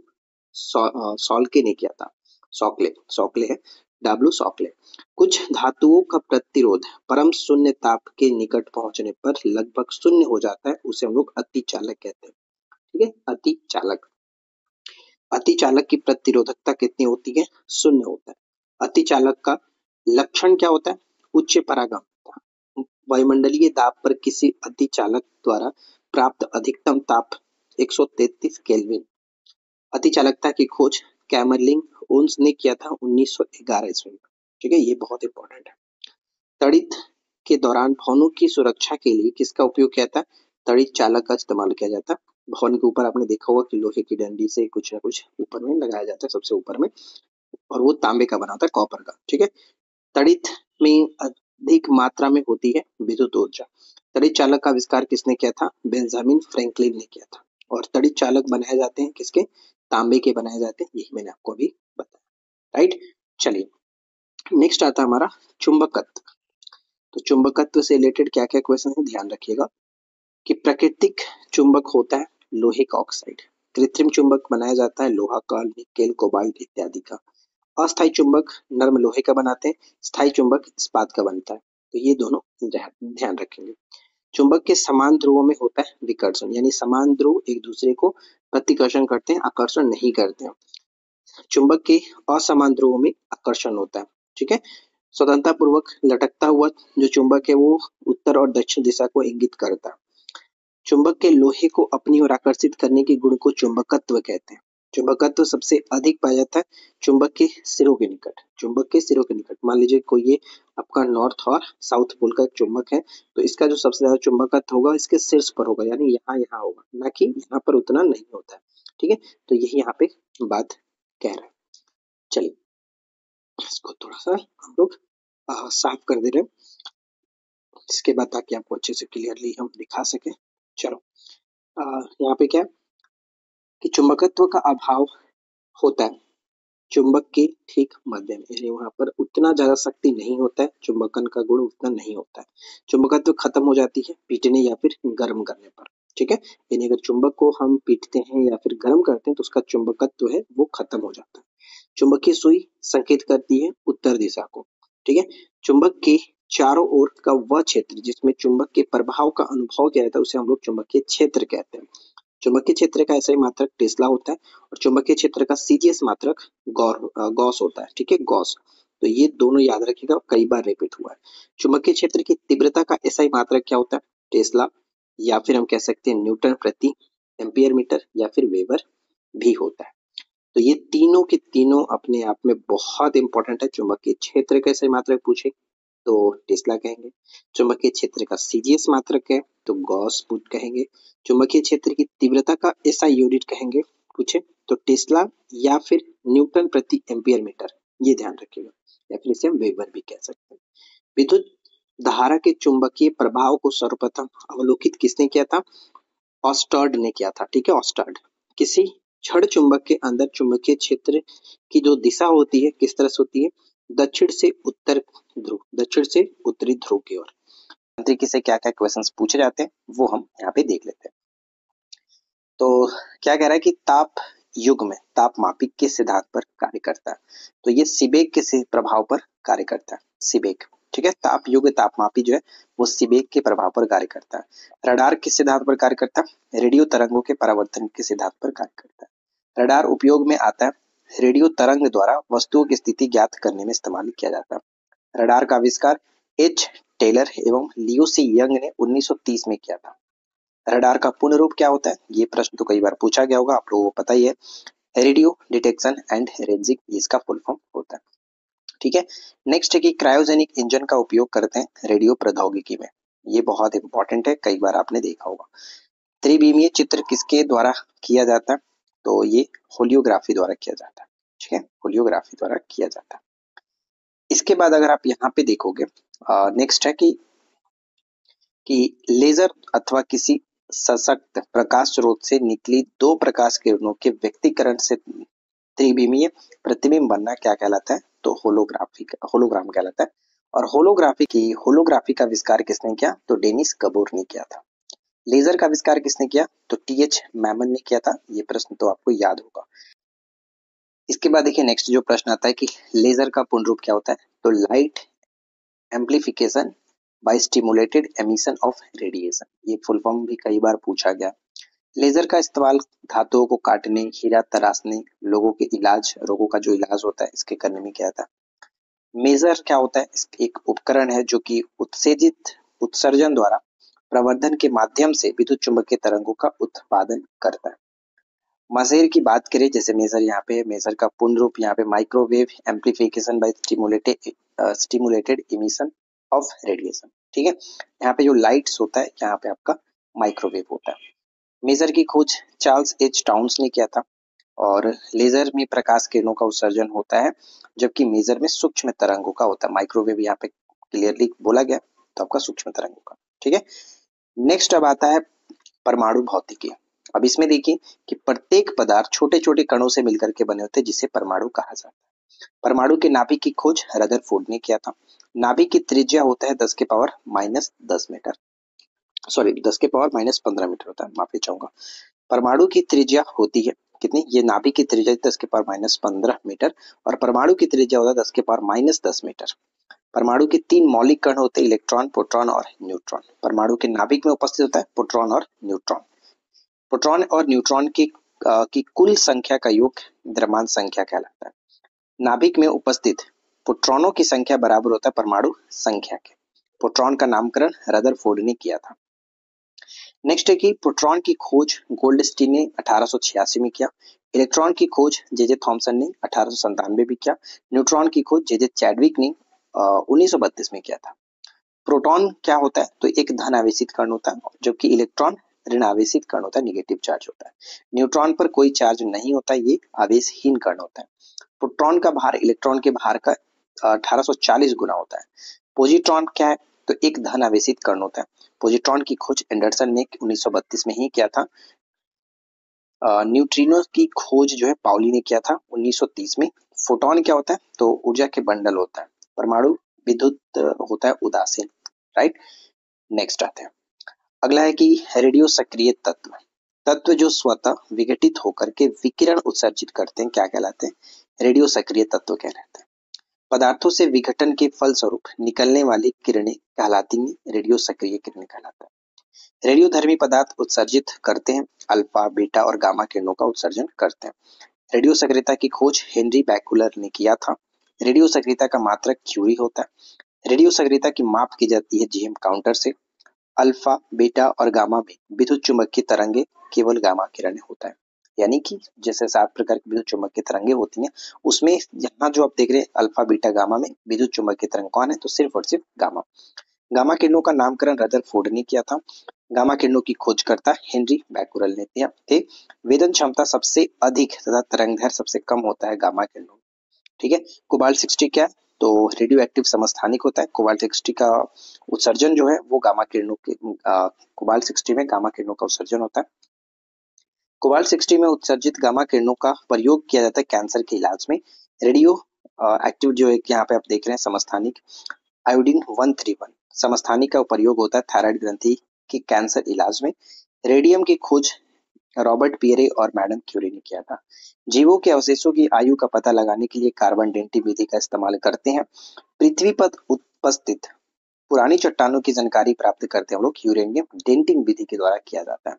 सॉल्के ने किया था। सॉकले है, डब्ल्यू सॉकले। कुछ धातुओं का प्रतिरोध परम शून्य ताप के निकट पहुंचने पर लगभग शून्य हो जाता है, उसे हम लोग अतिचालक कहते हैं। ठीक है, अतिचालक। अतिचालक की प्रतिरोधकता कितनी होती है? शून्य होता है। अतिचालक का लक्षण क्या होता है? उच्च परागम्यता। वायुमंडलीय दाब पर किसी अतिचालक द्वारा प्राप्त अधिकतम ताप 133 केल्विन। अतिचालकता की खोज कैमरलिंग ओन्स ने किया था 1911 ईस्वी में। ठीक है, ये बहुत इंपॉर्टेंट है। तड़ित के दौरान भवनों की सुरक्षा के लिए किसका उपयोग किया था? तड़ित चालक का इस्तेमाल किया जाता। भवन के ऊपर आपने देखा होगा कि लोहे की डंडी से कुछ ना कुछ ऊपर में लगाया जाता है, सबसे ऊपर में, और वो तांबे का बना होता है, कॉपर का। ठीक है। तड़ित में अधिक मात्रा में होती है विद्युत ऊर्जा। तड़ित चालक का आविष्कार किसने किया था? बेंजामिन फ्रैंकलिन ने किया था। और तड़ित चालक बनाए जाते हैं किसके? तांबे के बनाए जाते हैं, यही मैंने आपको अभी बताया। राइट, चलिए नेक्स्ट आता है हमारा चुंबकत्व। तो चुंबकत्व से रिलेटेड क्या क्या क्वेश्चन है ध्यान रखिएगा कि प्राकृतिक चुंबक होता है लोहे का ऑक्साइड। कृत्रिम चुंबक बनाया जाता है लोहा का, निकेल, कोबाल्ट इत्यादि का। अस्थायी चुंबक नर्म लोहे का बनाते हैं, स्थायी चुंबक इस्पात का बनता है। तो ये दोनों ध्यान रखेंगे। चुंबक के समान ध्रुवों में होता है विकर्षण, यानी समान ध्रुव एक दूसरे को प्रतिकर्षण करते हैं, आकर्षण नहीं करते हैं। चुंबक के असमान ध्रुवों में आकर्षण होता है। ठीक है। स्वतंत्रता पूर्वक लटकता हुआ जो चुंबक है वो उत्तर और दक्षिण दिशा को इंगित करता है। चुंबक के लोहे को अपनी ओर आकर्षित करने के गुण को चुंबकत्व कहते हैं। चुंबकत्व सबसे अधिक पाया जाता है चुंबक के सिरों के निकट। चुंबक के सिरों के निकट, मान लीजिए कोई ये आपका नॉर्थ और साउथ पोल का चुंबक है, तो इसका जो सबसे ज्यादा चुंबकत्व होगा इसके शीर्ष पर होगा, यानी यहाँ होगा, ना कि यहाँ पर उतना नहीं होता है। ठीक है, तो यही यहाँ पे बात कह रहा है। चलिए इसको थोड़ा सा हम लोग साफ कर दे रहे हैं, इसके बाद ताकि आपको अच्छे से क्लियरली हम दिखा सके। चलो यहाँ पे क्या कि चुंबकत्व का अभाव होता है चुंबक के ठीक मध्य में, यानी वहां पर उतना ज्यादा शक्ति नहीं होता है, चुंबकन का गुण उतना नहीं होता है। चुंबकत्व खत्म हो जाती है पीटने या फिर गर्म करने पर। ठीक है, यानी अगर चुंबक को हम पीटते हैं या फिर गर्म करते हैं तो उसका चुंबकत्व है वो खत्म हो जाता है। चुंबकीय सुई संकेत करती है उत्तर दिशा को। ठीक है, चुंबक के चारों ओर का वह क्षेत्र जिसमें चुंबक के प्रभाव का अनुभव किया जाता है उसे हम लोग चुंबकीय क्षेत्र कहते हैं। चुंबकीय क्षेत्र का ऐसा ही मात्रक टेस्ला होता है और चुंबकीय क्षेत्र का सीजीएस मात्रक गॉस होता है। ठीक है, गॉस। तो ये दोनों याद रखिएगा, कई बार रिपीट हुआ है। चुंबकीय क्षेत्र की तीव्रता का ऐसा ही मात्रक क्या होता है? टेस्ला, या फिर हम कह सकते हैं न्यूटन प्रति एम्पियर मीटर, या फिर वेबर भी होता है। तो ये तीनों के तीनों अपने आप में बहुत इंपॉर्टेंट है। चुंबकीय क्षेत्र का ऐसा ही मात्रक पूछे तो टेस्ला कहेंगे। चुंबकीय क्षेत्र का सीजीएस मात्रक है तो गॉस पुट कहेंगे। चुंबकीय क्षेत्र की तीव्रता का एसआई यूनिट कहेंगे पूछे तो टेस्ला या फिर न्यूटन प्रति एम्पियर मीटर, ये ध्यान रखिएगा, या फिर इसे हम वेबर भी कह सकते हैं। विद्युत धारा के चुंबकीय प्रभाव को सर्वप्रथम अवलोकित किसने किया था? ऑस्टर्ड ने किया था। ठीक है, ऑस्टर्ड। किसी छड़ चुंबक के अंदर चुंबकीय क्षेत्र की जो दिशा होती है किस तरह से होती है? दक्षिण से उत्तर ध्रुव, दक्षिण से उत्तरी ध्रुव की ओर। तरीके से क्या क्या क्वेश्चंस पूछे जाते हैं वो हम यहाँ पे देख लेते हैं। तो क्या कह रहा है कि ताप युग में तापमापी किस सिद्धांत पर कार्य करता है? तो ये सीबेक के प्रभाव पर कार्य करता है। सीबेक, ठीक है, ताप युग तापमापी जो है वो सीबेक के प्रभाव पर कार्य करता है। रडार किस सिद्धांत पर कार्य करता है? रेडियो तरंगों के परावर्तन के सिद्धांत पर कार्य करता है। रडार उपयोग में आता है रेडियो तरंग द्वारा वस्तुओं की स्थिति ज्ञात करने में इस्तेमाल किया जाता है। रडार का आविष्कार एच टेलर एवं लियो सी यंग ने 1930 में किया था। रडार का पूर्ण रूप क्या होता है? ये प्रश्न तो कई बार पूछा गया होगा, आप लोगों को पता ही है। रेडियो डिटेक्शन एंड रेंजिंग, इसका फुल फॉर्म होता है। ठीक है, नेक्स्ट है कि क्रायोजेनिक इंजन का उपयोग करते हैं रेडियो प्रौद्योगिकी में। ये बहुत इंपॉर्टेंट है, कई बार आपने देखा होगा। त्रिविमीय चित्र किसके द्वारा किया जाता है? तो ये होलियोग्राफी द्वारा किया जाता है। ठीक है, होलियोग्राफी द्वारा किया जाता है। इसके बाद अगर आप यहाँ पे देखोगे, नेक्स्ट है कि लेजर अथवा किसी सशक्त प्रकाश स्रोत से निकली दो प्रकाश किरणों के व्यक्तिकरण से त्रिविमीय प्रतिबिंब बनना क्या कहलाता है? तो होलोग्राम कहलाता है। और होलोग्राफी का आविष्कार किसने किया? तो डेनिस गबोर ने किया था। लेजर का आविष्कार किसने किया? तो टीएच मैमन ने किया था। ये प्रश्न तो आपको याद होगा। इसके बाद देखिए नेक्स्ट जो प्रश्न आता है कि लेजर का पूर्ण रूप क्या होता है? तो light amplification by stimulated emission of radiation, ये फुल फॉर्म भी कई बार पूछा गया। लेजर का इस्तेमाल धातुओं को काटने, हीरा तराशने, लोगों के इलाज, रोगों का जो इलाज होता है इसके करने में किया था। मेजर क्या होता है? एक उपकरण है जो कि उत्तेजित उत्सर्जन द्वारा प्रवर्धन के माध्यम से विद्युत चुंबकीय तरंगों का उत्पादन करता है। मजेर की बात करें, जैसे मेजर यहाँ पे, मेजर का पूर्ण रूप यहाँ पे microwave amplification by stimulated emission of radiation. ठीक है, यहाँ पे जो लाइट्स होता है यहाँ पे आपका माइक्रोवेव होता है। मेजर की खोज चार्ल्स एच टाउन्स ने किया था। और लेजर में प्रकाश किरणों का उत्सर्जन होता है, जबकि मेजर में सूक्ष्म तरंगों का होता है। माइक्रोवेव यहाँ पे क्लियरली बोला गया, तो आपका सूक्ष्म तरंगों का। ठीक है, नेक्स्ट अब आता है परमाणु भौतिकी। अब इसमें देखिए कि प्रत्येक पदार्थ छोटे छोटे कणों से मिलकर के बने होते हैं, जिसे परमाणु कहा जाता है। परमाणु के नाभिक की खोज रदरफोर्ड ने किया था। नाभिक की त्रिज्या होता है 10 के पावर -10 मीटर, सॉरी 10 के पावर -15 मीटर होता है, माफी चाहूंगा। परमाणु की त्रिज्या होती है कितनी? ये नाभिक की त्रिज्या 10 के पावर -15 मीटर और परमाणु की त्रिज्या होता है 10 के पावर -10 मीटर। परमाणु के 3 मौलिक कण होते हैं, इलेक्ट्रॉन, प्रोटॉन और न्यूट्रॉन। परमाणु के नाभिक में उपस्थित होता है प्रोटॉन और न्यूट्रॉन। प्रोटॉन और न्यूट्रॉन की कुल संख्या का योग द्रव्यमान संख्या कहलाता है। नाभिक में उपस्थित प्रोटॉनों की संख्या बराबर होता है परमाणु संख्या के। प्रोटॉन का नामकरण रदरफोर्ड ने किया था। नेक्स्ट है कि प्रोटॉन की खोज गोल्डस्टीन ने 1886 में किया। इलेक्ट्रॉन की खोज जे थॉमसन ने 1897 में भी किया। न्यूट्रॉन की खोज जे चैडविक ने 1932 में किया था। प्रोटॉन क्या होता है? तो एक धन आवेशित कण होता है, जबकि इलेक्ट्रॉन ऋण आवेशित कण होता है, निगेटिव चार्ज होता है। न्यूट्रॉन पर कोई चार्ज नहीं होता, ये आवेशहीन कण होता है। प्रोटॉन का भार इलेक्ट्रॉन के भार का 1840 गुना होता है। पॉजिट्रॉन क्या है? तो एक धन आवेशित कण होता है। पॉजिट्रॉन की खोज एंडरसन ने 1932 में ही किया था। न्यूट्रिनो की खोज जो है पाउली ने किया था 1930 में। फोटोन क्या होता है? तो ऊर्जा के बंडल होता है। परमाणु विद्युत होता है उदासीन, राइट। नेक्स्ट आते हैं, अगला है कि रेडियो सक्रिय तत्व। तत्व जो स्वतः विघटित होकर के विकिरण उत्सर्जित करते हैं क्या कहलाते हैं? रेडियो सक्रिय तत्व कहलाते हैं। पदार्थों से विघटन के फलस्वरूप निकलने वाली किरणें कहलाती हैं रेडियो सक्रिय किरणें कहलाता है। रेडियोधर्मी पदार्थ उत्सर्जित करते हैं, अल्फा, बीटा और गामा किरणों का उत्सर्जन करते हैं। रेडियो सक्रियता की खोज हेनरी बैकुलर ने किया था। रेडियो सक्रियता का मात्रक क्यूरी होता है। रेडियो सक्रियता की माप की जाती है जीएम काउंटर से। अल्फा, बीटा और गामा में विद्युत चुंबकीय तरंगे केवल गामा किरण होता है, यानी कि जैसे 7 प्रकार की विद्युत चुंबकीय तरंगे होती हैं, उसमें यहाँ जो आप देख रहे हैं अल्फा, बीटा, गामा में विद्युत चुंबकीय तरंग कौन है? तो सिर्फ और सिर्फ गामा। गामा किरणों का नामकरण रदरफोर्ड ने किया था। गामा किरणों की खोजकर्ता हेनरी बैकुरल ने थे। वेदन क्षमता सबसे अधिक तथा तरंगदैर्घ्य सबसे कम होता है गामा किरणों। ठीक है। कोबाल्ट 60 क्या है? तो रेडियो एक्टिव समस्थानिक होता है। कोबाल्ट 60 का उत्सर्जन जो है वो गामा किरणों के कोबाल्ट 60 में गामा किरणों का उत्सर्जन होता है। कोबाल्ट 60 में उत्सर्जित गामा किरणों का प्रयोग किया जाता है कैंसर के इलाज में। रेडियो एक्टिव जो है यहाँ पे आप देख रहे हैं समस्थानिक आयोडीन 131 समस्थानिक का प्रयोग होता है थायराइड ग्रंथि के कैंसर इलाज में। रेडियम की खोज रॉबर्ट पियरे और मैडम क्यूरी ने किया था। जीवों के अवशेषों की आयु का पता लगाने के लिए कार्बन डेटिंग विधि का इस्तेमाल करते हैं। पृथ्वी पर उपस्थित पुरानी चट्टानों की जानकारी प्राप्त करते हैं हम लोग यूरेनियम डेटिंग विधि के द्वारा किया जाता है।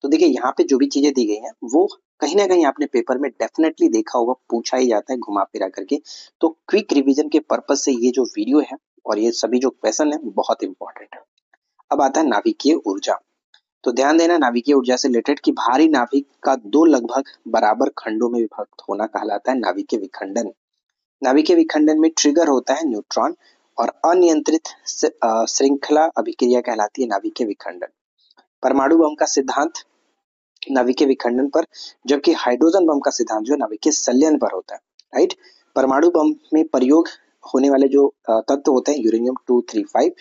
तो देखिए यहाँ पे जो भी चीजें दी गई हैं वो कहीं ना कहीं आपने पेपर में डेफिनेटली देखा होगा, पूछा ही जाता है घुमा फिरा करके। तो क्विक रिवीजन के पर्पज से ये जो वीडियो है और ये सभी जो क्वेश्चन है बहुत इंपॉर्टेंट है। अब आता है नाभिकीय ऊर्जा। तो ध्यान देना, नाभिकीय ऊर्जा से रिलेटेड कि भारी नाभिक का दो लगभग बराबर खंडों में विभक्त होना कहलाता है नाभिकीय विखंडन। नाभिकीय विखंडन में ट्रिगर होता है न्यूट्रॉन और अनियंत्रित श्रृंखला अभिक्रिया कहलाती है नाभिकीय विखंडन। परमाणु बम का सिद्धांत नाभिकीय विखंडन पर, जबकि हाइड्रोजन बम का सिद्धांत जो है नाभिकीय संलयन पर होता है। राइट। परमाणु बम में प्रयोग होने वाले जो तत्व होते हैं यूरेनियम 235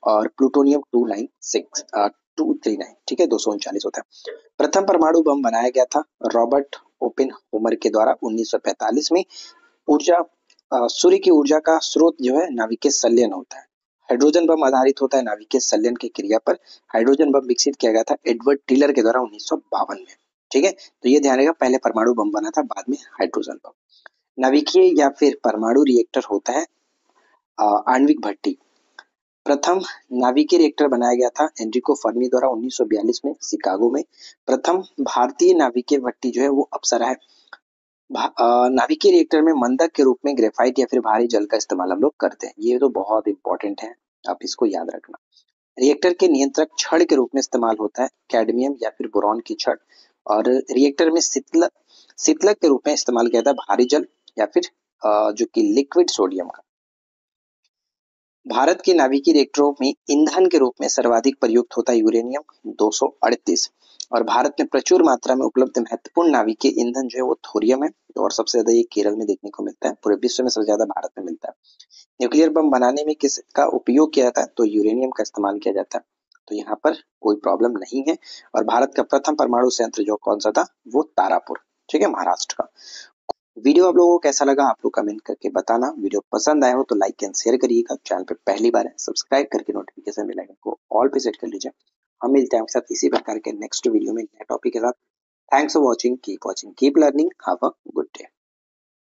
और प्लूटोनियम 239, ठीक है, 239 होता है। प्रथम परमाणु बम बनाया गया था रॉबर्ट ओपेनहोमर के द्वारा 1945 में। ऊर्जा सूर्य की ऊर्जा का स्रोत जो है नाभिकीय संलयन होता है। हाइड्रोजन बम आधारित होता है नाभिकीय संलयन की क्रिया पर। हाइड्रोजन बम विकसित किया गया था एडवर्ड टिलर के द्वारा 1952 में। ठीक है, तो ये ध्यान रखिएगा, पहले परमाणु बम बना था, बाद में हाइड्रोजन बम। नाभिकीय या फिर परमाणु रिएक्टर होता है आणविक भट्टी। प्रथम नाभिकीय रिएक्टर बनाया गया था एनरिको फर्मी द्वारा 1942 में शिकागो में। प्रथम भारतीय नाभिकीय भट्टी जो है वो अप्सरा है। नाभिकीय रिएक्टर में मंदक के रूप में ग्रेफाइट या फिर भारी जल का इस्तेमाल हम लोग करते हैं। ये तो बहुत इंपॉर्टेंट है, आप इसको याद रखना। रिएक्टर के नियंत्रक छड़ के रूप में इस्तेमाल होता है कैडमियम या फिर बोरॉन की छड़। और रिएक्टर में शीतलक के रूप में इस्तेमाल किया था भारी जल या फिर जो कि लिक्विड सोडियम का। भारत के नाभिकीय रिएक्टरों में ईंधन के रूप में सर्वाधिक प्रयुक्त होता है यूरेनियम 238 और भारत में प्रचुर मात्रा में उपलब्ध महत्वपूर्ण नाभिकीय ईंधन जो है वो थोरियम है और सबसे ज्यादा ये केरल में देखने को मिलता है। पूरे विश्व में सबसे ज्यादा भारत में मिलता है। न्यूक्लियर बम बनाने में किसका उपयोग किया जाता है? तो यूरेनियम का इस्तेमाल किया जाता है। तो यहाँ पर कोई प्रॉब्लम नहीं है। और भारत का प्रथम परमाणु संयंत्र जो कौन सा था? वो तारापुर, ठीक है, महाराष्ट्र का। वीडियो आप लोगों को कैसा लगा आप लोग कमेंट करके बताना। वीडियो पसंद आया हो तो लाइक एंड शेयर करिएगा। चैनल पे पहली बार है सब्सक्राइब करके नोटिफिकेशन बेल आइकन को ऑल पे सेट कर लीजिए। हम मिलते हैं आपके साथ इसी प्रकार के नेक्स्ट वीडियो में नए टॉपिक के साथ। Thanks for watching, keep learning, have a good day.